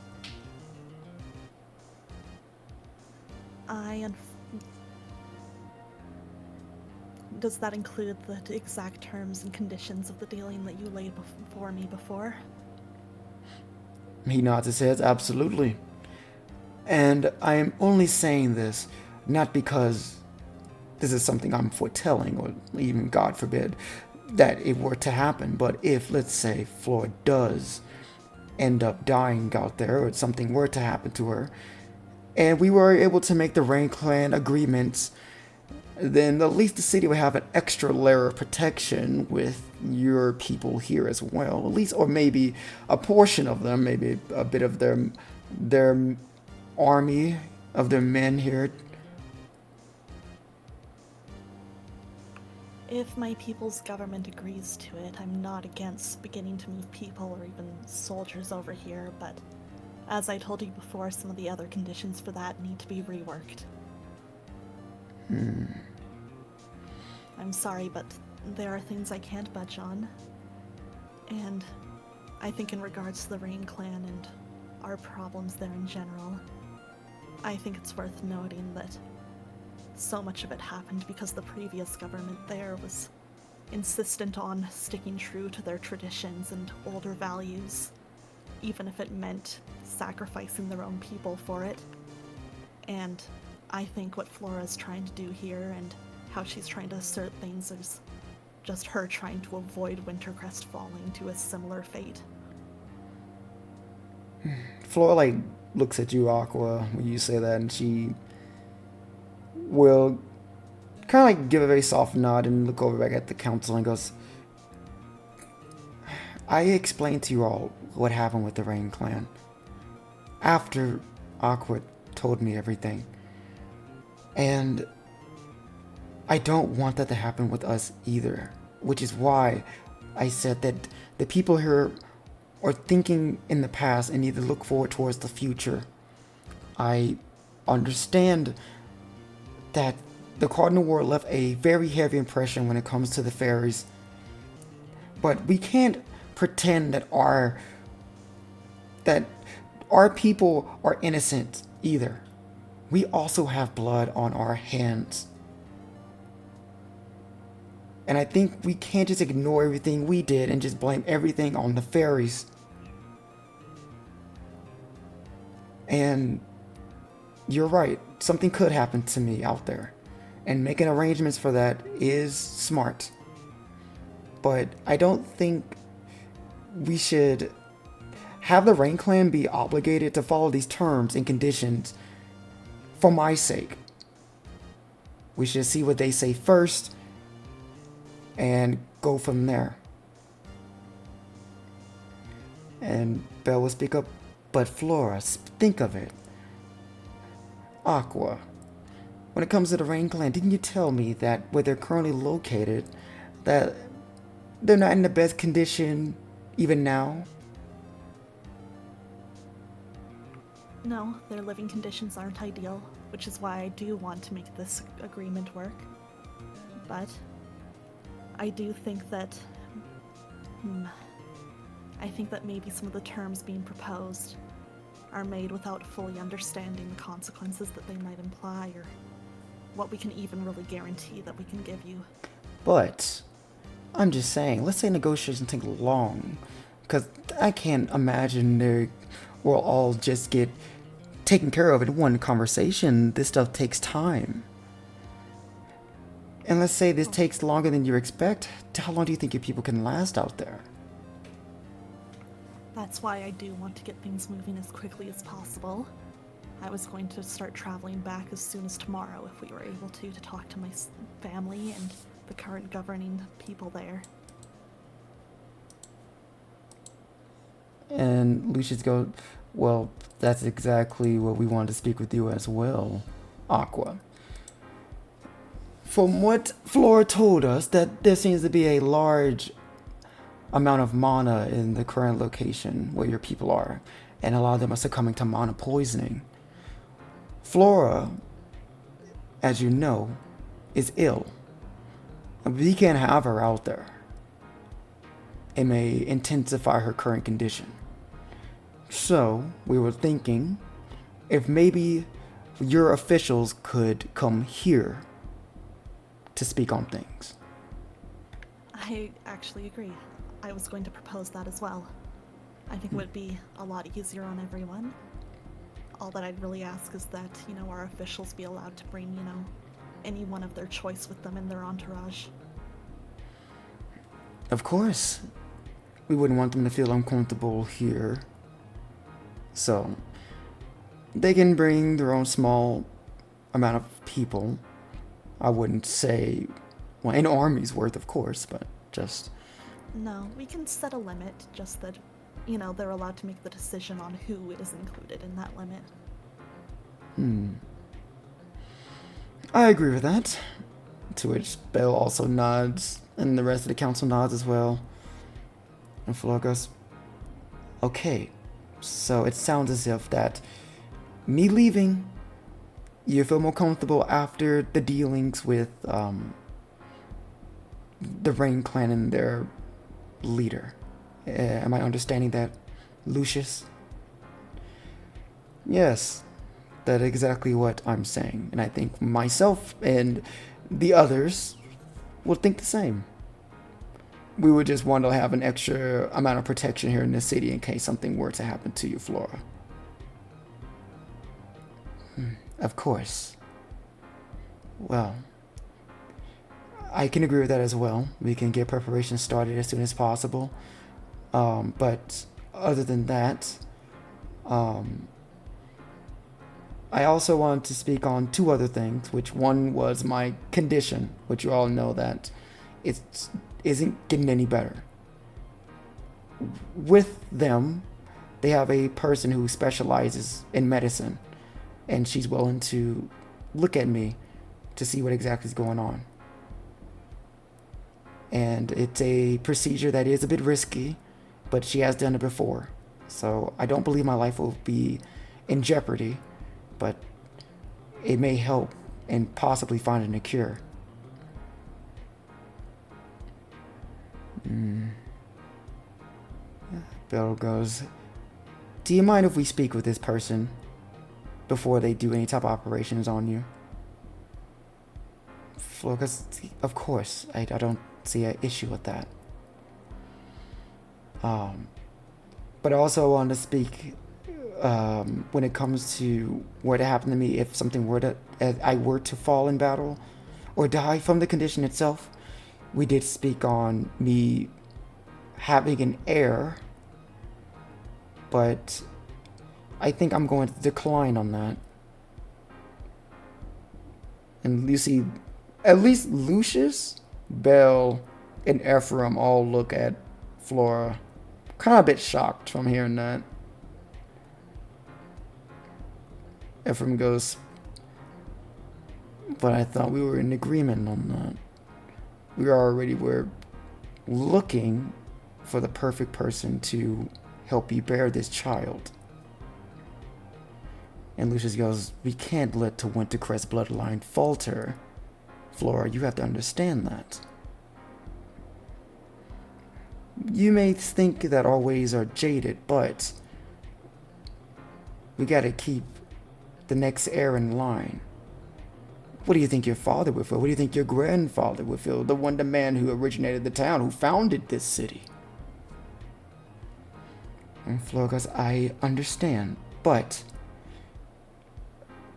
Does that include the exact terms and conditions of the dealing that you laid before me before? He nods his head, absolutely. And I am only saying this not because this is something I'm foretelling, or even, God forbid, that it were to happen, but if, let's say, Flora does end up dying out there, or something were to happen to her, and we were able to make the Rain Clan agreements, then at least the city would have an extra layer of protection with your people here as well. At least, or maybe a portion of them, maybe a bit of their army, of their men here. If my people's government agrees to it, I'm not against beginning to move people or even soldiers over here, but as I told you before, some of the other conditions for that need to be reworked. I'm sorry, but there are things I can't budge on. And I think in regards to the Rain Clan and our problems there in general, I think it's worth noting that so much of it happened because the previous government there was insistent on sticking true to their traditions and older values, even if it meant sacrificing their own people for it. And I think what Flora's trying to do here and how she's trying to assert things is just her trying to avoid Wintercrest falling to a similar fate. Flora, like, looks at you, Aqua, when you say that, and she will kind of like give a very soft nod and look over back at the council and goes, I explained to you all what happened with the Rain Clan after Aqua told me everything, and I don't want that to happen with us either, which is why I said that the people here are thinking in the past and need to look forward towards the future. I understand that the Cardinal War left a very heavy impression when it comes to the fairies, but we can't pretend that our that our people are innocent either. We also have blood on our hands. And I think we can't just ignore everything we did and just blame everything on the fairies. And you're right, something could happen to me out there. And making arrangements for that is smart. But I don't think we should have the Rain Clan be obligated to follow these terms and conditions for my sake. We should see what they say first and go from there. And Belle will speak up, but Flora, think of it. Aqua, when it comes to the Rain Clan, didn't you tell me that where they're currently located, that they're not in the best condition even now? No, their living conditions aren't ideal, which is why I do want to make this agreement work. But I do think that I think that maybe some of the terms being proposed are made without fully understanding the consequences that they might imply, or what we can even really guarantee that we can give you. But I'm just saying, let's say negotiations take long, because I can't imagine they will all just get taken care of in one conversation. This stuff takes time. And let's say this takes longer than you expect. How long do you think your people can last out there? That's why I do want to get things moving as quickly as possible. I was going to start traveling back as soon as tomorrow if we were able to talk to my family and the current governing people there. And Lucius goes, well, that's exactly what we wanted to speak with you as well, Aqua. From what Flora told us, that there seems to be a large amount of mana in the current location where your people are, and a lot of them are succumbing to mana poisoning. Flora, as you know, is ill. We can't have her out there. It may intensify her current condition. So, we were thinking if maybe your officials could come here to speak on things. I actually agree. I was going to propose that as well. I think it would be a lot easier on everyone. All that I'd really ask is that, our officials be allowed to bring, anyone of their choice with them in their entourage. Of course. We wouldn't want them to feel uncomfortable here. So, they can bring their own small amount of people. I wouldn't say, well, an army's worth, of course, but just... No, we can set a limit, just that, they're allowed to make the decision on who is included in that limit. I agree with that. To which Belle also nods, and the rest of the council nods as well. And Flora goes, okay, so it sounds as if that me leaving, you feel more comfortable after the dealings with the Rain Clan and their leader. Am I understanding that, Lucius? Yes, that's exactly what I'm saying. And I think myself and the others will think the same. We would just want to have an extra amount of protection here in this city in case something were to happen to you, Flora. Of course. Well, I can agree with that as well. We can get preparations started as soon as possible. But other than that, I also wanted to speak on two other things, which one was my condition, which you all know that it isn't getting any better. With them, they have a person who specializes in medicine, and she's willing to look at me to see what exactly is going on. And it's a procedure that is a bit risky, but she has done it before. So I don't believe my life will be in jeopardy, but it may help in possibly finding a cure. Belle goes, do you mind if we speak with this person before they do any type of operations on you? Because, of course, I don't see an issue with that. But I also want to speak when it comes to what happened to me if something were to, I were to fall in battle or die from the condition itself. We did speak on me having an heir, but I think I'm going to decline on that. And you see, at least Lucius, Belle, and Ephraim all look at Flora, kind of a bit shocked from hearing that. Ephraim goes, but I thought we were in agreement on that. We already were looking for the perfect person to help you bear this child. And Lucius goes, we can't let the Wintercrest bloodline falter. Flora, you have to understand that. You may think that our ways are jaded, but we gotta keep the next heir in line. What do you think your father would feel? What do you think your grandfather would feel? The man who originated the town, who founded this city. And Flora goes, I understand, but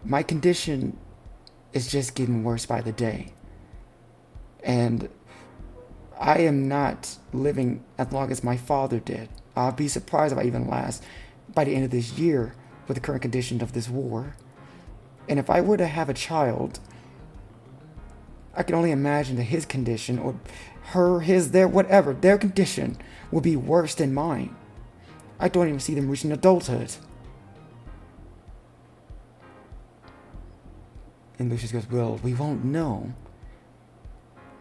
my condition is just getting worse by the day. And I am not living as long as my father did. I'll be surprised if I even last by the end of this year with the current condition of this war. And if I were to have a child, I can only imagine that his condition, or her, his, their, whatever, their condition will be worse than mine. I don't even see them reaching adulthood. And Lucius goes, well, we won't know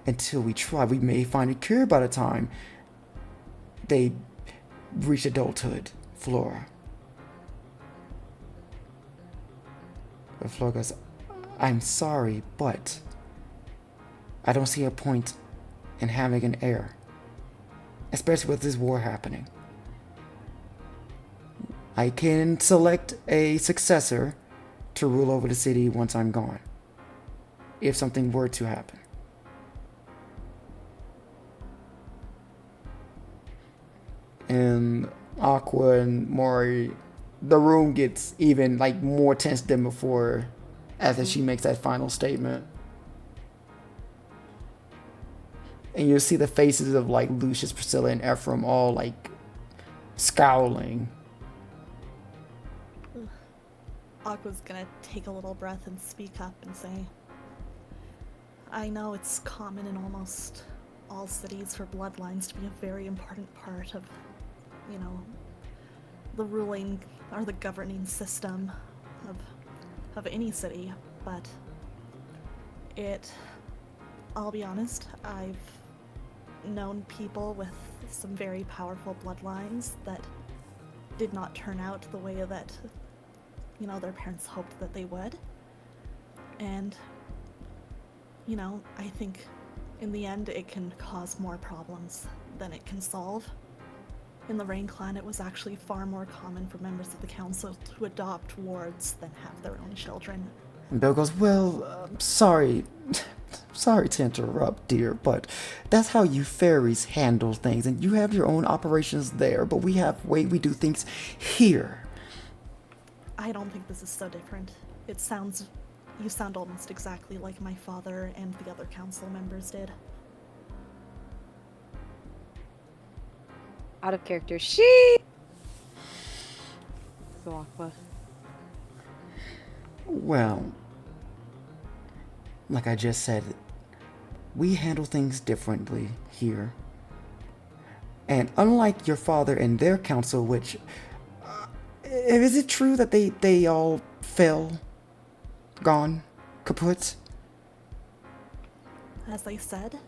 until we try. We may find a cure by the time they reach adulthood, Flora. But Flora goes, I'm sorry, but I don't see a point in having an heir, especially with this war happening. I can select a successor to rule over the city once I'm gone, if something were to happen. And Aqua and Mori, the room gets even like more tense than before after she makes that final statement. And you'll see the faces of like Lucius, Priscilla, and Ephraim all like scowling. Aqua's gonna take a little breath and speak up and say, I know it's common in almost all cities for bloodlines to be a very important part of, you know, the ruling or the governing system of any city, but I'll be honest, I've known people with some very powerful bloodlines that did not turn out the way that, you know, their parents hoped that they would. And, you know, I think in the end it can cause more problems than it can solve. In the Rain Clan, it was actually far more common for members of the council to adopt wards than have their own children. And Bill goes, well, sorry to interrupt, dear, but that's how you fairies handle things, and you have your own operations there, but we have way we do things here. I don't think this is so different. You sound almost exactly like my father and the other council members did. Out of character. She. So Aqua. Well, like I just said, we handle things differently here. And unlike your father and their council, which... is it true that they all fell? Gone? Kaput? As I said,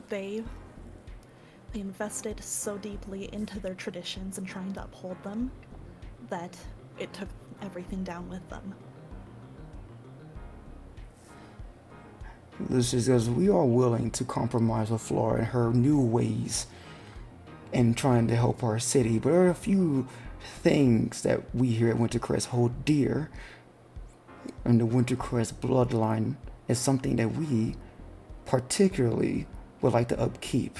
they invested so deeply into their traditions and trying to uphold them that it took everything down with them. Lucius goes, we are willing to compromise with Flora and her new ways in trying to help our city, but there are a few things that we here at Wintercrest hold dear, and the Wintercrest bloodline is something that we particularly would like to upkeep.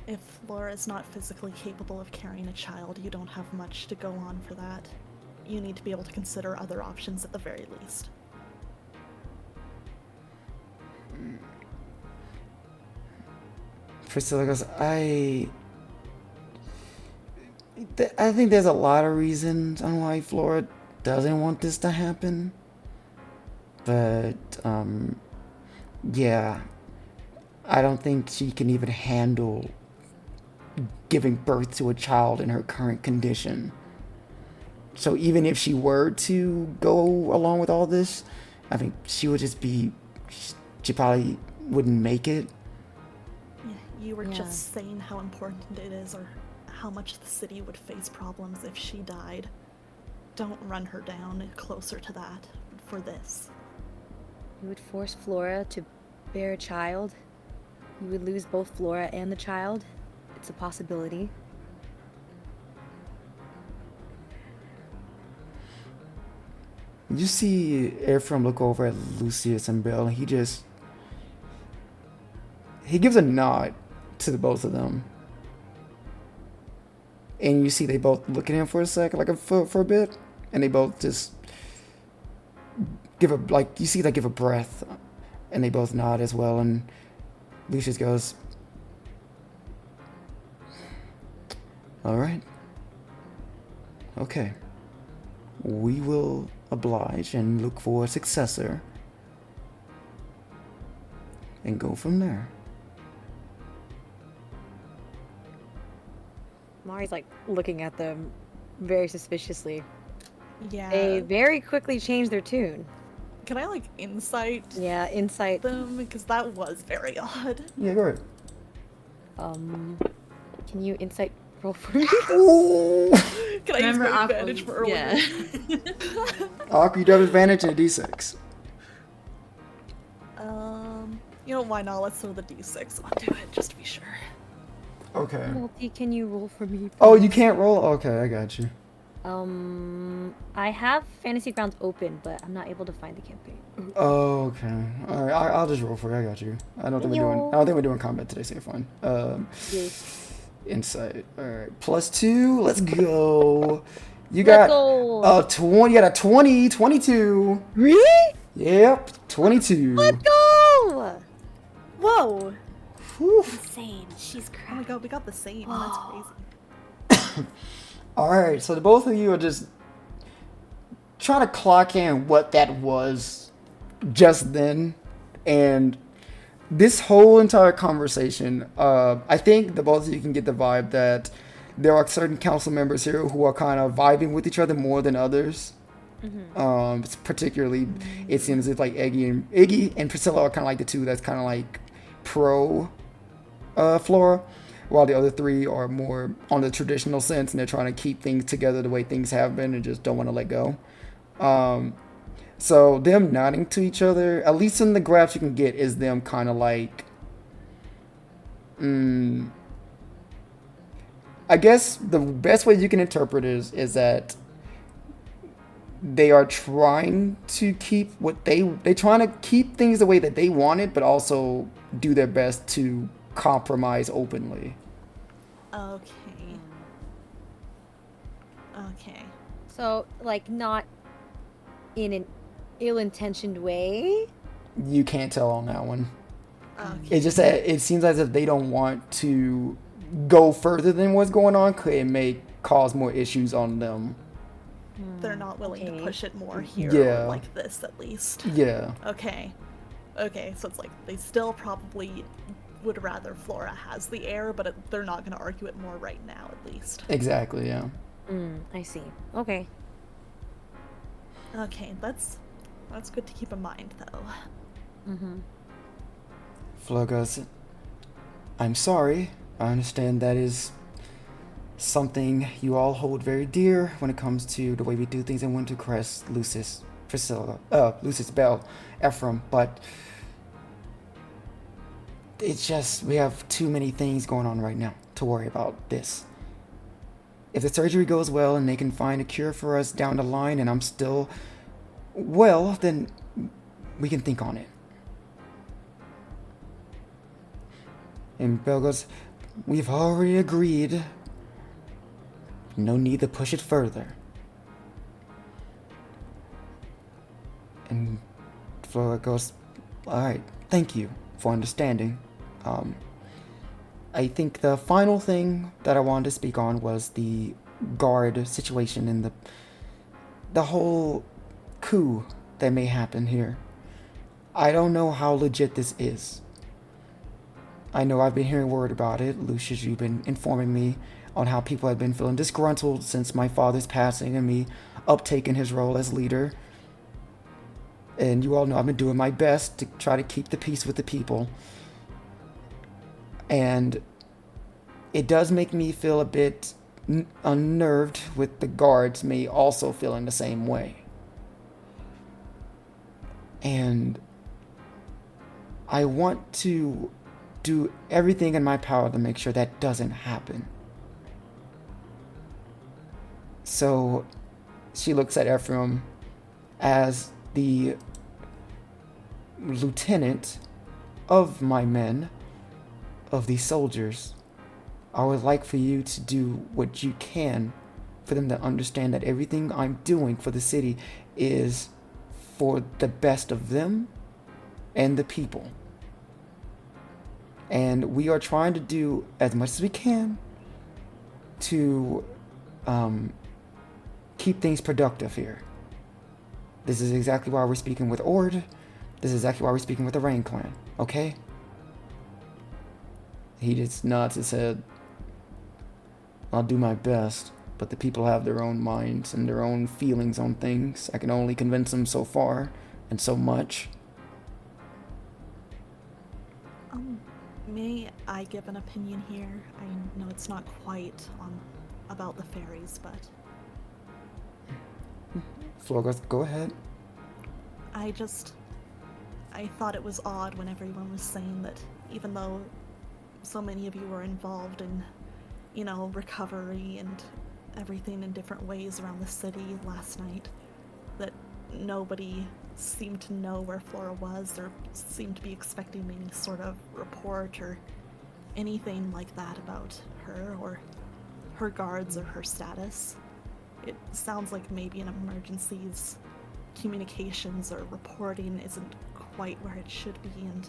If Flora is not physically capable of carrying a child, you don't have much to go on for that. You need to be able to consider other options at the very least. Priscilla goes, I think there's a lot of reasons on why Flora doesn't want this to happen. But, yeah. I don't think she can even handle giving birth to a child in her current condition. So even if she were to go along with all this, I think she would just be... She probably wouldn't make it. Yeah, you were just saying how important it is, or how much the city would face problems if she died. Don't run her down closer to that for this. You would force Flora to bear a child. You would lose both Flora and the child. It's a possibility. You see Ephraim look over at Lucius and Belle, and he gives a nod to the both of them. And you see they both look at him for a second, like for a bit, and they both just give a breath, and they both nod as well. And Lucius goes, "All right, okay, we will oblige and look for a successor, and go from there." Mari's like looking at them very suspiciously. Yeah. They very quickly changed their tune. Can I like insight Yeah, insight. them? Because that was very odd. Yeah, go ahead. Can you insight roll for me? Ooh. Can I use Remember my Aqua? advantage for earlier? Yeah. Aqua, you have advantage in a d6. You know, why not? Let's throw the d6 onto it, just to be sure. Okay. Multi, can you roll for me? Oh, you can't roll? Okay, I got you. I have Fantasy Grounds open, but I'm not able to find the campaign. Oh, okay. All right, I'll just roll for you. I got you. I don't think we're doing combat today, so you're fine. Yes. Insight. All right, +2. Let's go. You Let's got go. 20. You got a 20, 22. Really? Yep, 22. Let's go! Whoa! Whew. Insane. She's Oh my crying. god, we got the same. That's crazy. All right, so the both of you are just trying to clock in what that was just then, and this whole entire conversation, I think the both of you can get the vibe that there are certain council members here who are kind of vibing with each other more than others. Particularly, it seems as if like Iggy and Priscilla are kind of like the two that's kind of like pro Flora, while the other three are more on the traditional sense, and they're trying to keep things together the way things have been and just don't want to let go. So them nodding to each other, at least in the graphs you can get, is them kind of like, I guess the best way you can interpret it is that they are trying to keep they're trying to keep things the way that they want it, but also do their best to compromise openly. Okay. Okay. So, like, not in an ill-intentioned way? You can't tell on that one. Okay. It's just that it seems as if they don't want to go further than what's going on, because it may cause more issues on them. They're not willing to Okay. push it more here, Yeah. or like this at least. Yeah. Okay. Okay, so it's like they still probably would rather Flora has the heir, but they're not going to argue it more right now, at least. Exactly, yeah. I see. Okay. Okay, that's good to keep in mind, though. Flo goes, "I'm sorry. I understand that is something you all hold very dear when it comes to the way we do things in Wintercrest, Lucius, Belle, Ephraim, but it's just, we have too many things going on right now to worry about this. if the surgery goes well and they can find a cure for us down the line and I'm still well, then we can think on it. And Belle goes, we've already agreed. No need to push it further. And Flora goes, alright, thank you for understanding. I think the final thing that I wanted to speak on was the guard situation and the whole coup that may happen here. I don't know how legit this is. I know I've been hearing word about it. Lucius, you've been informing me on how people have been feeling disgruntled since my father's passing and me uptaking his role as leader. And you all know I've been doing my best to try to keep the peace with the people. And it does make me feel a bit unnerved with the guards me also feeling the same way. And I want to do everything in my power to make sure that doesn't happen. So she looks at Ephraim as the lieutenant of my men, of these soldiers. I would like for you to do what you can for them to understand that everything I'm doing for the city is for the best of them and the people. And we are trying to do as much as we can to keep things productive here. This is exactly why we're speaking with Ord. This is exactly why we're speaking with the Rain Clan, okay? He just nods his head. I'll do my best, but the people have their own minds and their own feelings on things. I can only convince them so far and so much. May I give an opinion here? I know it's not quite about the fairies, but Florgoth, go ahead. I thought it was odd when everyone was saying that even though so many of you were involved in, recovery and everything in different ways around the city last night, that nobody seemed to know where Flora was or seemed to be expecting any sort of report or anything like that about her or her guards or her status. It sounds like maybe in emergencies, communications or reporting isn't quite where it should be, and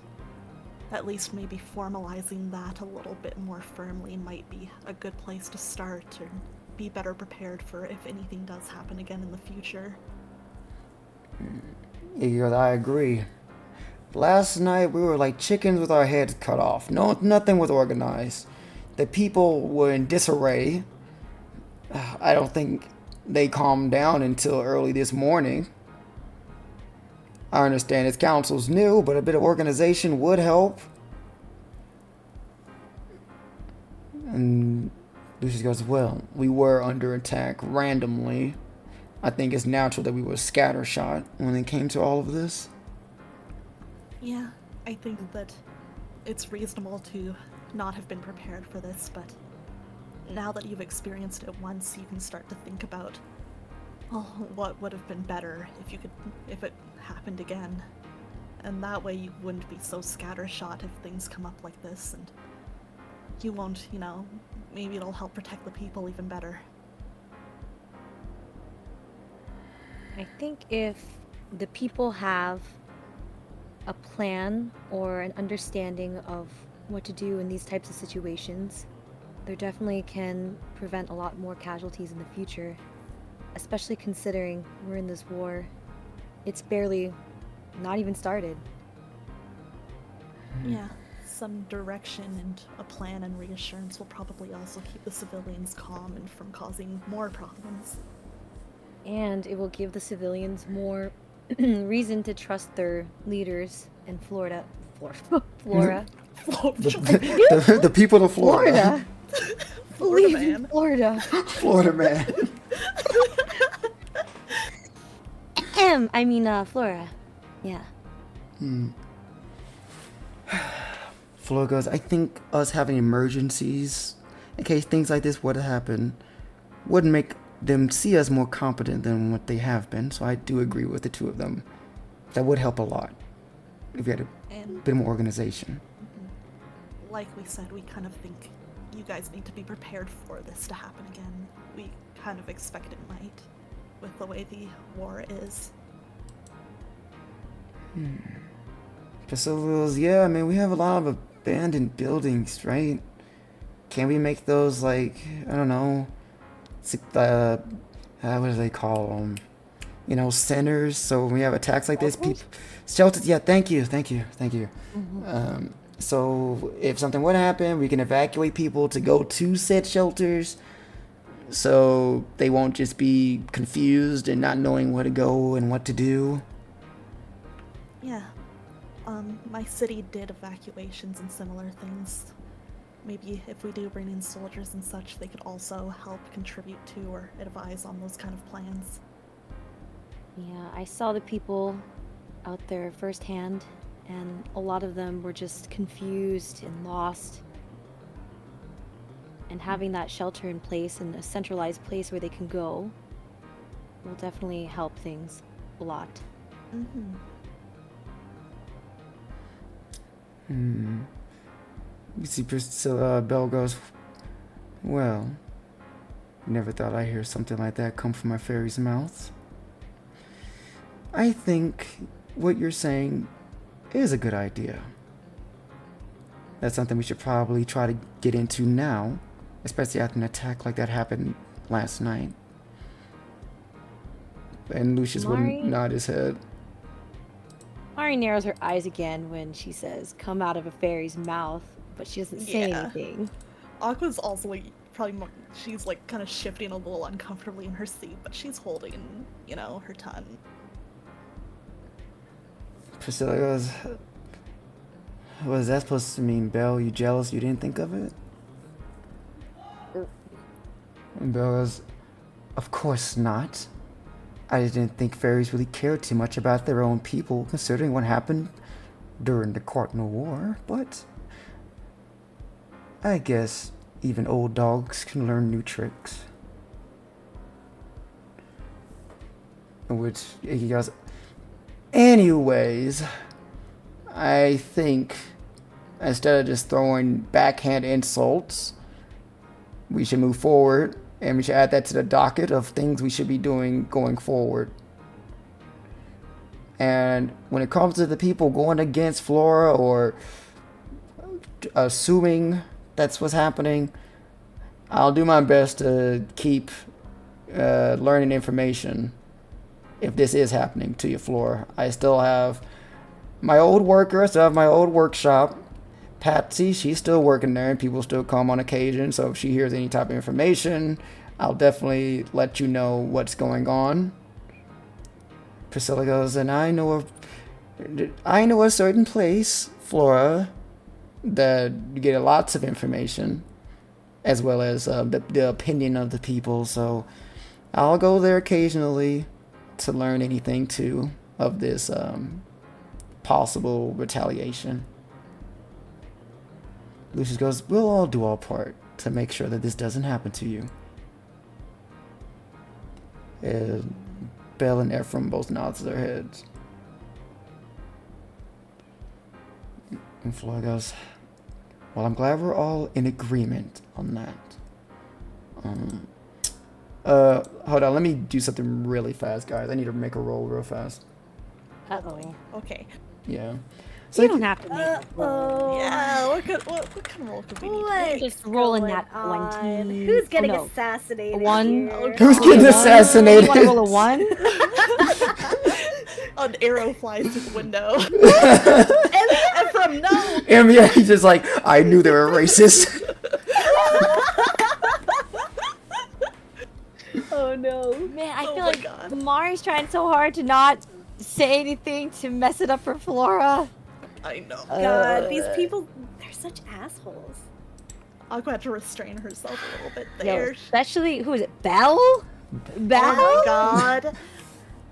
at least maybe formalizing that a little bit more firmly might be a good place to start or be better prepared for if anything does happen again in the future. Yeah, I agree. Last night we were like chickens with our heads cut off. No, nothing was organized. The people were in disarray. I don't think they calmed down until early this morning. I understand its council's new, but a bit of organization would help. And Lucius goes, well, we were under attack randomly. I think it's natural that we were scattershot when it came to all of this. Yeah, I think that it's reasonable to not have been prepared for this, but now that you've experienced it once, you can start to think about, well, what would have been better if it happened again. And that way you wouldn't be so scattershot if things come up like this, and you won't, maybe it'll help protect the people even better. I think if the people have a plan or an understanding of what to do in these types of situations, there definitely can prevent a lot more casualties in the future, especially considering we're in this war. It's barely not even started. Yeah, some direction and a plan and reassurance will probably also keep the civilians calm and from causing more problems. And it will give the civilians more reason to trust their leaders in Flora. The people of Florida. Believe man. in Florida. Florida man. Flora. Yeah. Flora goes, I think us having emergencies, in case things like this would happen, wouldn't make them see us more competent than what they have been. So I do agree with the two of them. That would help a lot if we had a And bit more organization. like we said, we kind of think you guys need to be prepared for this to happen again. We kind of expect it might, with the way the war is. Facilities, yeah, I mean, we have a lot of abandoned buildings, right? Can we make those, like, I don't know, what do they call them? You know, centers. So when we have attacks like this, people, shelters. Yeah, thank you. So if something would happen, we can evacuate people to go to said shelters, so they won't just be confused and not knowing where to go and what to do. Yeah. My city did evacuations and similar things. Maybe if we do bring in soldiers and such, they could also help contribute to or advise on those kind of plans. Yeah, I saw the people out there firsthand, and a lot of them were just confused and lost. And having that shelter in place and a centralized place where they can go will definitely help things a lot. Mm-hmm. You see, Priscilla, Belle goes, well, never thought I'd hear something like that come from a fairy's mouth. I think what you're saying is a good idea. That's something we should probably try to get into now, especially after an attack like that happened last night. And Lucius Mari? would nod his head. Mari narrows her eyes again when she says, come out of a fairy's mouth, but she doesn't say Yeah. anything. Aqua's also like, probably more, she's like kind of shifting a little uncomfortably in her seat, but she's holding, you know, her tongue. Priscilla goes, what is that supposed to mean, Belle? You jealous you didn't think of it? And Belle goes, of course not. I didn't think fairies really cared too much about their own people, considering what happened during the Cardinal War, but I guess even old dogs can learn new tricks. Which he goes, anyways, I think instead of just throwing backhand insults, we should move forward, and we should add that to the docket of things we should be doing going forward. And when it comes to the people going against Flora or assuming that's what's happening, I'll do my best to keep learning information if this is happening to you, Flora. I still have my old worker, I still have my old workshop. Patsy, she's still working there, and people still come on occasion, so if she hears any type of information, I'll definitely let you know what's going on. Priscilla goes, and I know a certain place, Flora, that you get lots of information, as well as the opinion of the people, so I'll go there occasionally to learn anything, too, of this possible retaliation. Lucius goes, we'll all do our part to make sure that this doesn't happen to you. And Belle and Ephraim both nods their heads. And Flora goes, well, I'm glad we're all in agreement on that. Hold on, let me do something really fast, guys. I need to make a roll real fast. Uh-oh. Okay. Yeah. So you don't have to make a roll. Yeah, what kind of roll could we need to What? make? Just roll in that on? 20. Who's getting Oh, no. assassinated? A 1? here? Who's getting assassinated? You want to roll a 1? An arrow flies through the window. And from no. And yeah, he's just like, I knew they were racist. Oh no. Man, I Oh feel my like God. Mari's trying so hard to not say anything to mess it up for Flora. I know. God, these people, they're such assholes. Aqua had to restrain herself a little bit Yo, there. especially, who is it, Belle? Belle? Oh my god.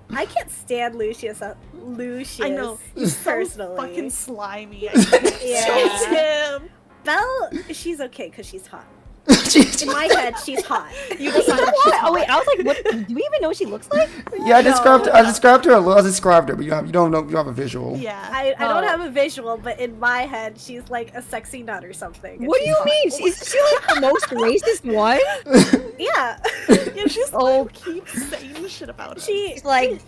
I can't stand Lucius. Lucius. I know. He's so personally. fucking slimy. I can't Yeah. stand him. Belle, she's okay because she's hot. In my head, she's hot. You decided she's What? hot. Oh wait, I was like, what? Do we even know what she looks like? Yeah, I described her. I described her a little. I described her, but you don't know. You don't have a visual. Yeah. I don't Oh. have a visual, but in my head, she's like a sexy nut or something. and What do she's you hot. mean? Is she like the most racist one? Yeah. Yeah, she's Oh. like keeps saying shit about it. She's like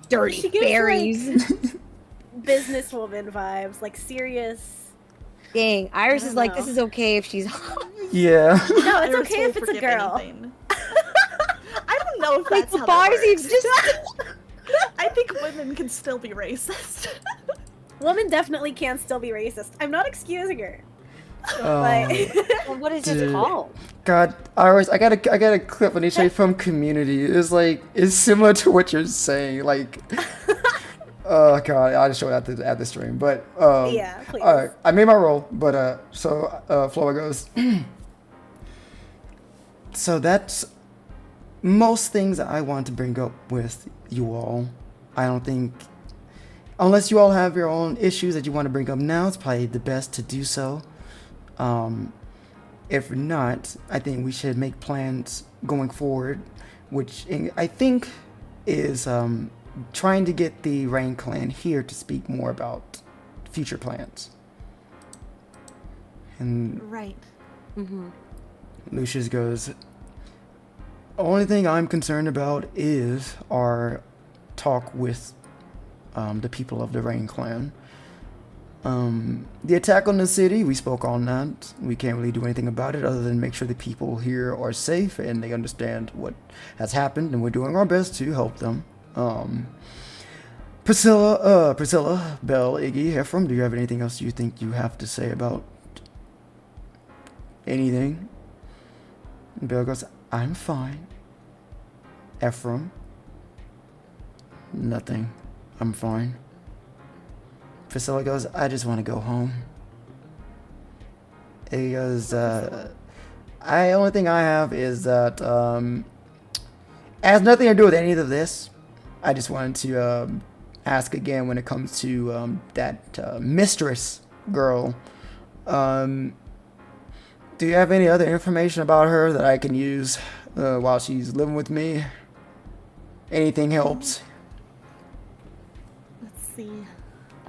dirty she gives, berries. businesswoman vibes, like serious. Dang, Iris I is don't like, know. this is okay if she's hot. Yeah. No, it's Iris okay will if it's a forgive girl. anything. I don't know if Wait, that's the how bodies that works. exist. I think women can still be racist. Woman definitely can still be racist. I'm not excusing her. Oh, But What is this Dude. called? God, Iris, I got a clip on HA from Community. It's similar to what you're saying. Like, oh God, I'll just show it at the stream. But yeah, please. all right, I made my roll. But Flora goes. So that's most things I want to bring up with you all. I don't think, unless you all have your own issues that you want to bring up now, it's probably the best to do so. If not, I think we should make plans going forward, which I think is trying to get the Rain Clan here to speak more about future plans. And Right. Mm-hmm. Lucius goes, only thing I'm concerned about is our talk with the people of the Rain Clan. The attack on the city, we spoke on that. We can't really do anything about it other than make sure the people here are safe and they understand what has happened, and we're doing our best to help them. Priscilla, Belle, Iggy, Ephraim, do you have anything else you think you have to say about anything? And Belle goes, I'm fine. Ephraim, nothing. I'm fine. Priscilla goes, I just want to go home. He goes, only thing I have is that, it has nothing to do with any of this. I just wanted to ask again when it comes to that mistress girl. Do you have any other information about her that I can use while she's living with me? Anything helps. Let's see.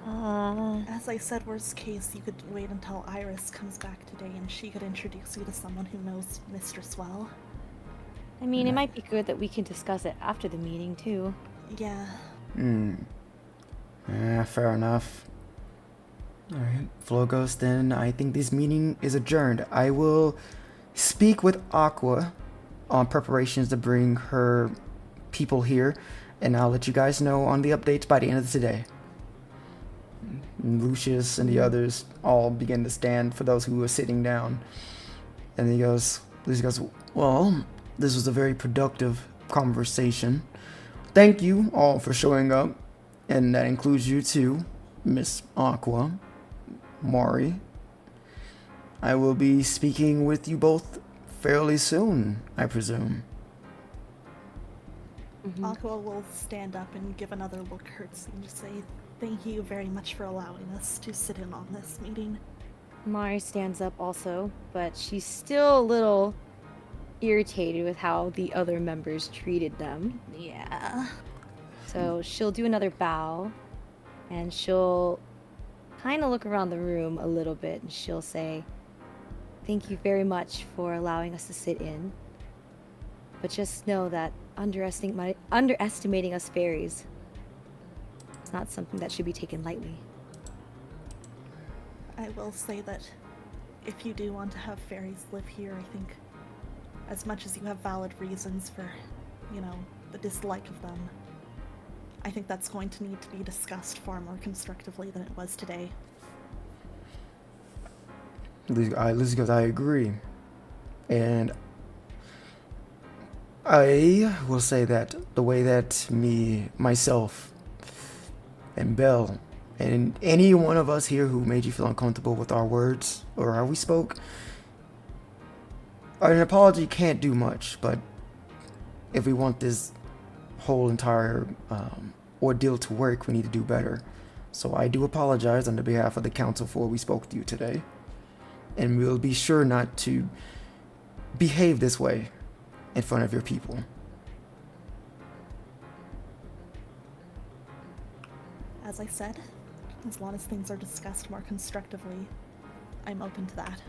As I said, worst case, you could wait until Iris comes back today and she could introduce you to someone who knows Mistress well. I mean, it might be good that we can discuss it after the meeting too. Yeah. Yeah, fair enough. Alright, Flo goes, then I think this meeting is adjourned. I will speak with Aqua on preparations to bring her people here, and I'll let you guys know on the updates by the end of today. And Lucius and the others all begin to stand for those who are sitting down. And Lucius goes, well, this was a very productive conversation. Thank you all for showing up, and that includes you too, Miss Aqua, Mari. I will be speaking with you both fairly soon, I presume. Aqua will stand up and give another look curtsy and just say, thank you very much for allowing us to sit in on this meeting. Mari stands up also, but she's still a little irritated with how the other members treated them. Yeah. So she'll do another bow, and she'll kind of look around the room a little bit, and she'll say, thank you very much for allowing us to sit in. But just know that underestimating us fairies is not something that should be taken lightly. I will say that if you do want to have fairies live here, I think as much as you have valid reasons for, the dislike of them, I think that's going to need to be discussed far more constructively than it was today. Lizzie goes, I agree. And I will say that the way that myself, and Belle, and any one of us here who made you feel uncomfortable with our words or how we spoke, an apology can't do much, but if we want this whole entire ordeal to work, we need to do better. So I do apologize on the behalf of the council for what we spoke to you today. And we'll be sure not to behave this way in front of your people. As I said, as long as things are discussed more constructively, I'm open to that.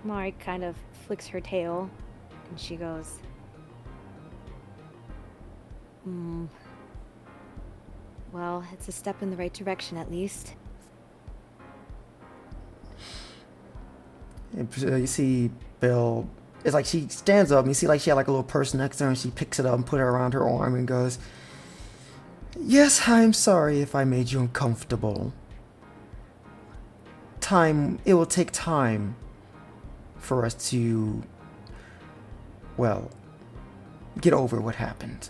Mari kind of flicks her tail, and she goes, well, it's a step in the right direction at least. And you see Bill, it's like she stands up and you see like she had like a little purse next to her and she picks it up and put it around her arm and goes, yes, I'm sorry if I made you uncomfortable. It will take time for us to, well, get over what happened.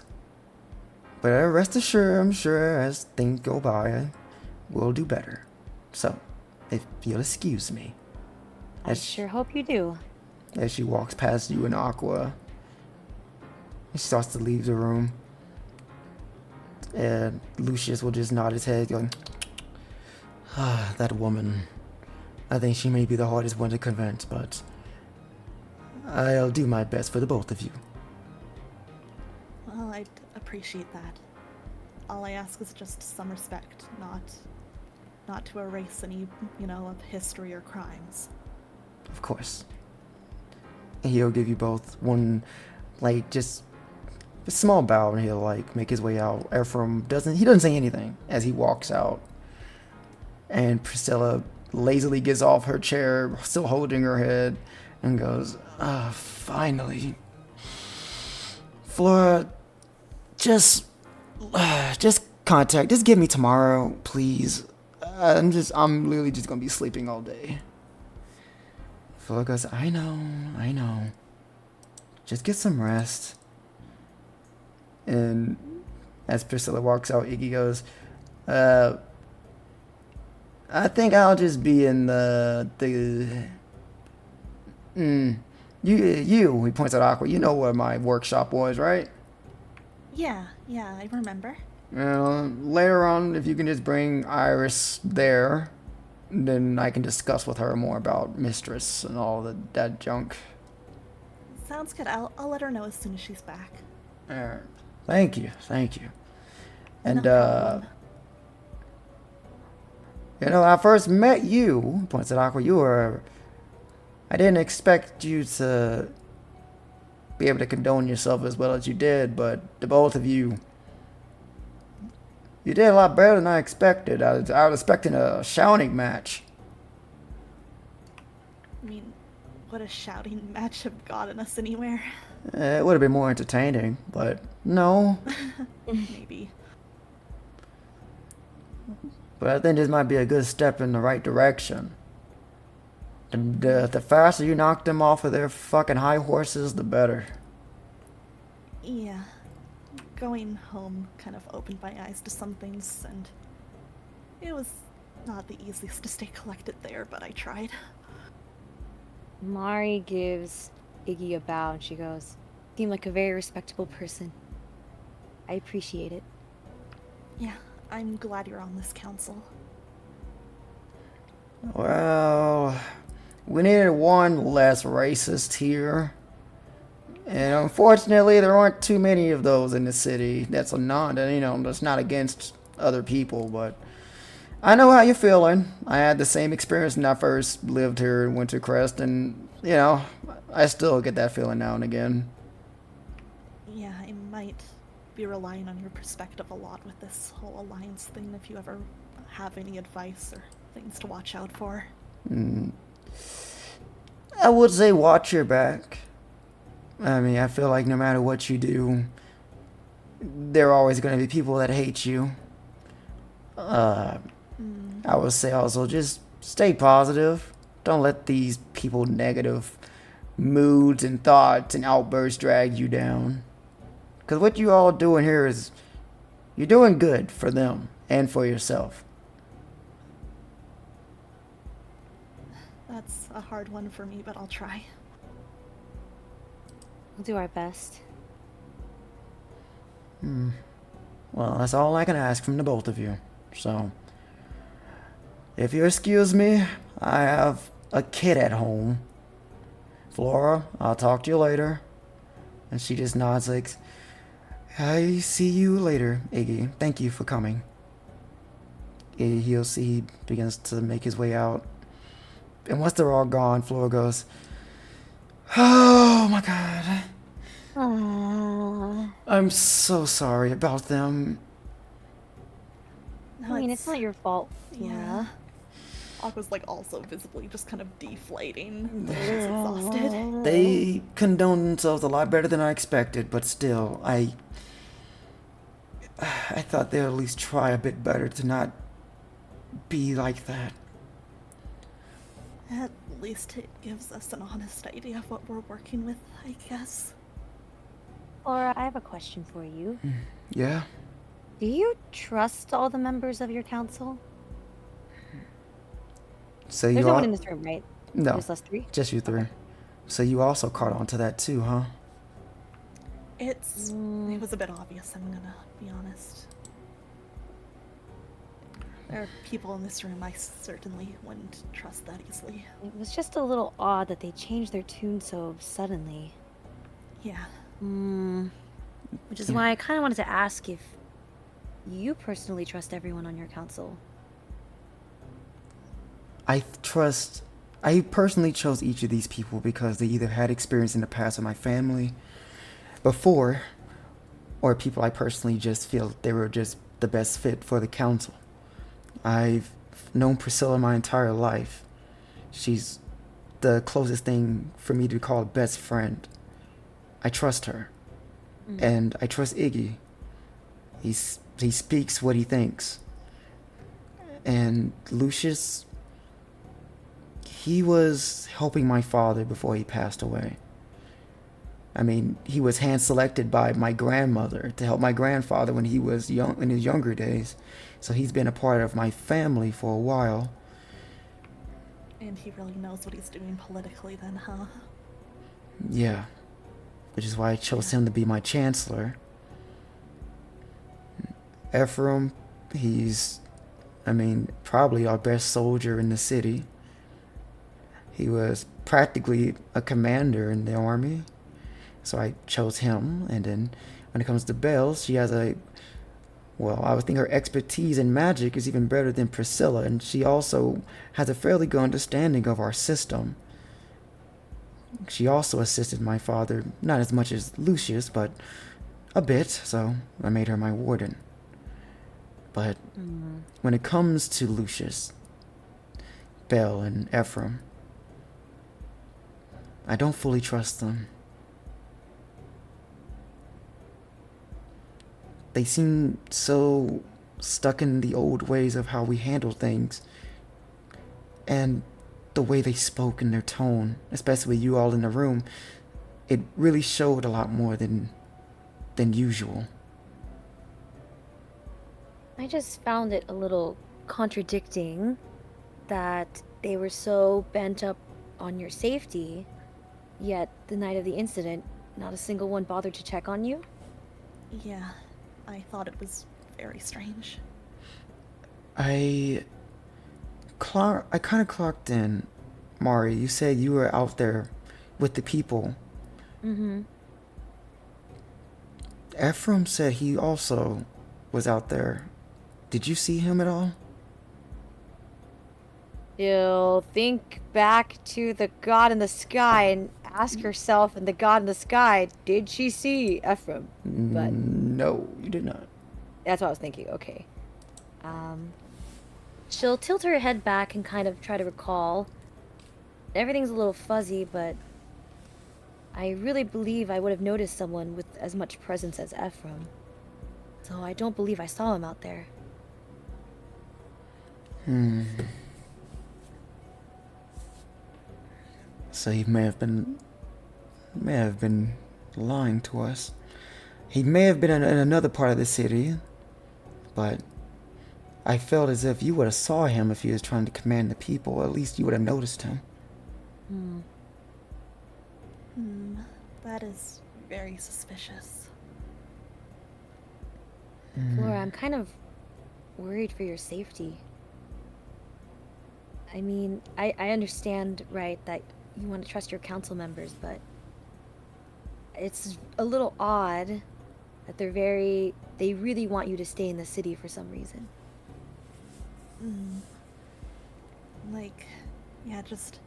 But rest assured, I'm sure as things go by, we'll do better. So, if you'll excuse me. I sure hope you do. As she walks past you and Aqua, she starts to leave the room. And Lucius will just nod his head, going, ah, that woman. I think she may be the hardest one to convince, but I'll do my best for the both of you. Well, I'd appreciate that. All I ask is just some respect, not to erase any, of history or crimes. Of course. And he'll give you both one, like, just a small bow, and he'll, like, make his way out. Ephraim doesn't say anything as he walks out. And Priscilla lazily gets off her chair, still holding her head, and goes, ah, finally. Flora, just give me tomorrow, please. I'm literally just gonna be sleeping all day. Flora goes, I know. Just get some rest. And as Priscilla walks out, Iggy goes, I think I'll just be in he points at Aqua, you know where my workshop was, right? Yeah, I remember. Later on, if you can just bring Iris there, then I can discuss with her more about Mistress and all that junk. Sounds good. I'll let her know as soon as she's back. Alright. Thank you. And, No problem. I first met you, points at Aqua, I didn't expect you to be able to condone yourself as well as you did, but the both of you, you did a lot better than I expected. I was expecting a shouting match. I mean, would a shouting match have gotten us anywhere? It would have been more entertaining, but no. Maybe. But I think this might be a good step in the right direction. The faster you knock them off of their fucking high horses, the better. Yeah. Going home kind of opened my eyes to some things, and it was not the easiest to stay collected there, but I tried. Mari gives Iggy a bow and she goes, seem like a very respectable person. I appreciate it. Yeah, I'm glad you're on this council. Well, we needed one less racist here. And unfortunately, there aren't too many of those in the city. That's not against other people, but I know how you're feeling. I had the same experience when I first lived here in Wintercrest, and, I still get that feeling now and again. Yeah, I might be relying on your perspective a lot with this whole alliance thing if you ever have any advice or things to watch out for. I would say watch your back. I mean, I feel like no matter what you do, there are always going to be people that hate you. I would say also just stay positive. Don't let these people negative moods and thoughts and outbursts drag you down. Because what you all doing here is, you're doing good for them and for yourself. That's a hard one for me, but I'll try. We'll do our best. Well, that's all I can ask from the both of you. So, if you excuse me, I have a kid at home. Flora, I'll talk to you later. And she just nods like, I see you later, Iggy. Thank you for coming. He'll see he begins to make his way out. And once they're all gone, Flora goes, oh my god. Aww. I'm so sorry about them. No, I mean, it's not your fault, Yeah. Flora. Aqua's like also visibly just kind of deflating. She's exhausted. They condone themselves a lot better than I expected, but still, I thought they'd at least try a bit better to not be like that. At least it gives us an honest idea of what we're working with, I guess. Flora, I have a question for you. Yeah? Do you trust all the members of your council? So There's you no all... one in this room, right? No, Just us three? just you three. So you also caught on to that too, huh? It was a bit obvious, I'm gonna be honest. There are people in this room I certainly wouldn't trust that easily. It was just a little odd that they changed their tune so suddenly. Yeah. Which is why I kind of wanted to ask if you personally trust everyone on your council. I personally chose each of these people because they either had experience in the past with my family before, or people I personally just feel they were just the best fit for the council. I've known Priscilla my entire life. She's the closest thing for me to call a best friend. I trust her. And I trust Iggy. He speaks what he thinks. And Lucius, he was helping my father before he passed away. I mean, he was hand-selected by my grandmother to help my grandfather when he was young, in his younger days. So he's been a part of my family for a while. And he really knows what he's doing politically then, huh? Yeah. Which is why I chose him to be my chancellor. Ephraim, he's, probably our best soldier in the city. He was practically a commander in the army. So I chose him. And then when it comes to Bells, she has I would think her expertise in magic is even better than Priscilla. And she also has a fairly good understanding of our system. She also assisted my father, not as much as Lucius, but a bit, so I made her my warden. But when it comes to Lucius, Belle, and Ephraim, I don't fully trust them. They seem so stuck in the old ways of how we handle things. And the way they spoke and their tone, especially you all in the room, it really showed a lot more than usual. I just found it a little contradicting that they were so bent up on your safety, yet the night of the incident, not a single one bothered to check on you. Yeah, I thought it was very strange. I kind of clocked in, Mari. You said you were out there with the people. Ephraim said he also was out there. Did you see him at all? You'll think back to the god in the sky and ask herself and the god in the sky, did she see Ephraim? But no, you did not. that's what I was thinking. Okay. She'll tilt her head back and kind of try to recall. Everything's a little fuzzy, but I really believe I would have noticed someone with as much presence as Ephraim. So I don't believe I saw him out there. So he may have been lying to us. He may have been in another part of the city, but I felt as if you would have saw him if he was trying to command the people. At least you would have noticed him. That is very suspicious. Flora, I'm kind of worried for your safety. I mean, I understand, right, that you want to trust your council members, but it's a little odd that they really want you to stay in the city for some reason. Like, yeah, just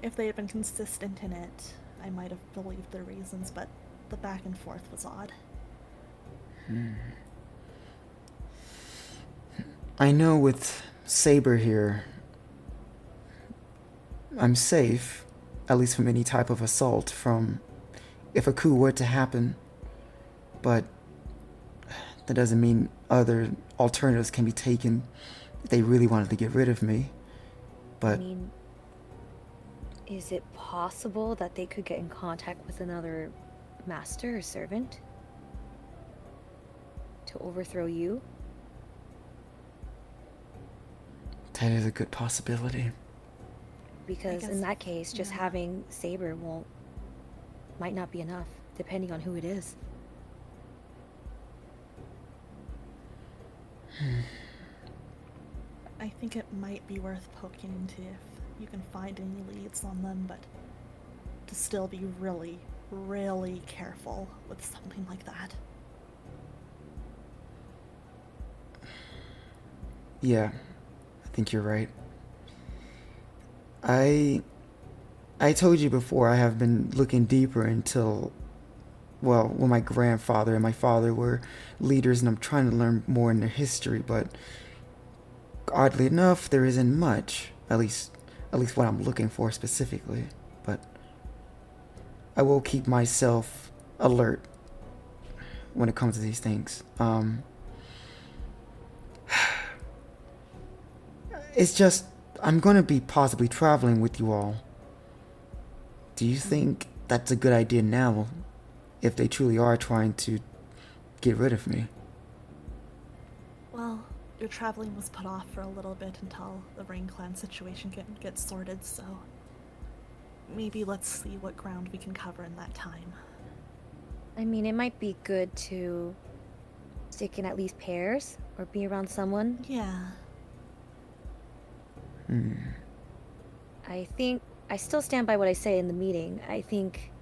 if they had been consistent in it, I might have believed their reasons, but the back and forth was odd. I know with Saber here, I'm safe, at least from any type of assault, from if a coup were to happen. But that doesn't mean other alternatives can be taken if they really wanted to get rid of me. But I mean, is it possible that they could get in contact with another master or servant to overthrow you? that is a good possibility. Because in guess- that case, just yeah. having Saber might not be enough, depending on who it is. I think it might be worth poking into if you can find any leads on them, but to still be really, really careful with something like that. Yeah, I think you're right. I told you before I have been looking deeper until, well, when my grandfather and my father were leaders, and I'm trying to learn more in their history, but oddly enough, there isn't much, at least what I'm looking for specifically. But I will keep myself alert when it comes to these things. It's just, I'm going to be possibly traveling with you all. Do you think that's a good idea now, if they truly are trying to get rid of me? Well, your traveling was put off for a little bit until the Rain Clan situation gets sorted, so maybe let's see what ground we can cover in that time. I mean, it might be good to stick in at least pairs or be around someone. Yeah. I think I still stand by what I say in the meeting. I think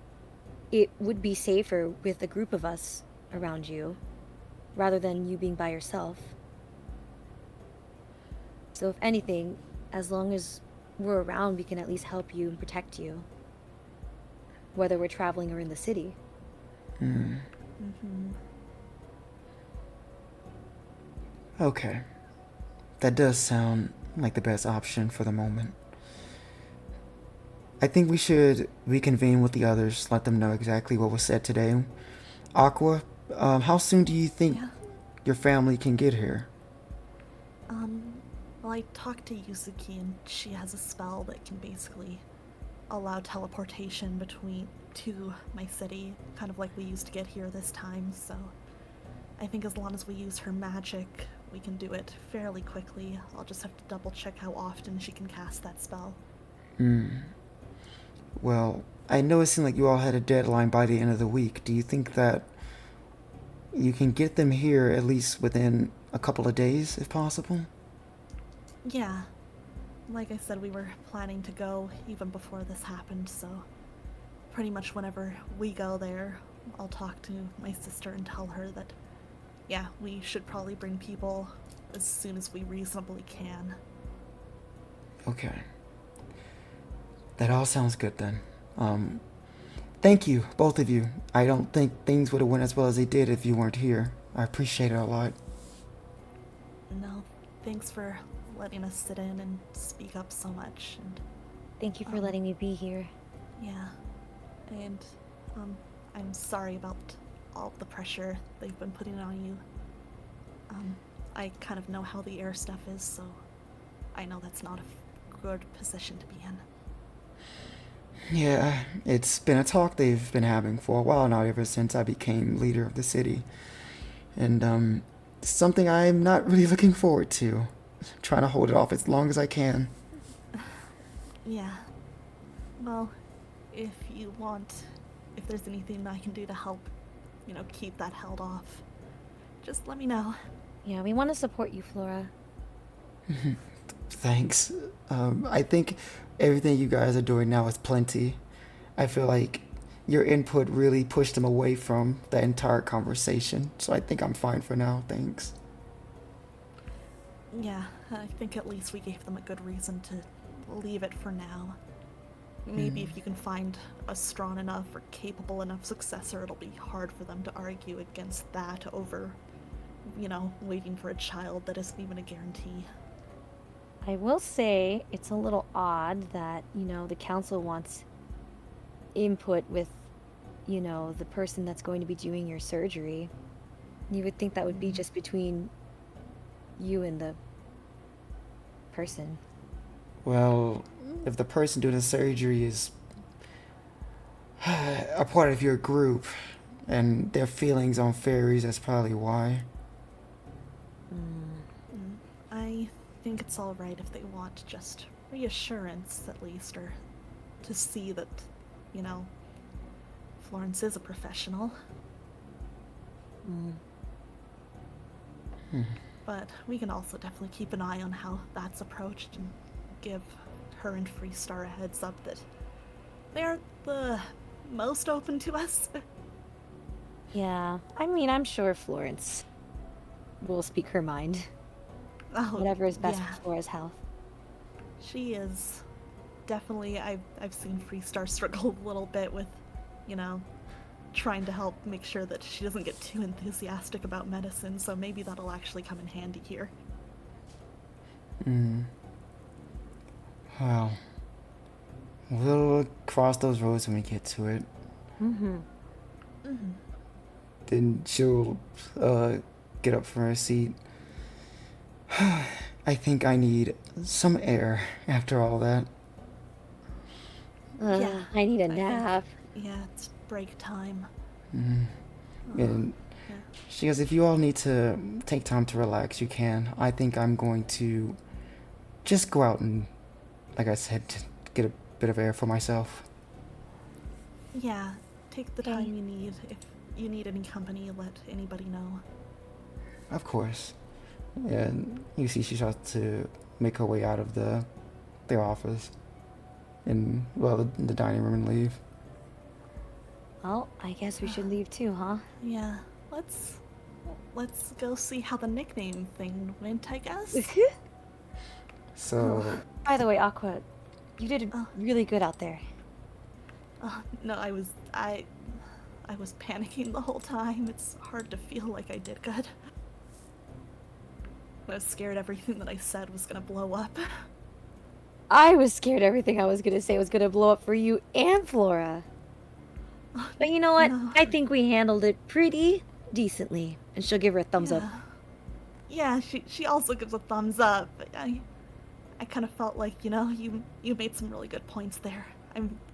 it would be safer with a group of us around you rather than you being by yourself. So if anything, as long as we're around, we can at least help you and protect you, whether we're traveling or in the city. Okay. That does sound like the best option for the moment. I think we should reconvene with the others, let them know exactly what was said today. Aqua, how soon do you think Yeah. your family can get here? Well, I talked to Yuzuki, and she has a spell that can basically allow teleportation to my city, kind of like we used to get here this time, so I think as long as we use her magic, we can do it fairly quickly. I'll just have to double check how often she can cast that spell. Well, I know it seemed like you all had a deadline by the end of the week. Do you think that you can get them here at least within a couple of days, if possible? Yeah. Like I said, we were planning to go even before this happened, so pretty much whenever we go there, I'll talk to my sister and tell her that, yeah, we should probably bring people as soon as we reasonably can. Okay. That all sounds good then. Thank you, both of you. I don't think things would have went as well as they did if you weren't here. I appreciate it a lot. No, thanks for letting us sit in and speak up so much, and Thank you for letting me be here. yeah, and I'm sorry about all the pressure they've been putting on you. I kind of know how the air stuff is, so I know that's not a good position to be in. Yeah, it's been a talk they've been having for a while now, ever since I became leader of the city. And something I'm not really looking forward to. Trying to hold it off as long as I can. Yeah. Well, if there's anything I can do to help, keep that held off, just let me know. Yeah, we want to support you, Flora. Thanks. I think everything you guys are doing now is plenty. I feel like your input really pushed them away from the entire conversation, so I think I'm fine for now. Thanks. Yeah, I think at least we gave them a good reason to leave it for now. Maybe if you can find a strong enough or capable enough successor, it'll be hard for them to argue against that over, waiting for a child that isn't even a guarantee. I will say it's a little odd that, the council wants input with, the person that's going to be doing your surgery. You would think that would be just between you and the person. Well, if the person doing the surgery is a part of your group and their feelings on fairies, that's probably why. I think it's alright if they want just reassurance, at least, or to see that, Florence is a professional. But we can also definitely keep an eye on how that's approached and give her and Freestar a heads up that they aren't the most open to us. Yeah, I'm sure Florence will speak her mind. Oh, Whatever is best yeah. for Flora's health. She is definitely. I've seen Freestar struggle a little bit with, trying to help make sure that she doesn't get too enthusiastic about medicine. So maybe that'll actually come in handy here. Well, we'll cross those roads when we get to it. Then she'll get up from her seat. I think I need some air after all that. Yeah, I need a nap. Yeah, it's break time. And she goes, if you all need to take time to relax, you can. I think I'm going to just go out and, like I said, to get a bit of air for myself. Yeah, take the time you need. If you need any company, let anybody know. Of course. And you see she starts to make her way out of their office and, the dining room and leave. Well, I guess we should leave too, huh? Yeah, let's go see how the nickname thing went, I guess. So, By the way, Aqua, you did really good out there. No, I was panicking the whole time. It's hard to feel like I did good. I was scared everything that I said was gonna blow up. I was scared everything I was going to say was going to blow up for you and Flora. But you know what? No. I think we handled it pretty decently. And she'll give her a thumbs up. Yeah, she also gives a thumbs up. I kind of felt like, you made some really good points there.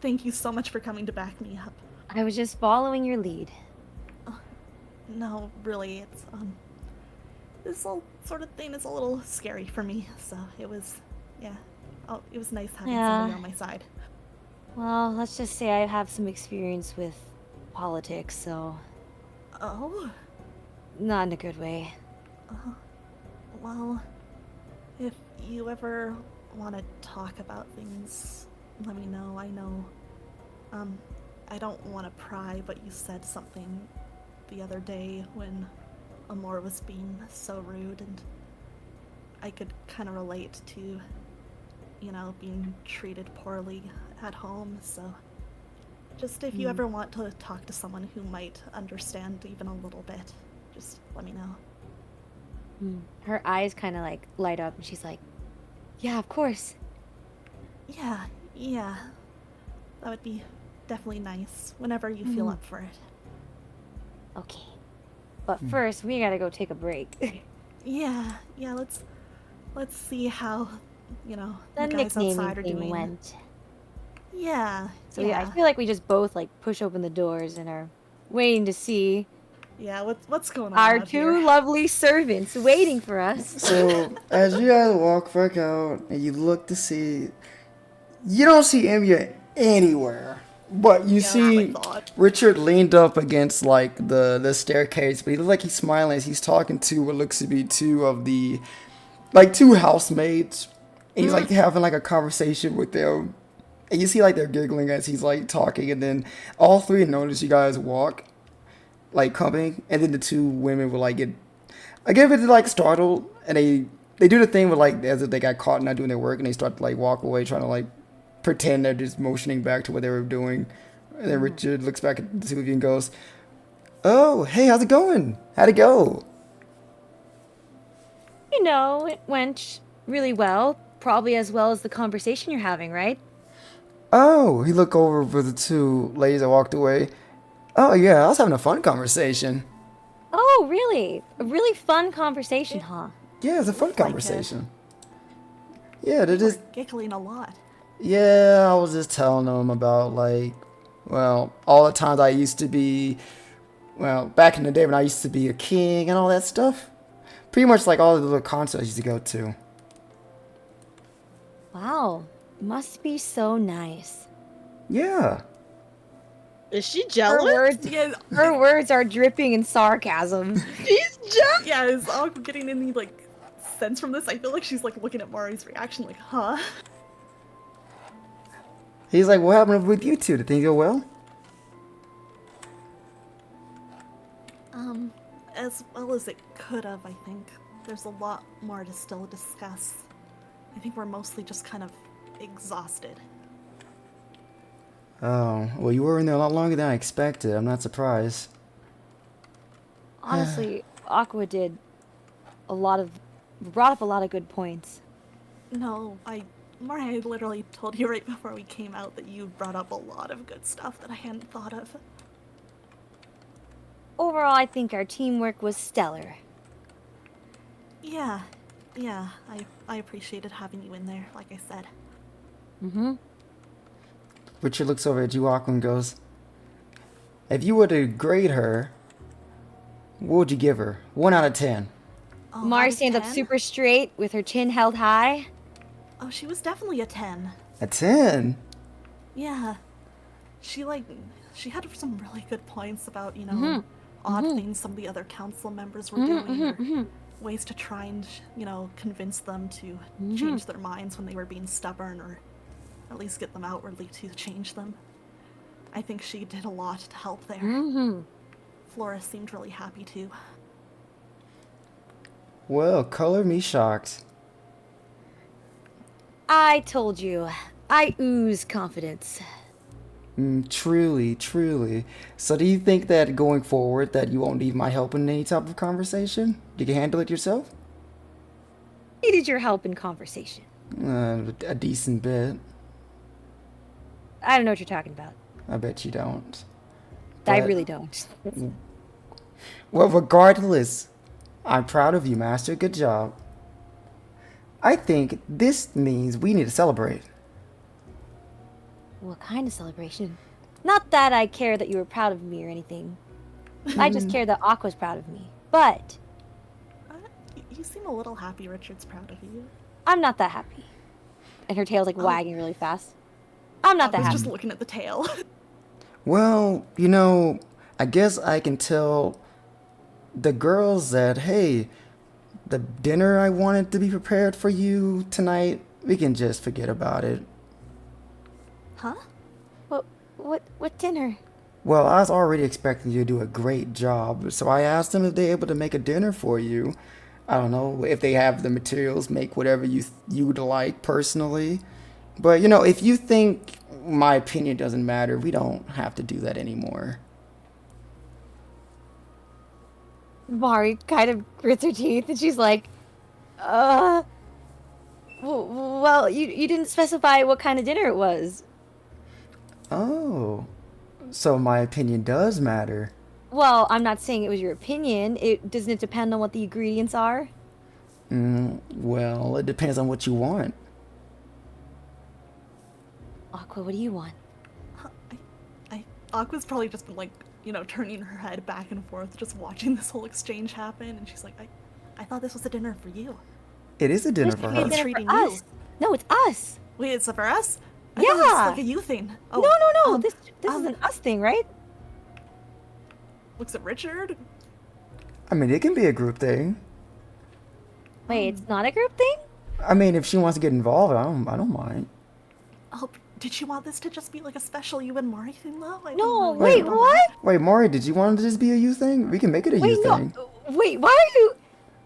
Thank you so much for coming to back me up. I was just following your lead. No, really, it's this whole sort of thing is a little scary for me. So it was, it was nice having somebody on my side. Well, let's just say I have some experience with politics, so Oh, not in a good way. well, if you ever want to talk about things, let me know. I know, I don't want to pry, but you said something the other day when Amor was being so rude, and I could kind of relate to, being treated poorly at home, so just if you ever want to talk to someone who might understand even a little bit, just let me know. Her eyes kind of light up and she's like, yeah, of course. Yeah, that would be definitely nice whenever you feel up for it. Okay. But first, we gotta go take a break. Yeah, let's see how, the The guys nicknaming outside are thing doing. went. Yeah. So yeah, I feel like we just both push open the doors and are waiting to see Yeah, what's going on our out two here? lovely servants waiting for us. So as you guys walk back out and you look to see, you don't see Emiya anywhere, but you Yeah, that's what I see thought. Richard leaned up against the staircase, but he looks like he's smiling as he's talking to what looks to be two housemaids, And he's like having like a conversation with them. And you see like they're giggling as he's like talking, and then all three notice you guys walk, like coming, and then the two women will like get, I give it like startled, and they do the thing with like as if they got caught not doing their work, and they start to like walk away, trying to like pretend they're just motioning back to what they were doing. And then Richard looks back at the two of you and goes, "Oh, hey, how's it going? How'd it go?" You know, it went really well. Probably as well as the conversation you're having, right? Oh, he looked over for the two ladies that walked away. Oh yeah, I was having a fun conversation. Oh, really? A really fun conversation, huh? Yeah, it's a fun Looked like it. conversation. Yeah, they're just We're giggling a lot. yeah. I was just telling them about like, well, all the times I used to be, well, back in the day when I used to be a king and all that stuff. Pretty much like all the little concerts I used to go to. Wow. Must be so nice. Yeah. Is she Her jealous? words, Yeah, her words are dripping in sarcasm. She's jealous. yeah. Is Aqua getting any like sense from this? I feel like she's like looking at Mari's reaction, like, huh? He's like, what happened with you two? Did things go well? As well as it could have, I think. There's a lot more to still discuss. I think we're mostly just kind of exhausted. Oh, well, you were in there a lot longer than I expected. I'm not surprised. Honestly, Aqua did brought up a lot of good points. No, Mari, I literally told you right before we came out that you brought up a lot of good stuff that I hadn't thought of. Overall, I think our teamwork was stellar. Yeah, I appreciated having you in there, like I said. Mm-hmm. Richard looks over at you, Aqua, and goes, if you were to grade her, what would you give her? 1 out of 10. Oh, Mari out of stands up 10? super straight with her chin held high. Oh, she was definitely a 10. A 10? Yeah. She had some really good points about, Mhm. odd Mhm. things some of the other council members were Mhm, doing, mhm, or mhm. ways to try and, convince them to Mhm. change their minds when they were being stubborn, or at least get them outwardly to change them. I think she did a lot to help there. Mm-hmm. Flora seemed really happy too. Well, color me shocked. I told you, I ooze confidence. Truly, truly. So do you think that going forward that you won't need my help in any type of conversation? You can handle it yourself? Needed your help in conversation. A decent bit. I don't know what you're talking about. I bet you don't. I But- really don't. Well, regardless, I'm proud of you, Master. Good job. I think this means we need to celebrate. What kind of celebration? Not that I care that you were proud of me or anything. I just care that Aqua's proud of me. But You seem a little happy Richard's proud of you. I'm not that happy. And her tail's like Oh. wagging really fast. I'm not I that was happy. just looking at the tail. Well, I guess I can tell the girls that, hey, the dinner I wanted to be prepared for you tonight, we can just forget about it. Huh? What dinner? Well, I was already expecting you to do a great job, so I asked them if they're able to make a dinner for you. I don't know if they have the materials, make whatever you'd like personally. But, if you think my opinion doesn't matter, we don't have to do that anymore. Mari kind of grits her teeth and she's like, well, you didn't specify what kind of dinner it was. Oh, so my opinion does matter. Well, I'm not saying it was your opinion. Doesn't it depend on what the ingredients are? Well, it depends on what you want. Aqua, what do you want? Aqua's probably just been turning her head back and forth, just watching this whole exchange happen, and she's like, I thought this was a dinner for you. It is a dinner This for should be a her. dinner Treating for you. us. No, it's us. Wait, it's for us? I Yeah. thought this was like a you thing. Oh, No. This is an us thing, right? Looks at Richard. I mean, it can be a group thing. Wait, it's not a group thing? I mean, if she wants to get involved, I don't mind. Oh, did she want this to just be like a special you and Mari thing, though? I No, didn't really wait, vote on what? that. Wait, Mari, did you want it to just be a you thing? We can make it a you Wait, no. thing. Wait, why are you?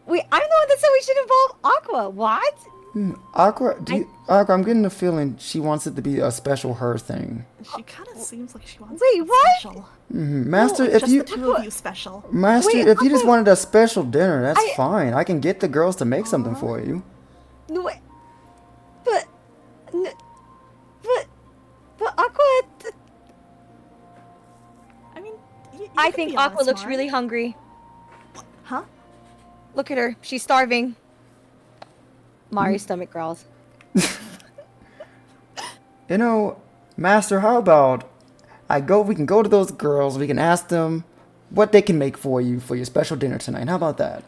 Wait, I'm the one that said we should involve Aqua. What? Aqua, Aqua, I'm getting the feeling she wants it to be a special her thing. She kind of seems like she wants Wait, something what? special. Master, Like, if just you the two of you special. Master, Wait, if you just Aqua- wanted a special dinner, that's fine. I can get the girls to make something for you. No, wait. But, n- but Aqua. I mean, you I can think be Aqua honest, looks Mari. really hungry. Huh? Look at her. She's starving. Mari's stomach growls. You know, Master, how about we can go to those girls, we can ask them what they can make for you for your special dinner tonight. How about that?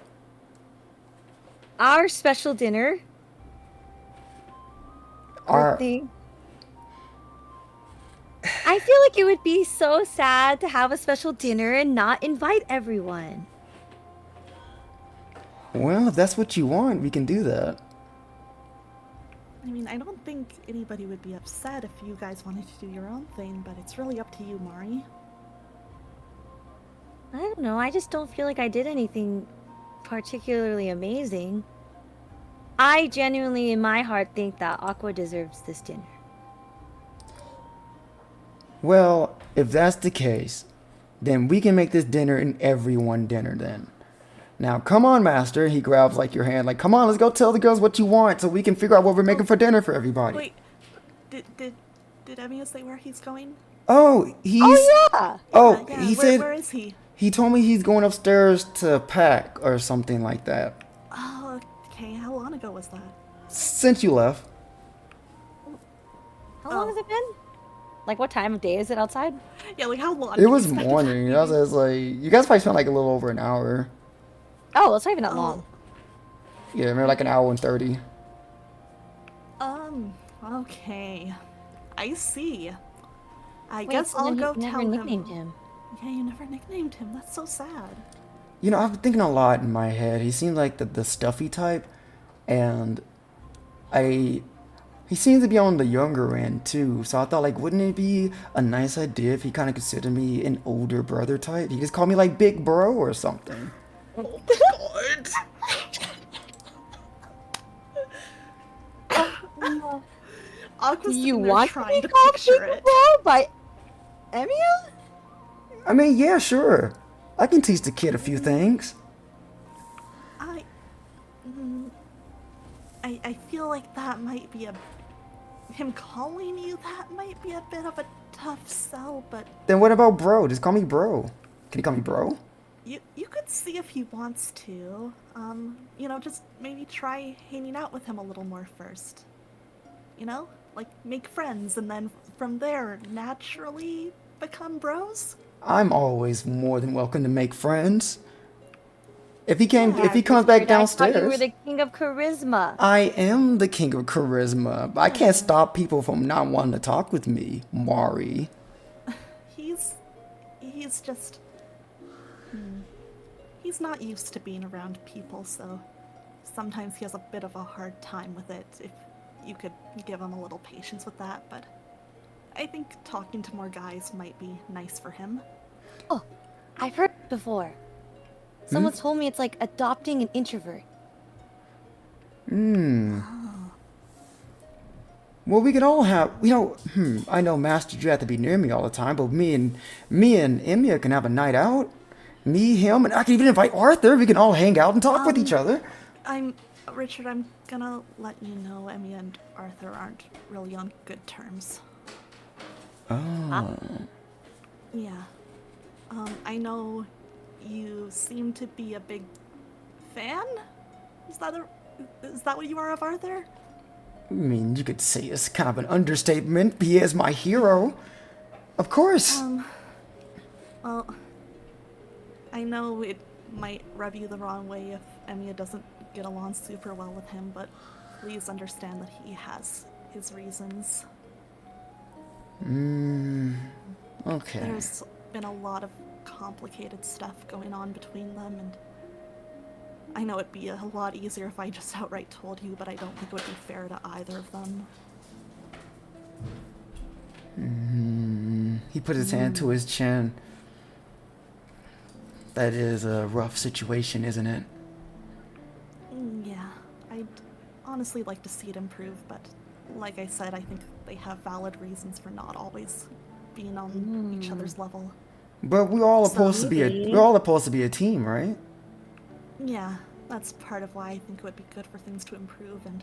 Our special dinner. Our- Thing. I feel like it would be so sad to have a special dinner and not invite everyone. Well, if that's what you want, we can do that. I mean, I don't think anybody would be upset if you guys wanted to do your own thing, but it's really up to you, Mari. I don't know. I just don't feel like I did anything particularly amazing. I genuinely, in my heart, think that Aqua deserves this dinner. Well, if that's the case, then we can make this dinner an everyone dinner then. Now, come on, Master. He grabs like your hand, like, come on, let's go tell the girls what you want so we can figure out what we're making for dinner for everybody. Wait, did Emiya say where he's going? Oh, he's. Oh yeah. Oh, Yeah, he where, said where is he? he told me he's going upstairs to pack or something like that. Oh, okay. How long ago was that? Since you left. How long has it been? Like, what time of day is it outside? Yeah, like how long? It was morning. I was like, you guys probably spent like a little over an hour. Oh, it's not even that long. Yeah, maybe like an hour and 30. Okay. I see. I Wait, guess so I'll then go you never tell nicknamed him. him. Yeah, you never nicknamed him. That's so sad. You know, I've been thinking a lot in my head. He seemed like the stuffy type, and he seems to be on the younger end too. So I thought, like, wouldn't it be a nice idea if he kind of considered me an older brother type? He just called me like Big Bro or something. Oh my god. Aqua's You sitting there want to trying be to called picture Big it. Bro by Emiya? I mean, yeah, sure. I can teach the kid a few things. I feel like that might be him calling you that might be a bit of a tough sell, but Then what about Bro? Just call me Bro. Can you call me Bro? you could see if he wants to. You know, just maybe try hanging out with him a little more first. You know? Like, make friends, and then from there, naturally become bros? I'm always more than welcome to make friends. If he comes I back thought you were downstairs, the king of charisma. I am the king of charisma. I can't stop people from not wanting to talk with me, Mari. He's just... He's not used to being around people, so sometimes he has a bit of a hard time with it, if you could give him a little patience with that, but I think talking to more guys might be nice for him. Oh, I've heard it before. Someone told me it's like adopting an introvert. Well, we could all have, I know, Master, you have to be near me all the time, but me and Emiya can have a night out. Me, him, and I can even invite Arthur. We can all hang out and talk with each other. Richard, I'm gonna let you know Emiya and Arthur aren't really on good terms. Oh. Yeah. I know you seem to be a big fan? Is that what you are of Arthur? I mean, you could say it's kind of an understatement. He is my hero. Of course. Well, I know it might rub you the wrong way if Emiya doesn't get along super well with him, but please understand that he has his reasons. Okay. There's been a lot of complicated stuff going on between them, and I know it'd be a lot easier if I just outright told you, but I don't think it would be fair to either of them. He put his hand to his chin. That is a rough situation, isn't it? Yeah, I'd honestly like to see it improve, but like I said, I think they have valid reasons for not always being on each other's level. But we're all So supposed to be maybe- we're all supposed to be a team, right? Yeah, that's part of why I think it would be good for things to improve, and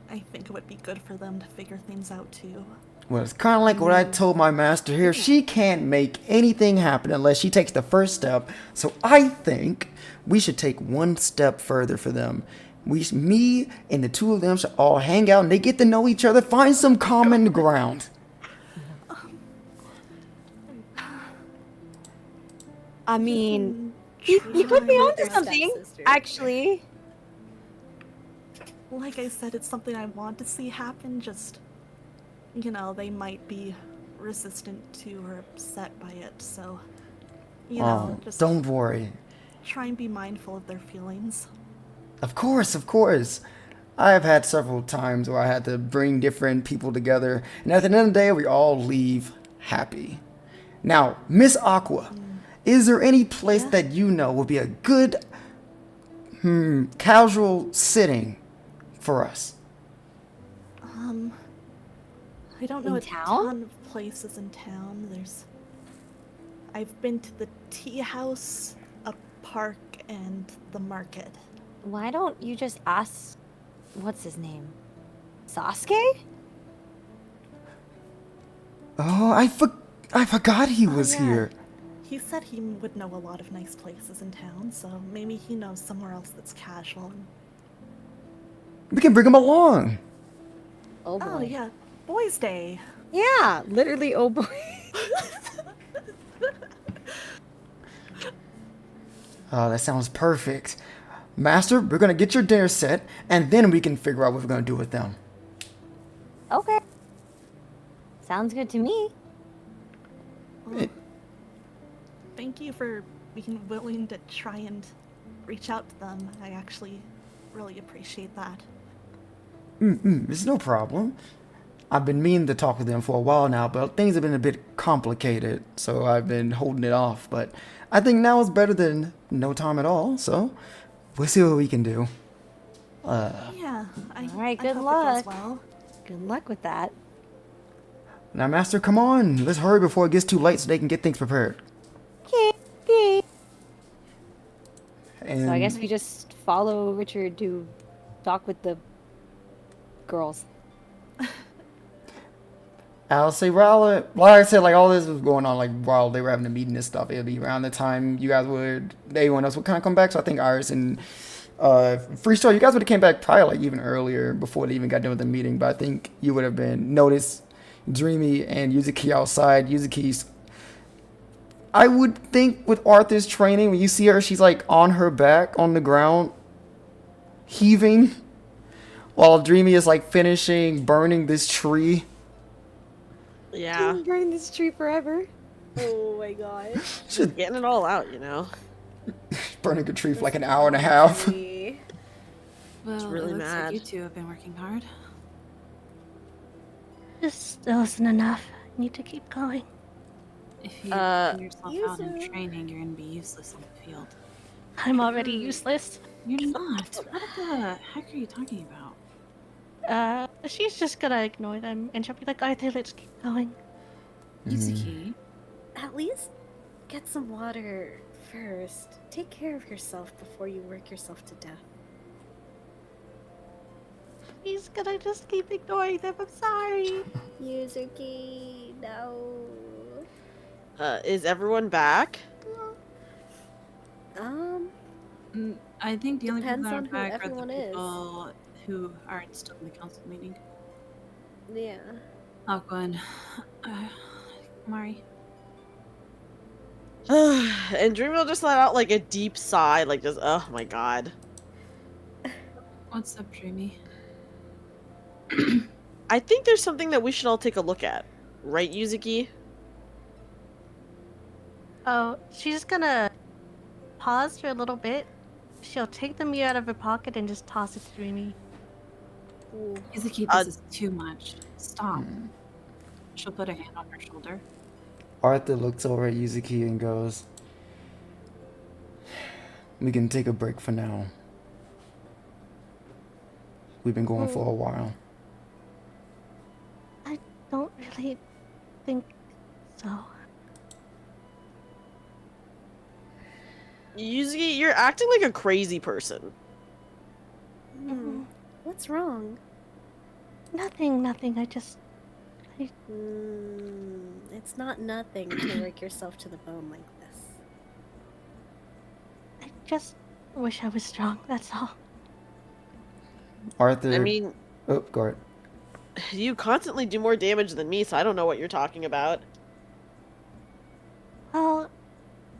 I think it would be good for them to figure things out too. Well, it's kind of like what I told my master here. She can't make anything happen unless she takes the first step. So I think we should take one step further for them. Me and the two of them should all hang out and they get to know each other, find some common ground. I mean, You you put me Try onto with your something, stepsister. actually. Like I said, it's something I want to see happen, just, you know, they might be resistant to or upset by it, so, you know, just Don't worry. try and be mindful of their feelings. Of course, of course. I have had several times where I had to bring different people together, and at the end of the day, we all leave happy. Now, Miss Aqua, is there any place that you know would be a good casual sitting for us? I don't know In a town? ton of places in town. I've been to the tea house, a park, and the market. Why don't you just ask, what's his name? Sasuke? Oh, I forgot he was yeah. here. He said he would know a lot of nice places in town, so maybe he knows somewhere else that's casual. We can bring him along. Oh boy. Oh yeah, Boys' Day. Yeah, literally, oh boy. Oh, that sounds perfect. Master, we're gonna get your dinner set, and then we can figure out what we're gonna do with them. Okay. Sounds good to me. Thank you for being willing to try and reach out to them. I actually really appreciate that. It's no problem. I've been meaning to talk with them for a while now, but things have been a bit complicated, so I've been holding it off. But I think now is better than no time at all, so we'll see what we can do. Yeah, Alright, I good hope it luck. goes well. Good luck with that. Now, Master, come on. Let's hurry before it gets too late so they can get things prepared. Okay. And So I guess we just follow Richard to talk with the girls. I'll say, like I said, like all this was going on, like while they were having a meeting and stuff. It'll be around the time you guys everyone else would kind of come back. So I think Iris and Freestar, you guys would have came back probably like even earlier before they even got done with the meeting. But I think you would have been noticed Dreamy and Yuzuki outside. Yuzuki's, I would think with Arthur's training, when you see her, she's like on her back on the ground, heaving, while Dreamy is like finishing burning this tree. Yeah. Burn this tree forever. Oh my gosh. Just Getting it all out, you know? burning a tree for like an hour and a half. Well, really it looks mad. like you two have been working hard. This still isn't enough. I need to keep going. If you Uh, put yourself out in training, you're gonna be useless in the field. I'm already useless. You're not. What the heck are you talking about? She's just gonna ignore them and she'll be like, Arthur, let's keep going. Yuzuki, At least get some water first. Take care of yourself before you work yourself to death. He's gonna just keep ignoring them. I'm sorry. Yuzuki, no. Is everyone back? I think the only people Depends that are on who back are the everyone is. people who aren't still in the council meeting. Yeah. Aqua and Mari. And Dreamy will just let out like a deep sigh, like just, oh my god. What's up, Dreamy? I think there's something that we should all take a look at. Right, Yuzuki? Oh, she's gonna pause for a little bit She'll take the mirror out of her pocket and just toss it to Dreamy. Yuzuki, Uh, this is too much. Stop. She'll put a hand on her shoulder. Arthur looks over at Yuzuki and goes, "We can take a break for now. We've been going for a while." I don't really think so. Yuzuki, you're acting like a crazy person. What's wrong? Nothing. I just... It's not nothing to work yourself to the bone like this. I just wish I was strong, that's all. Arthur. I mean, Oh, go ahead. you constantly do more damage than me, so I don't know what you're talking about. Well,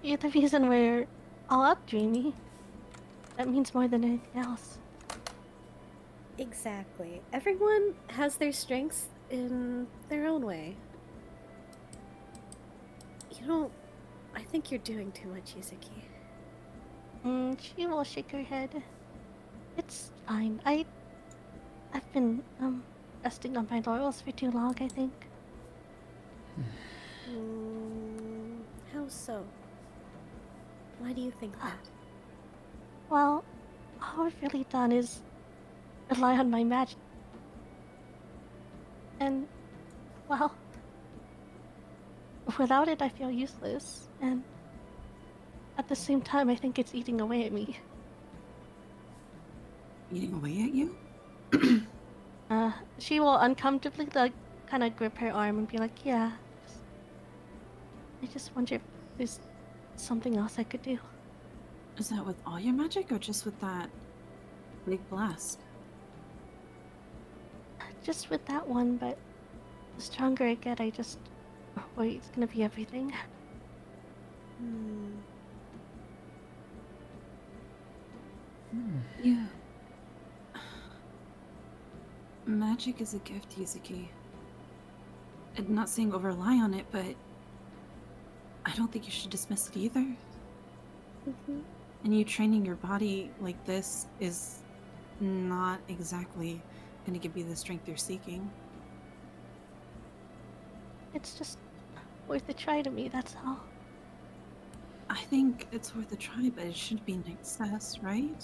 you're the reason we're all up, Dreamy. That means more than anything else. Exactly. Everyone has their strengths in their own way. You know, I think you're doing too much, Yuzuki. She will shake her head. It's fine. I've been, resting on my laurels for too long, I think. How so? Why do you think that? Well, all I've really done is rely on my magic. And, well, without it I feel useless, and at the same time I think it's eating away at me. Eating away at you? She will uncomfortably, like, kind of grip her arm and be like, yeah, I just wonder if there's something else I could do. Is that with all your magic or just with that big blast? Just with that one, but the stronger I get, I just worry it's gonna be everything. Yeah. Magic is a gift, Yuzuki. I'm not saying over rely on it, but I don't think you should dismiss it either. And you training your body like this is not exactly going to give you the strength you're seeking. It's just worth a try to me, that's all. I think it's worth a try, but it should be in excess, right?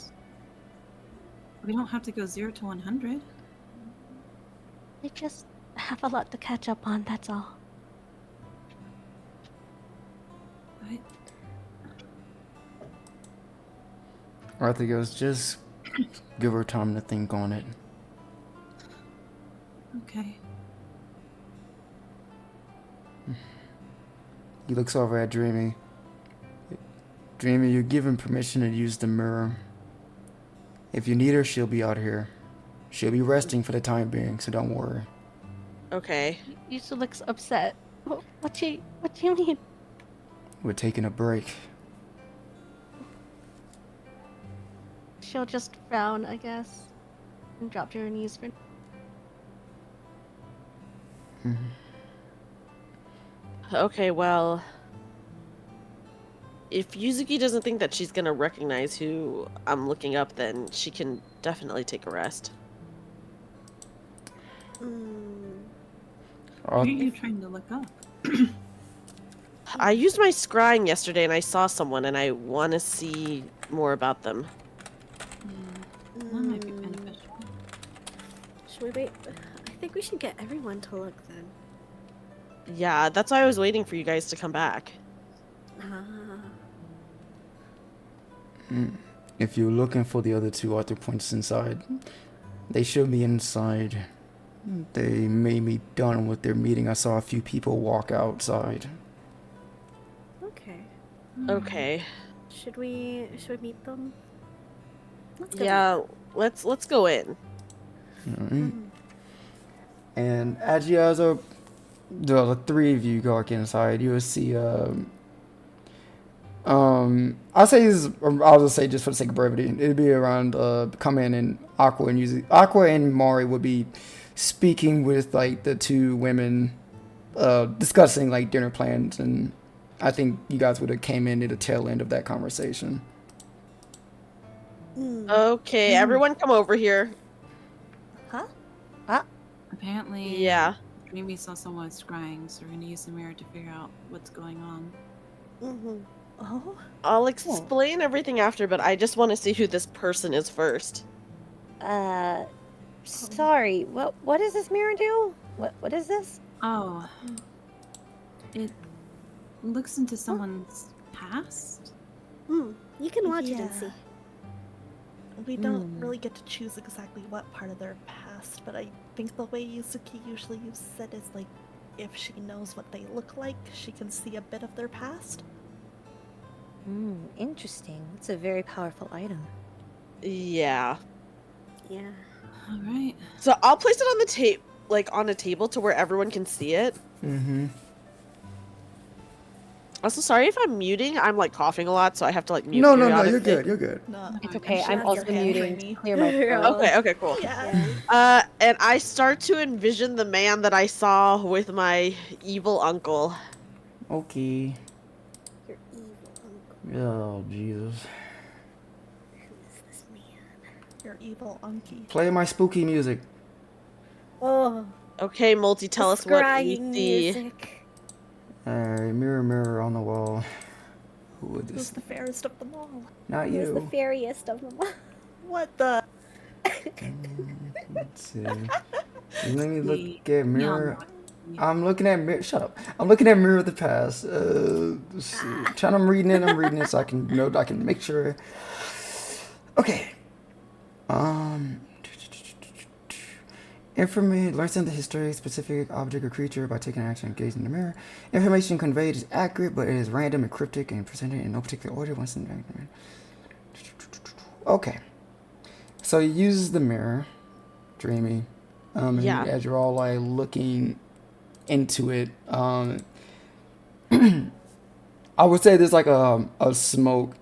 We don't have to go 0 to 100. I just have a lot to catch up on, that's all. But Arthur goes, "Just give her time to think on it." okay. He looks over at Dreamy. "Dreamy, you're given permission to use the mirror. If you need her, she'll be out here. She'll be resting for the time being, so don't worry." Okay. Yuzu looks upset. What do you mean? "We're taking a break." She'll just frown, I guess, and drop to her knees for... Okay, well, if Yuzuki doesn't think that she's gonna recognize who I'm looking up, then she can definitely take a rest. Who are you trying to look up? I used my scrying yesterday and I saw someone and I want to see more about them. That might be beneficial. Should we wait? I think we should get everyone to look then. Yeah, that's why I was waiting for you guys to come back. If you're looking for the other two, Arthur points inside. They should be inside. They may be done with their meeting. I saw a few people walk outside. Okay. Okay. Should we meet them? Let's go. Yeah, let's go in. Alright. And as you guys are, the three of you go inside, you will see I'll say this, I'll just say just for the sake of brevity, it'd be around come in and Aqua and Mari would be speaking with like the two women, discussing like dinner plans, and I think you guys would have came in at the tail end of that conversation. Okay, everyone come over here. Huh? Apparently, Yeah. Dreamy saw someone scrying, so we're gonna use the mirror to figure out what's going on. Oh? I'll explain everything after, but I just want to see who this person is first. Sorry. What does this mirror do? What is this? Oh. It looks into someone's past? You can watch it and Yeah. see. We don't really get to choose exactly what part of their past, but I think the way Yuzuki usually uses it is like if she knows what they look like, she can see a bit of their past. Interesting. It's a very powerful item. Yeah. Yeah. All right. So I'll place it on the tape, like on a table to where everyone can see it. Mm-hmm. Also, sorry if I'm muting. I'm like coughing a lot, so I have to like mute. No, you're periodically. good. You're good. No, It's okay. sure I'm it's also your hand, muting Dreamy. to clear my throat. Okay, cool. Yeah. And I start to envision the man that I saw with my evil uncle. Okay. Your evil uncle. Oh, Jesus. Who is this man? Your evil unky. Play my spooky music. Oh. Okay, Multi, tell us what you Scrying see. music. Alright, mirror, mirror on the wall. Who would Who's this? the fairest of them all? Not Who's the you. fairiest of them all? What the? Let's see. Let me look The at mirror. young- I'm looking at mirror. Shut up. I'm looking at mirror of the past. Let's see. I'm reading it so I can note. I can make sure. Okay. Information learns in the history of specific object or creature by taking action engaged in the mirror. Information conveyed is accurate, but it is random and cryptic and presented in no particular order once in Okay. So you use the mirror, Dreamy. And Yeah. as you're all like looking into it, I would say there's like a smoke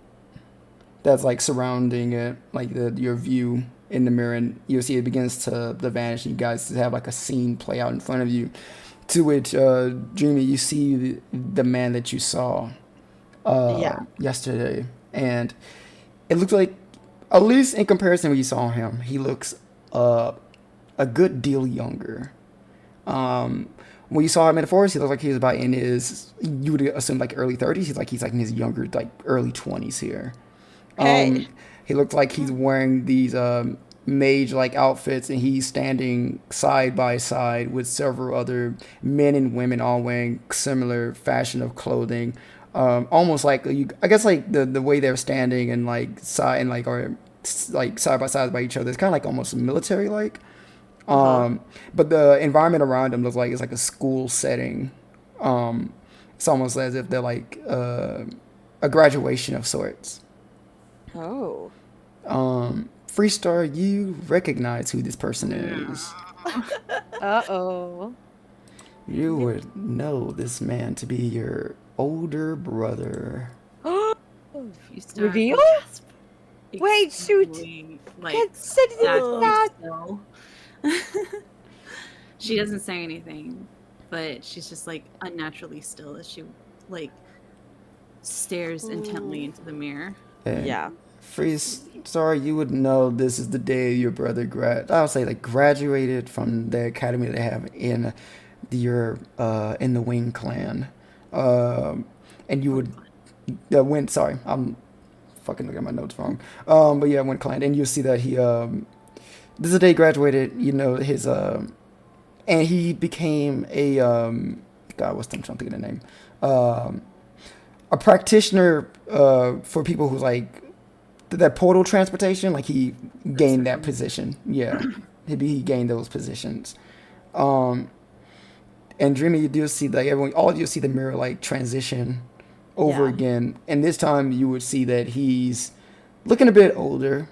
that's like surrounding it, like your view in the mirror, and you'll see it begins to vanish. You guys have like a scene play out in front of you, to which Dreamy, you see the man that you saw yesterday, and it looks like, at least in comparison when you saw him, he looks a good deal younger. When you saw him in the forest, he looked like he was about in his, you would assume like early 30s. He's like in his younger, like early 20s here. Hey. He looked like he's wearing these mage-like outfits, and he's standing side by side with several other men and women, all wearing similar fashion of clothing. Almost like I guess like the way they're standing and like side and like or like side by side by each other. It's kind of like almost military-like. But the environment around them looks like it's like a school setting. It's almost as if they're like a graduation of sorts. Oh. Freestar, you recognize who this person is. Uh-oh. You would know this man to be your older brother. You start Reveal? Wait, shoot. extremely, Like, That's that not. still. She doesn't say anything, but she's just like unnaturally still as she like stares intently into the mirror. And Yeah. Freestar, you would know this is the day your brother graduated from the academy they have in in the Wing clan. And you would I'm fucking looking at my notes wrong. But yeah, Wing clan, and you'll see that he this is the day he graduated, you know, his and he became a I'm trying to think of the name. A practitioner for people who like that portal transportation, like he gained that position. Yeah, he gained those positions. And Dreamy, you do see like all of you see the mirror like transition over again, and this time you would see that he's looking a bit older,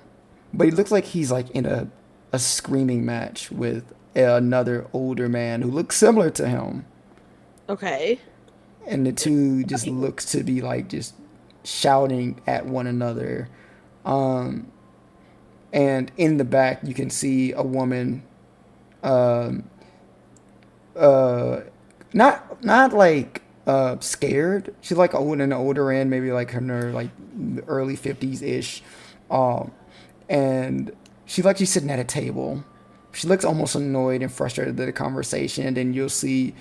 but he looks like he's like in a screaming match with another older man who looks similar to him. Okay. And the two just looks to be like just shouting at one another. And in the back you can see a woman, not like scared. She's like in the older end, maybe like in her like early 50s ish. and she's like she's sitting at a table. She looks almost annoyed and frustrated at the conversation, and then you'll see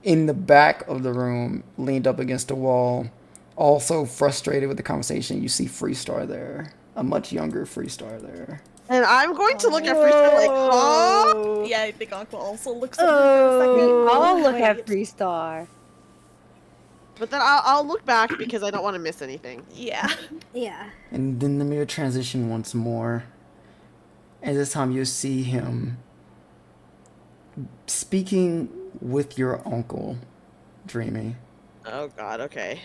in the back of the room, leaned up against a wall, also frustrated with the conversation, you see Freestar there. A much younger Freestar there. And I'm going to look at Freestar like, huh? Yeah, I think Aqua also looks at her for a second. I'll look at Wait. Freestar. But then I'll look back because I don't want to miss anything. Yeah. Yeah. And then the mirror transition once more. And this time you'll see him speaking with your uncle, Dreamy. Oh god, okay.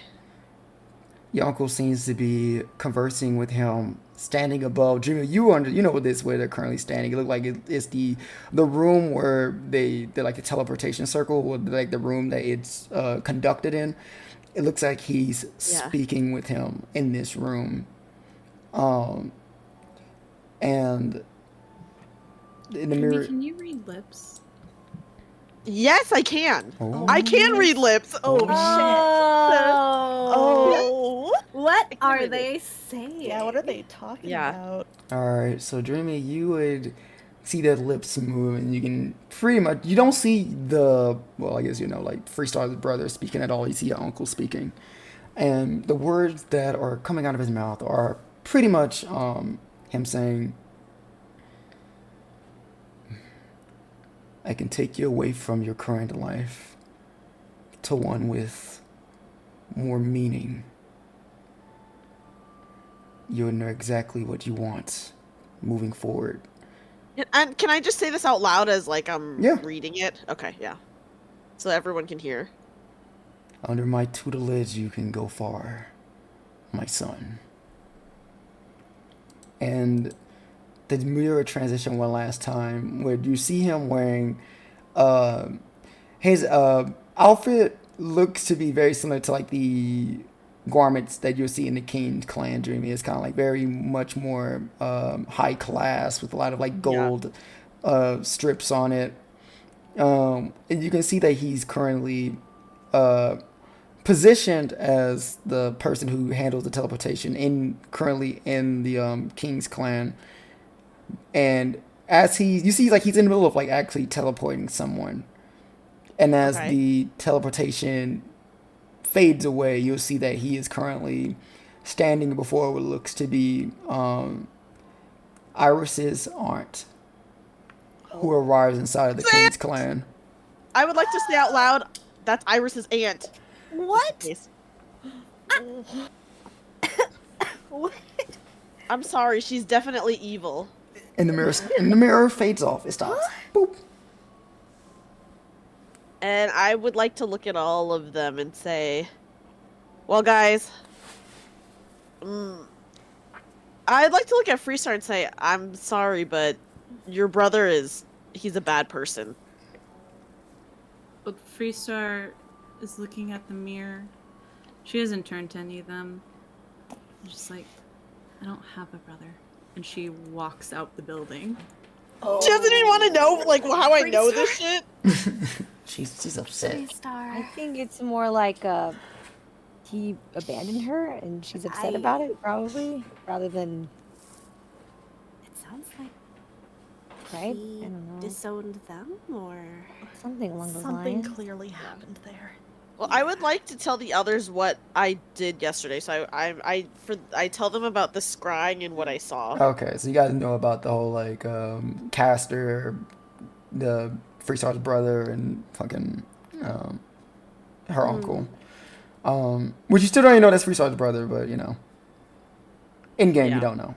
Your uncle seems to be conversing with him, standing above. Dreamy, you know this where they're currently standing. It looked like it's the room where they're like the teleportation circle, or like the room that it's conducted in. It looks like he's speaking with him in this room, and in the mirror. Can you read lips? Yes, I can. Oh. I can read lips. Oh, shit. Oh. What can are read they saying? Yeah, what are they talking about? All right, so Dreamy, you would see their lips move, and you can pretty much, you don't see well, I guess like Freestar's brother speaking at all. You see your uncle speaking, and the words that are coming out of his mouth are pretty much him saying, I can take you away from your current life to one with more meaning. You'll know exactly what you want moving forward. And can I just say this out loud as like I'm Yeah. reading it? Okay, yeah. So everyone can hear. Under my tutelage, you can go far, my son. And the mirror transition one last time, where you see him wearing, his outfit looks to be very similar to like the garments that you'll see in the King's Clan Dreamy. It's kind of like very much more high class with a lot of like gold strips on it. And you can see that he's currently positioned as the person who handles the teleportation currently in the King's Clan. And as you see like he's in the middle of like actually teleporting someone. And as the teleportation fades away, you'll see that he is currently standing before what looks to be Iris's aunt, who arrives inside of the King's Clan. I would like to say out loud, that's Iris's aunt. What? Yes. What? I'm sorry, she's definitely evil. And the mirror fades off. It stops. Boop. And I would like to look at all of them and say, well, guys, I'd like to look at Freestar and say, I'm sorry, but your brother he's a bad person. But Freestar is looking at the mirror. She doesn't turn to any of them. Just like, I don't have a brother. And she walks out the building. She doesn't even want to know, like, how I know this shit. She's upset. Freestar. I think it's more like he abandoned her and she's upset about it, probably, rather than. It sounds like Right? he I don't know. disowned them, or Something along those Something lines. clearly happened there. Well, I would like to tell the others what I did yesterday. So I tell them about the scrying and what I saw. Okay, so you guys know about the whole like Caster, the Freestar's brother, and fucking her uncle. Which you still don't even know that's Freestar's brother, but in game you don't know.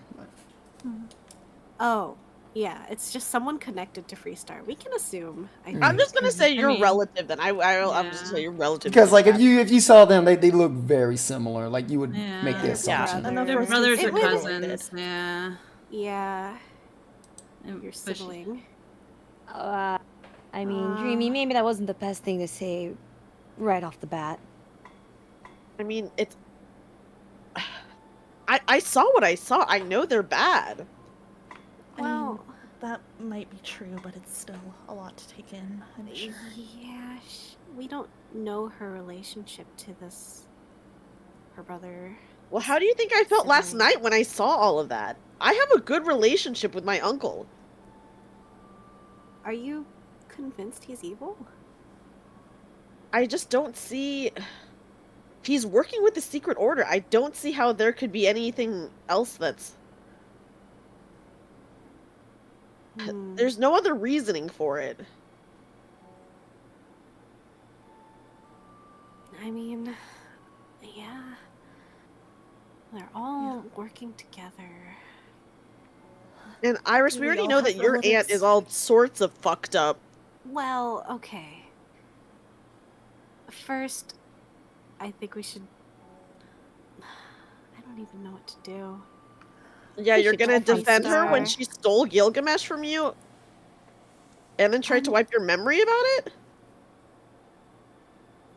oh, yeah, it's just someone connected to Freestar. We can assume. I think. I'm just gonna say you're mean, relative. Then I'm just gonna say you're relative. Because like if you saw them, they look very similar. Like you would make the Yeah. assumption. And the They're first brothers or incident like cousins. this. Yeah. Yeah, And- your but she- sibling. I mean, Dreamy, maybe that wasn't the best thing to say right off the bat. I mean, it's. I saw what I saw. I know they're bad. Well, That might be true, but it's still a lot to take in, I'm sure. yeah, we don't know her relationship to her brother. Well, how do you think I felt last considering- night when I saw all of that? I have a good relationship with my uncle. Are you convinced he's evil? I just don't see... He's working with the Secret Order. I don't see how there could be anything else that's... Hmm. There's no other reasoning for it. I mean, yeah. They're all working together. And Iris, Do we we already all know have that your aunt relatives? is all sorts of fucked up. Well, okay. First, I think we should... I don't even know what to do. Yeah, We you're should gonna confront defend her when Freestar. she stole Gilgamesh from you? And then tried to wipe your memory about it?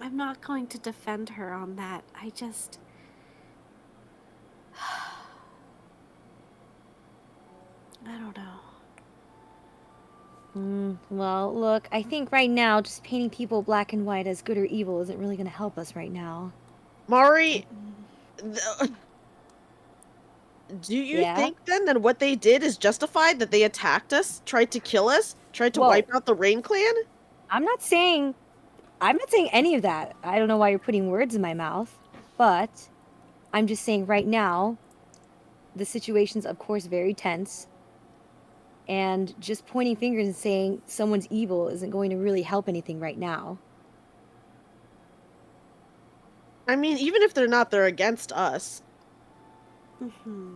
I'm not going to defend her on that. I just... I don't know. Well, look, I think right now just painting people black and white as good or evil isn't really going to help us right now. Mari, do you Yeah? think then that what they did is justified? That they attacked us, tried to kill us, tried to Whoa. wipe out the Rain Clan? I'm not saying any of that. I don't know why you're putting words in my mouth, but I'm just saying right now the situation's of course very tense. And just pointing fingers and saying someone's evil isn't going to really help anything right now. I mean, even if they're not, they're against us. Mm-hmm.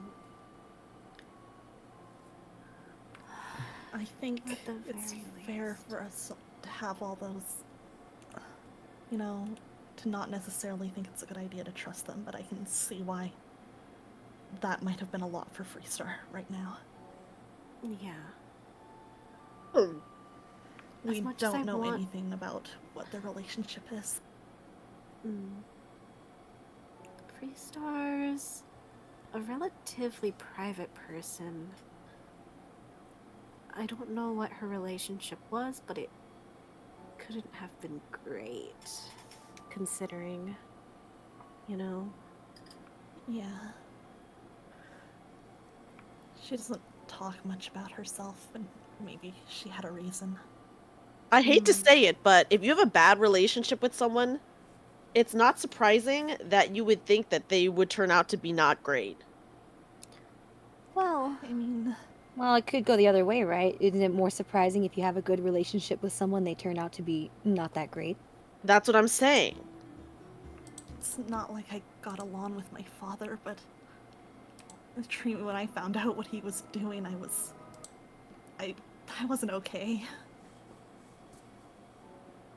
I think At the it's very fair least. for us to have all those, you know, to not necessarily think it's a good idea to trust them, but I can see why that might have been a lot for Freestar right now. Yeah. Hmm. We much as I don't know want- anything about what their relationship is. Freestar's a relatively private person. I don't know what her relationship was, but it couldn't have been great, considering, you know. Yeah. She doesn't talk much about herself, and maybe she had a reason. I hate to say it, but if you have a bad relationship with someone, it's not surprising that you would think that they would turn out to be not great. Well, I mean, Well, it could go the other way, right? Isn't it more surprising if you have a good relationship with someone, they turn out to be not that great? That's what I'm saying. it's not like I got along with my father, but when I found out what he was doing, I wasn't okay.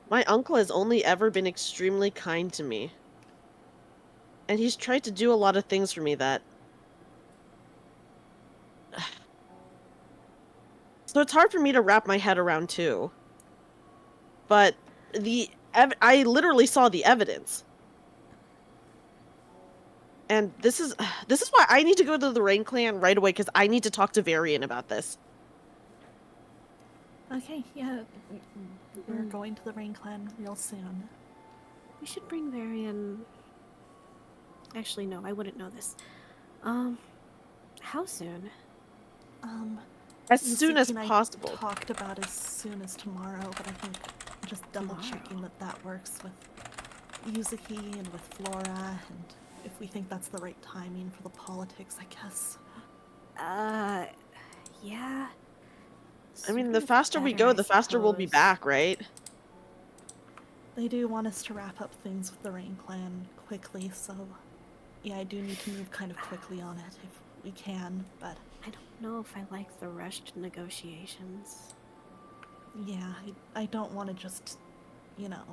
My uncle has only ever been extremely kind to me. And he's tried to do a lot of things for me that... So it's hard for me to wrap my head around too. But I literally saw the evidence. And this is why I need to go to the Rain Clan right away, because I need to talk to Varian about this. Okay, yeah, we're going to the Rain Clan real soon. we should bring Varian. Actually, no, I wouldn't know this. How soon? As soon as Yuzuki and I possible. talked about as soon as tomorrow, but I think just double checking that works with Yuzuki and with Flora, and if we think that's the right timing for the politics, I guess. Yeah. I mean, Sooner the faster we better, go, I the faster we'll be suppose. back, right? They do want us to wrap up things with the Rain Clan quickly, so yeah, I do need to move kind of quickly on it if we can, but I don't know if I like the rushed negotiations. yeah, I don't want to just, you know,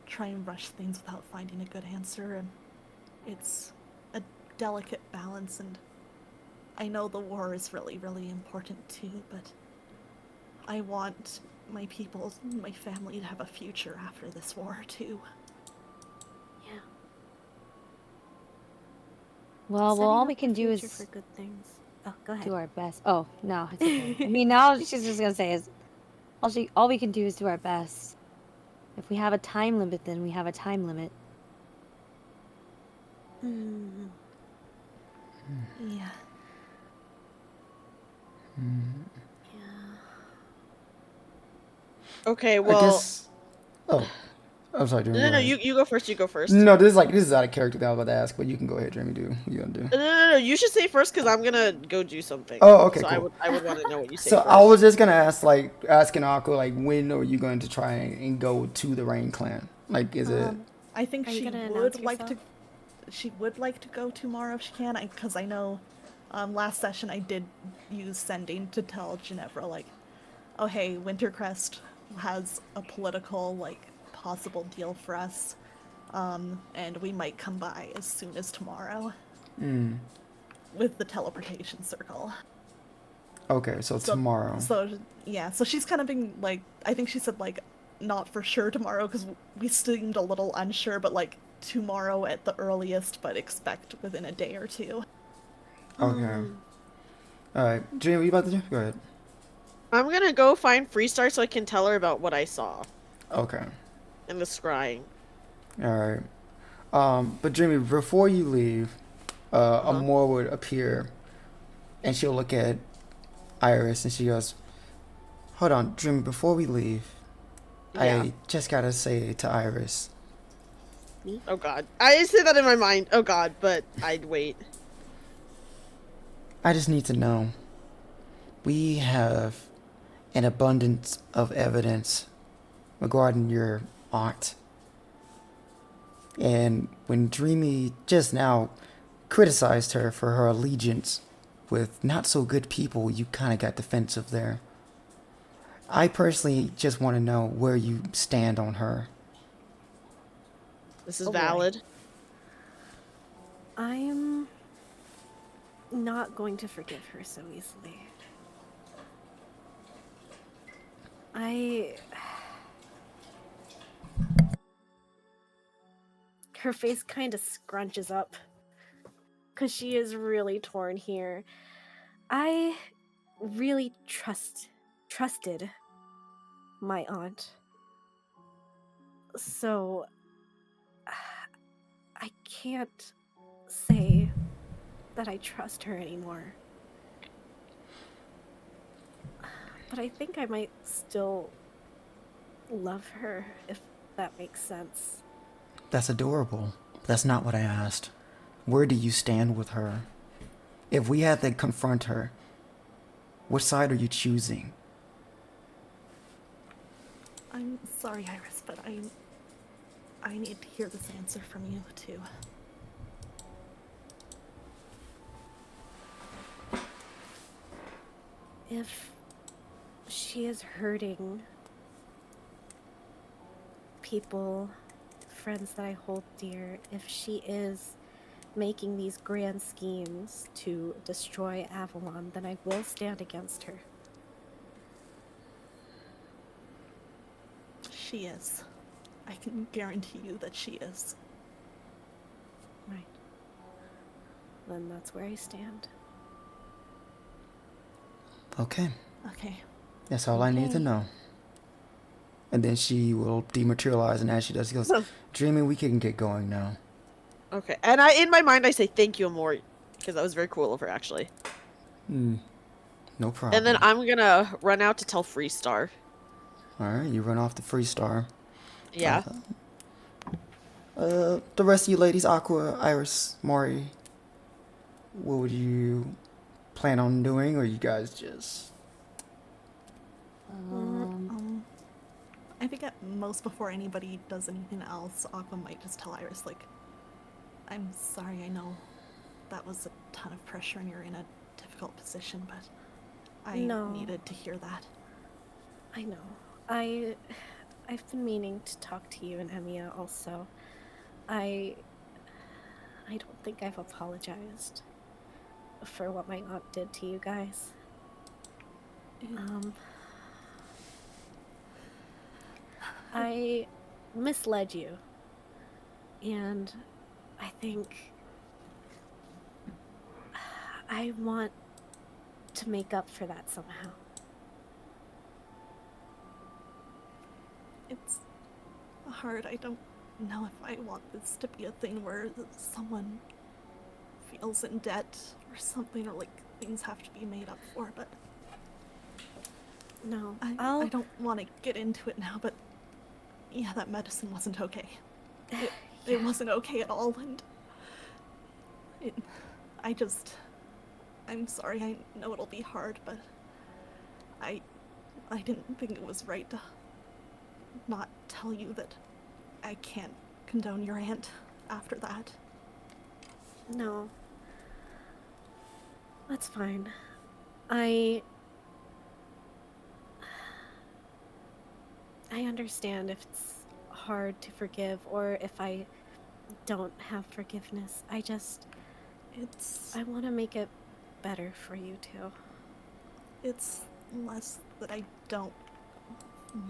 try and rush things without finding a good answer, and it's a delicate balance, and I know the war is really, really important too, but I want my people, my family to have a future after this war too. Yeah. Well, Setting all up we can the do future is for good things. Oh, go ahead. do our best. Oh, no, it's okay. I mean, now she's just gonna say is, all we can do is do our best. If we have a time limit, then we have a time limit. Okay, I well. guess. Oh, I'm sorry, Dreamy. No, Go no, ahead. you go first. You go first. No, this is out of character that I was about to ask, but you can go ahead, Dreamy. Do what you gonna do? No. You should say first because I'm gonna go do something. Oh, okay, So cool. I would want to know what you say So first. I was just gonna ask, like, asking Aqua, like, when are you going to try and go to the Rain Clan? Like, is it? I think Are you she gonna would announce like to. yourself? She would like to go tomorrow if she can, because I know, last session I did use sending to tell Ginevra like, oh hey, Wintercrest has a political like possible deal for us, and we might come by as soon as tomorrow. With the teleportation circle. Okay, so tomorrow. So yeah, so she's kind of been like, I think she said like, not for sure tomorrow because we seemed a little unsure, but like tomorrow at the earliest, but expect within a day or two. Okay. All right, Dreamy, what you about to do? Go ahead. I'm gonna go find Freestar so I can tell her about what I saw Okay. and the scrying. All right. But Dreamy, before you leave, Amor would appear, and she'll look at Iris, and she goes, "Hold on, Dreamy. Before we leave, Yeah. I just gotta say to Iris." Oh god. I say that in my mind. Oh god, but I'd wait. I just need to know. We have an abundance of evidence regarding your aunt. And when Dreamy just now criticized her for her allegiance with not so good people, you kind of got defensive there. I personally just want to know where you stand on her. This is Oh, boy. valid. I'm not going to forgive her so easily. Her face kind of scrunches up because she is really torn here. I really trusted my aunt. So I can't say that I trust her anymore. But I think I might still love her, if that makes sense. That's adorable. That's not what I asked. Where do you stand with her? If we had to confront her, what side are you choosing? I'm sorry, Iris, but I need to hear this answer from you too. If she is hurting people, friends that I hold dear, if she is making these grand schemes to destroy Avalon, then I will stand against her. She is. I can guarantee you that she is. Right. Then that's where I stand. Okay. Okay. That's all I need to Okay. know. And then she will dematerialize, and as she does, she goes, Huh. Dreamy, we can get going now. Okay. And in my mind I say thank you, Amor, because that was very cool of her actually. No problem. And then I'm gonna run out to tell Freestar. Alright, you run off the Freestar. Yeah. The rest of you ladies, Aqua, Iris, Mari, what would you plan on doing, or you guys just... I think at most before anybody does anything else, Aqua might just tell Iris, like, I'm sorry, I know that was a ton of pressure and you're in a difficult position, but I No. needed to hear that. I know. I've been meaning to talk to you and Emiya also. I don't think I've apologized for what my aunt did to you guys. I misled you. And I think I want to make up for that somehow. It's hard. I don't know if I want this to be a thing where someone feels in debt or something, or like things have to be made up for, but No, I don't want to get into it now, but yeah, that medicine wasn't okay. It wasn't okay at all, and I'm sorry. I know it'll be hard, but I didn't think it was right to not tell you that I can't condone your aunt after that. No. That's fine. I understand if it's hard to forgive or if I don't have forgiveness. I want to make it better for you too. It's less that I don't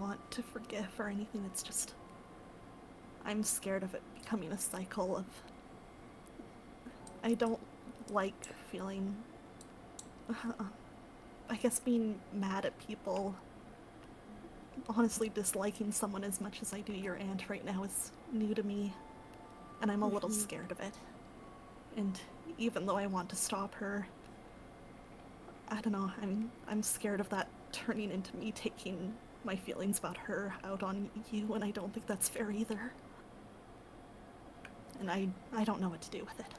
want to forgive or anything, it's just I'm scared of it becoming a cycle of I don't like feeling I guess being mad at people. Honestly, disliking someone as much as I do your aunt right now is new to me, and I'm a little scared of it. And even though I want to stop her, I don't know, I'm scared of that turning into me taking my feelings about her out on you, and I don't think that's fair either. And I don't know what to do with it.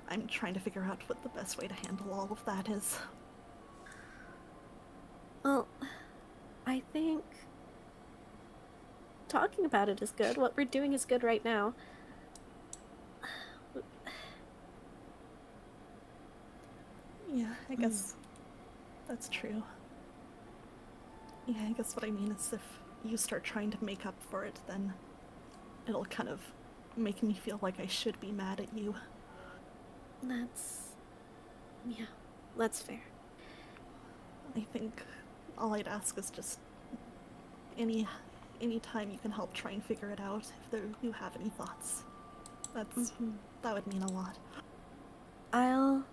I'm trying to figure out what the best way to handle all of that is. Well, I think talking about it is good. What we're doing is good right now. Yeah, I guess that's true. Yeah, I guess what I mean is if you start trying to make up for it, then it'll kind of make me feel like I should be mad at you. That's fair. I think all I'd ask is just any time you can help try and figure it out, if you have any thoughts. That would mean a lot. I'll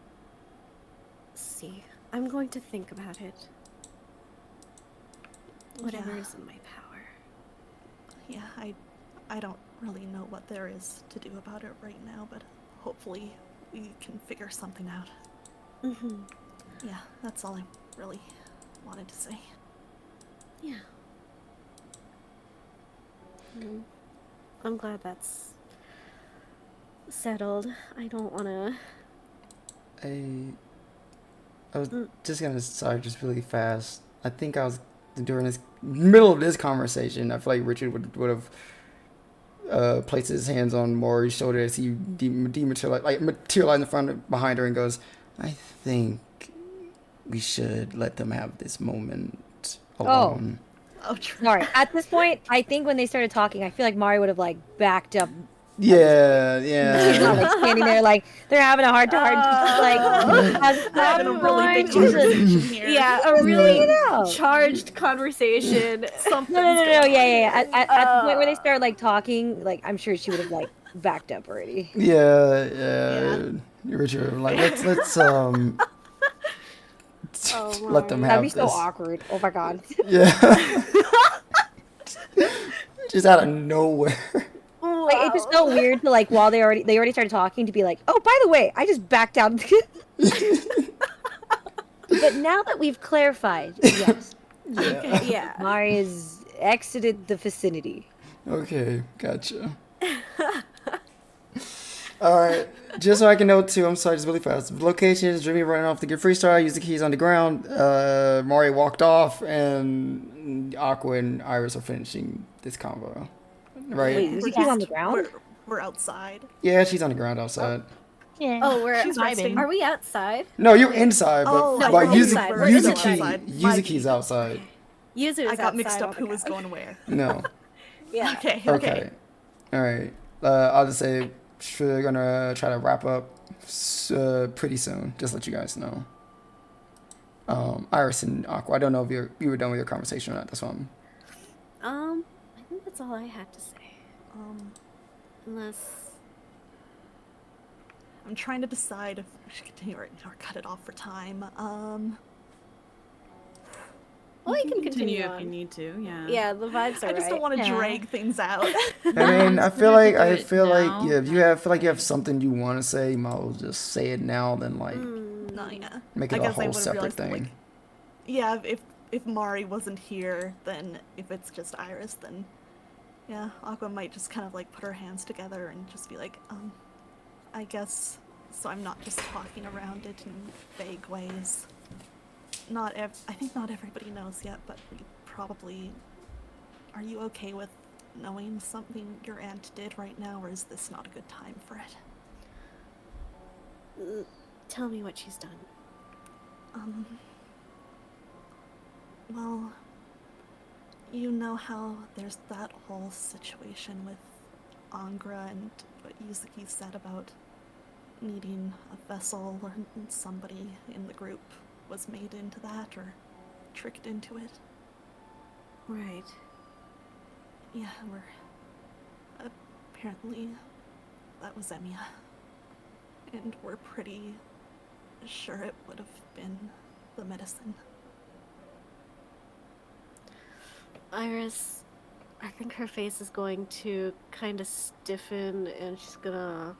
see. I'm going to think about it. Whatever is in my power. Yeah, I don't really know what there is to do about it right now, but hopefully we can figure something out. Yeah, that's all I really wanted to say. Yeah. I'm glad that's settled. I don't want to... I was just gonna start just really fast. I think I was during this middle of this conversation. I feel like Richard would have placed his hands on Maury's shoulder as he materialized in front behind her and goes, "I think we should let them have this moment alone." Oh, true. Sorry. At this point, I think when they started talking, I feel like Mari would have like backed up. Yeah, She's not like standing there like they're having a heart to heart. Having a really big Jesus. conversation here. Yeah, a really know. charged conversation. Something's No. going Yeah. At the point where they start like talking, like I'm sure she would have like backed up already. Yeah. Richard, like let's let them have That'd be this. so awkward. Oh my god. Yeah. Just out of nowhere. Like it just felt weird to like while they already started talking to be like, oh, by the way, I just backed out. But now that we've clarified, yes, Yeah. Mari has exited the vicinity. Okay, gotcha. Alright, just so I can note too, I'm sorry, just really fast. Location is Dreamy running off to get Freestar, use the keys on the ground. Mari walked off, and Aqua and Iris are finishing this convo. Right? Wait, is he on the ground? We're outside. Yeah, she's on the ground outside. Yeah. Oh, we're She's vibing. vibing. Are we outside? No, you're inside, but Oh, no, like we're inside. We're inside. Yuzuki's outside. Yuzu's I got mixed outside up on who the was couch. going where. No. Yeah. Okay. Alright. I'll just say we're gonna try to wrap up pretty soon. Just let you guys know. Iris and Aqua, I don't know if you were done with your conversation or not. That's one. I think that's all I had to say. Unless... I'm trying to decide if we should continue or cut it off for time. Well, you can continue if on. you need to. Yeah. Yeah, the vibes are I just don't want to drag things out. I mean, I feel like now. if you have something you want to say, you might as well just say it now. Then like No, yeah. make I it a guess I whole would've separate realized that, thing. like, yeah, if if Mari wasn't here, then if it's just Iris, then yeah, Aqua might just kind of like put her hands together and just be like, I guess, so I'm not just talking around it in vague ways. I think not everybody knows yet, but we probably, are you okay with knowing something your aunt did right now, or is this not a good time for it? Tell me what she's done. Well, you know how there's that whole situation with Angra and what Yuzuki said about needing a vessel, or somebody in the group was made into that or tricked into it? Right. Yeah, apparently that was Emiya. And we're pretty sure it would have been the medicine. Iris, I think her face is going to kind of stiffen and she's gonna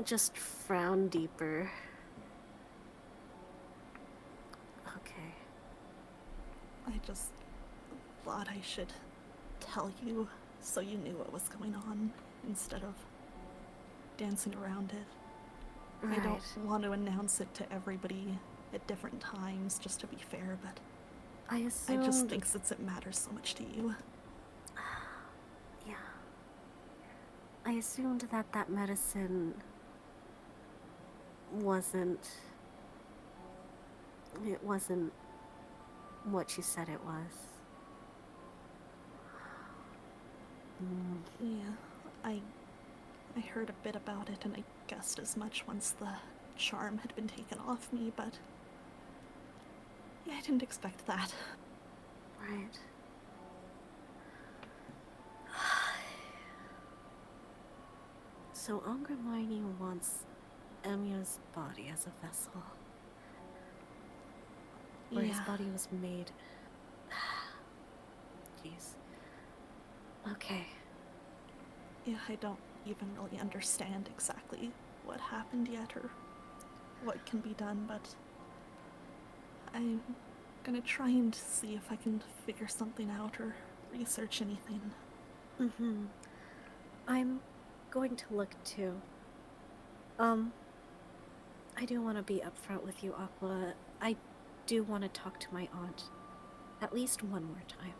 just frown deeper. Okay. I just thought I should tell you so you knew what was going on instead of dancing around it. Right. I don't want to announce it to everybody at different times just to be fair, but I I just think since it matters so much to you. Yeah. I assumed that that medicine wasn't... It wasn't what you said it was. Yeah, I heard a bit about it and I guessed as much once the charm had been taken off me, but yeah, I didn't expect that. Right. So Angramini wants Emiya's body as a vessel. Where his body was made. Jeez. Okay. Yeah, I don't even really understand exactly what happened yet or what can be done, but I'm gonna try and see if I can figure something out or research anything. Mm-hmm. I'm going to look too. I do want to be upfront with you, Aqua. I do want to talk to my aunt. At least one more time.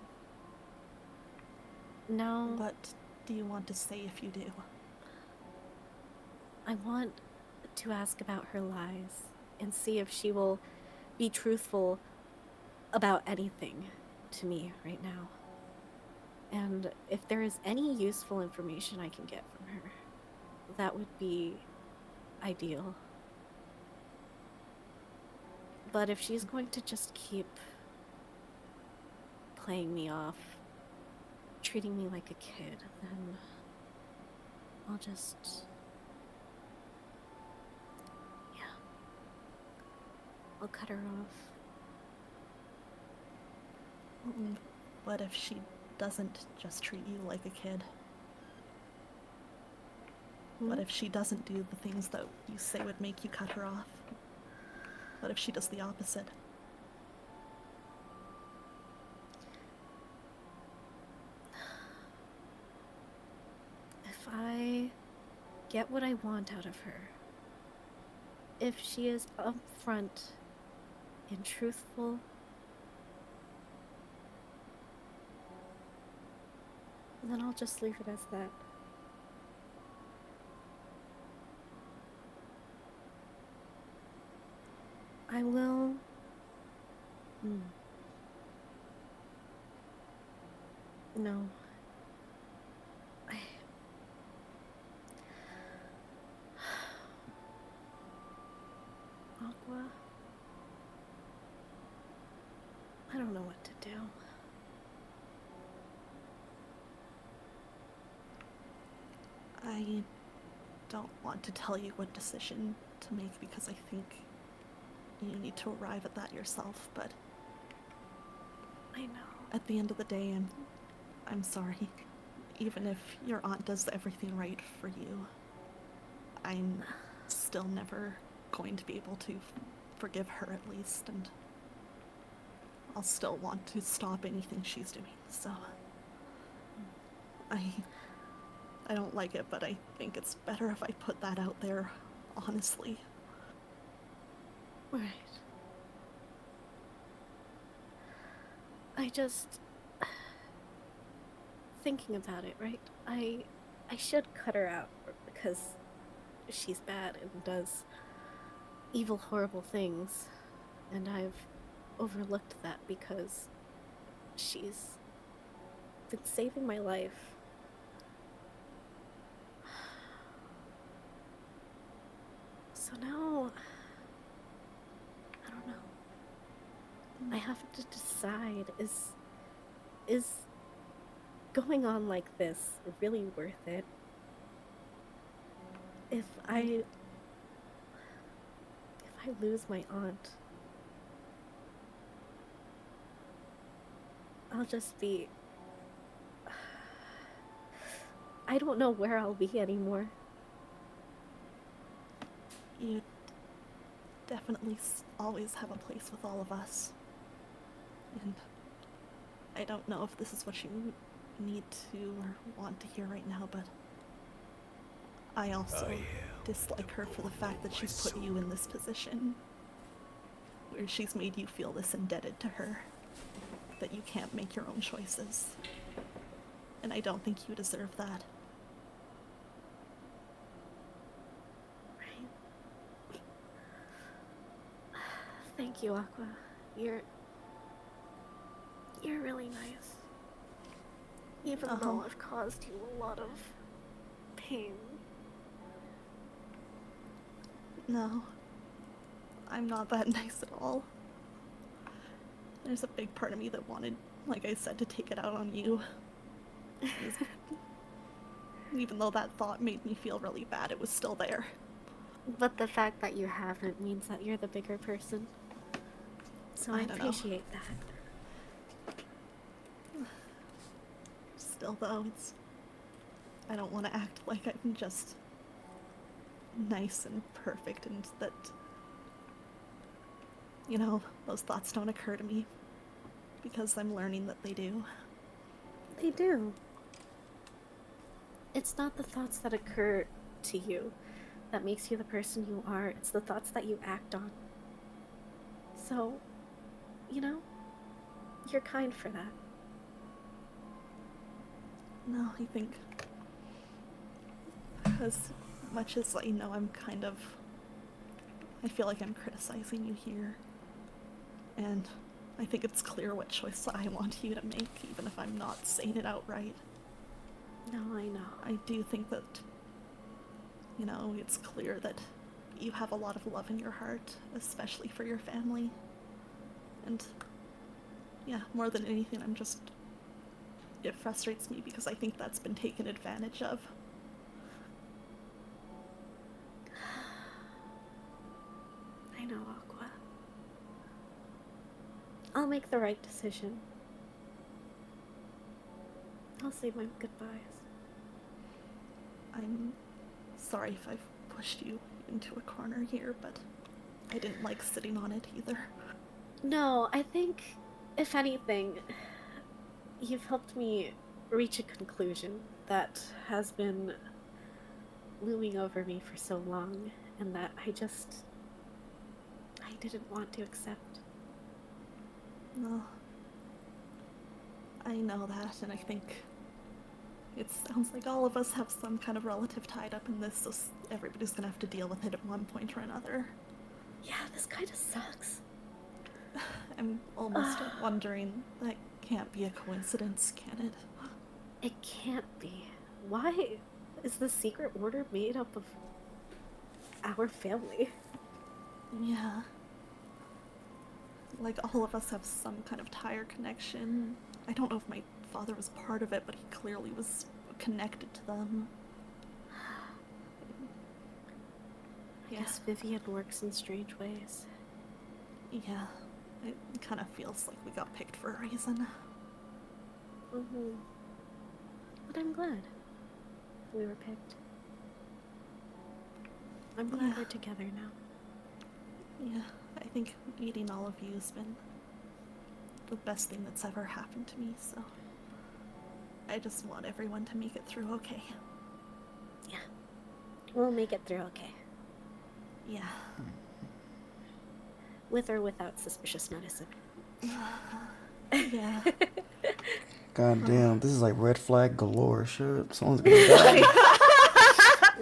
No. What do you want to say if you do? I want to ask about her lies and see if she will be truthful about anything to me right now. And if there is any useful information I can get from her, that would be ideal. But if she's going to just keep playing me off, treating me like a kid, then I'll just... yeah. I'll cut her off. What if she doesn't just treat you like a kid? What if she doesn't do the things that you say would make you cut her off? What if she does the opposite? If I get what I want out of her, if she is upfront and truthful, then I'll just leave it as that. I will... No. Aqua? I don't know what to do. I don't want to tell you what decision to make because I think you need to arrive at that yourself, but I know. at the end of the day, I'm sorry. Even if your aunt does everything right for you, I'm still never going to be able to forgive her at least, and I'll still want to stop anything she's doing, so... I don't like it, but I think it's better if I put that out there, honestly. Right. I just... Thinking about it, right? I should cut her out because she's bad and does evil, horrible things. And I've overlooked that because she's been saving my life. So now, I don't know. I have to decide, is going on like this really worth it? If I lose my aunt, I'll just be... I don't know where I'll be anymore. You definitely always have a place with all of us. And I don't know if this is what you need to or want to hear right now, but I also dislike her for the fact that she's put you in this position where she's made you feel this indebted to her, that you can't make your own choices. And I don't think you deserve that. Right. Thank you, Aqua. You're really nice. Even though I've caused you a lot of pain. No, I'm not that nice at all. There's a big part of me that wanted, like I said, to take it out on you. Even though that thought made me feel really bad, it was still there. But the fact that you haven't means that you're the bigger person. So I don't know. appreciate that. Still, though, I don't want to act like I'm just nice and perfect and that, you know, those thoughts don't occur to me because I'm learning that they do. They do. It's not the thoughts that occur to you that makes you the person you are. It's the thoughts that you act on. So, you know, you're kind for that. No, I think as much as I know I feel like I'm criticizing you here, and I think it's clear what choice I want you to make, even if I'm not saying it outright. No, I know. I do think that, you know, it's clear that you have a lot of love in your heart, especially for your family. And, yeah, more than anything, it frustrates me because I think that's been taken advantage of. I know, Aqua. I'll make the right decision. I'll say my goodbyes. I'm sorry if I've pushed you into a corner here, but I didn't like sitting on it either. No, I think, if anything, you've helped me reach a conclusion that has been looming over me for so long, and that I didn't want to accept. No. I know that, and I think it sounds like all of us have some kind of relative tied up in this, so everybody's gonna have to deal with it at one point or another. Yeah, this kind of sucks. I'm almost wondering, that can't be a coincidence, can it? It can't be. Why is the secret order made up of our family? Yeah. Like, all of us have some kind of tie or connection. I don't know if my father was part of it, but he clearly was connected to them. I guess Vivian works in strange ways. Yeah. It kind of feels like we got picked for a reason. Mm-hmm. But I'm glad we were picked. I'm glad we're together now. Yeah. I think meeting all of you has been the best thing that's ever happened to me, so I just want everyone to make it through okay. Yeah. We'll make it through okay. Yeah. With or without suspicious medicine. Yeah. God damn, this is like red flag galore. Shit, someone's gonna die.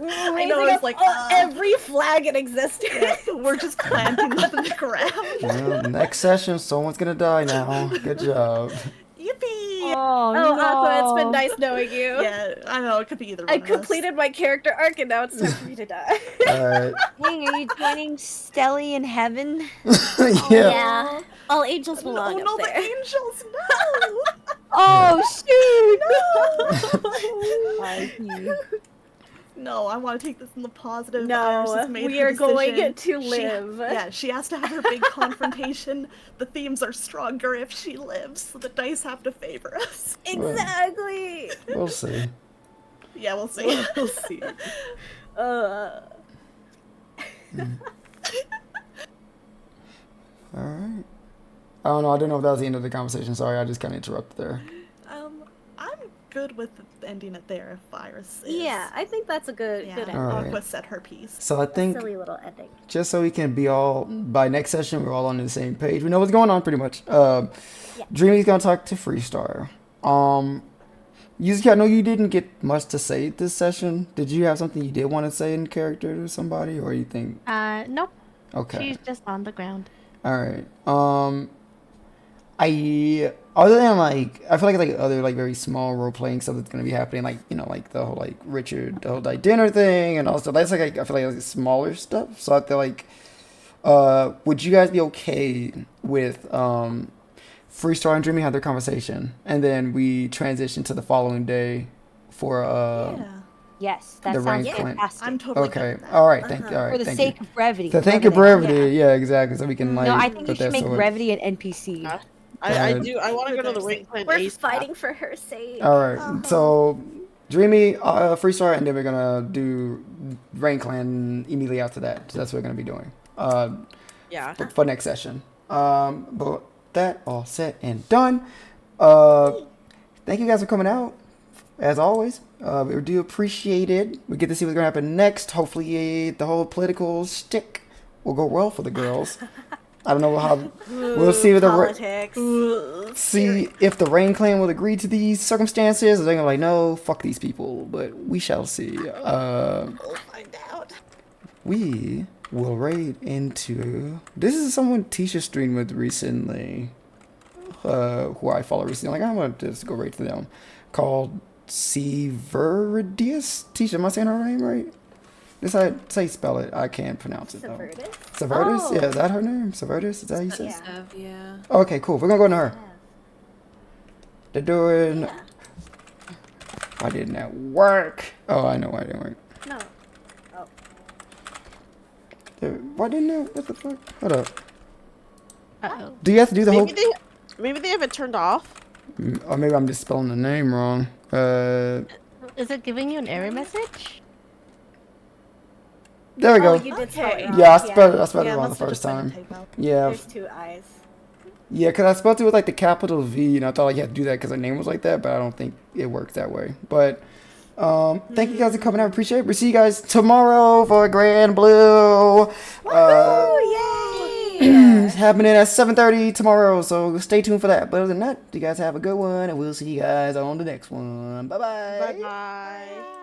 I know, it's like every flag in existence. yeah, we're just planting them in the ground. Well, next session, someone's gonna die now. Good job. Yippee! Oh, Oh, no. Aqua, it's been nice knowing you. Yeah, I know, it could be either one I of us. completed my character arc and now it's time for me to die. Alright. Dang, are you joining Stelly in heaven? Yeah. All angels belong Oh no, up the there. angels, no! Oh, shoot! No, I want to take this in the positive. No, Iris has made we her are going decision. to live. Yeah, she has to have her big confrontation. The themes are stronger if she lives, so the dice have to favor us. Exactly. We'll see. Yeah, we'll see. We'll see. Alright. I don't know, I don't know if that was the end of the conversation. Sorry, I just kind of interrupted there. I'm good with ending it there if Iris is. Yeah, I think that's a good Yeah, good ending. Alright. Aqua said her piece. So I think, Silly little ending. just so we can be all, by next session, we're all on the same page. We know what's going on pretty much. Dreamy's gonna talk to Freestar. Yuzuki, I know you didn't get much to say this session. Did you have something you did want to say in character to somebody, or you think? Nope. Okay. She's just on the ground. All right. I other than like I feel like other like very small role playing stuff that's gonna be happening, like you know like the whole like Richard the whole like dinner thing and also that's like I feel like smaller stuff. So I feel like would you guys be okay with Freestar and Dreamy have their conversation and then we transition to the following day for Yeah. Yes, that The sounds rank point. fantastic. I'm totally okay. good with that. All right. Thank you. All For right. the Thank sake you. of brevity. To thank you brevity. Yeah, exactly. So we can like. No, I think put you should that make sort- brevity an NPC. I God. do. I want to go to the ring clan We're ASAP. fighting for her sake. All right. So, Dreamy, Freestar, and then we're gonna do Rain Clan immediately after that. So that's what we're gonna be doing. Yeah. For next session. But that all set and done. Thank you guys for coming out. As always, we do appreciate it. We get to see what's gonna happen next. Hopefully, the whole political shtick will go well for the girls. I don't know how. We'll see with the Politics. see if the Rain Clan will agree to these circumstances. Or they're gonna be like, no, fuck these people. But we shall see. We'll find out. We will raid into. This is someone Tisha streamed with recently. Who I follow recently. Like, I want to just go right to them. Called Severidius. Tisha, am I saying her name right? This how you spell it. I can't pronounce it though. Severus? Severus? Oh. Yeah, is that her name? Severus? Is that how you say it? Yeah. Yeah. Okay, cool. We're gonna go to her. They're doing. Yeah. Why didn't that work? Oh, I know why it didn't work. No. Oh. Why didn't it? What the fuck? Hold up. Uh-oh. Do you have to do the whole? Maybe they have it turned off. Or maybe I'm just spelling the name wrong. Is it giving you an error message? There we go. Oh, you did spell it wrong. Yeah, I spelled it Yeah, wrong the must have first just been a time. typo. Yeah, There's two eyes. yeah, because I spelled it with like the capital V, and I thought like you had to do that because her name was like that, but I don't think it worked that way. But thank you guys for coming out. Appreciate it. We'll see you guys tomorrow for Grand Blue. It's happening at 7:30 tomorrow, so stay tuned for that. But other than that, you guys have a good one, and we'll see you guys on the next one. Bye bye. Bye bye.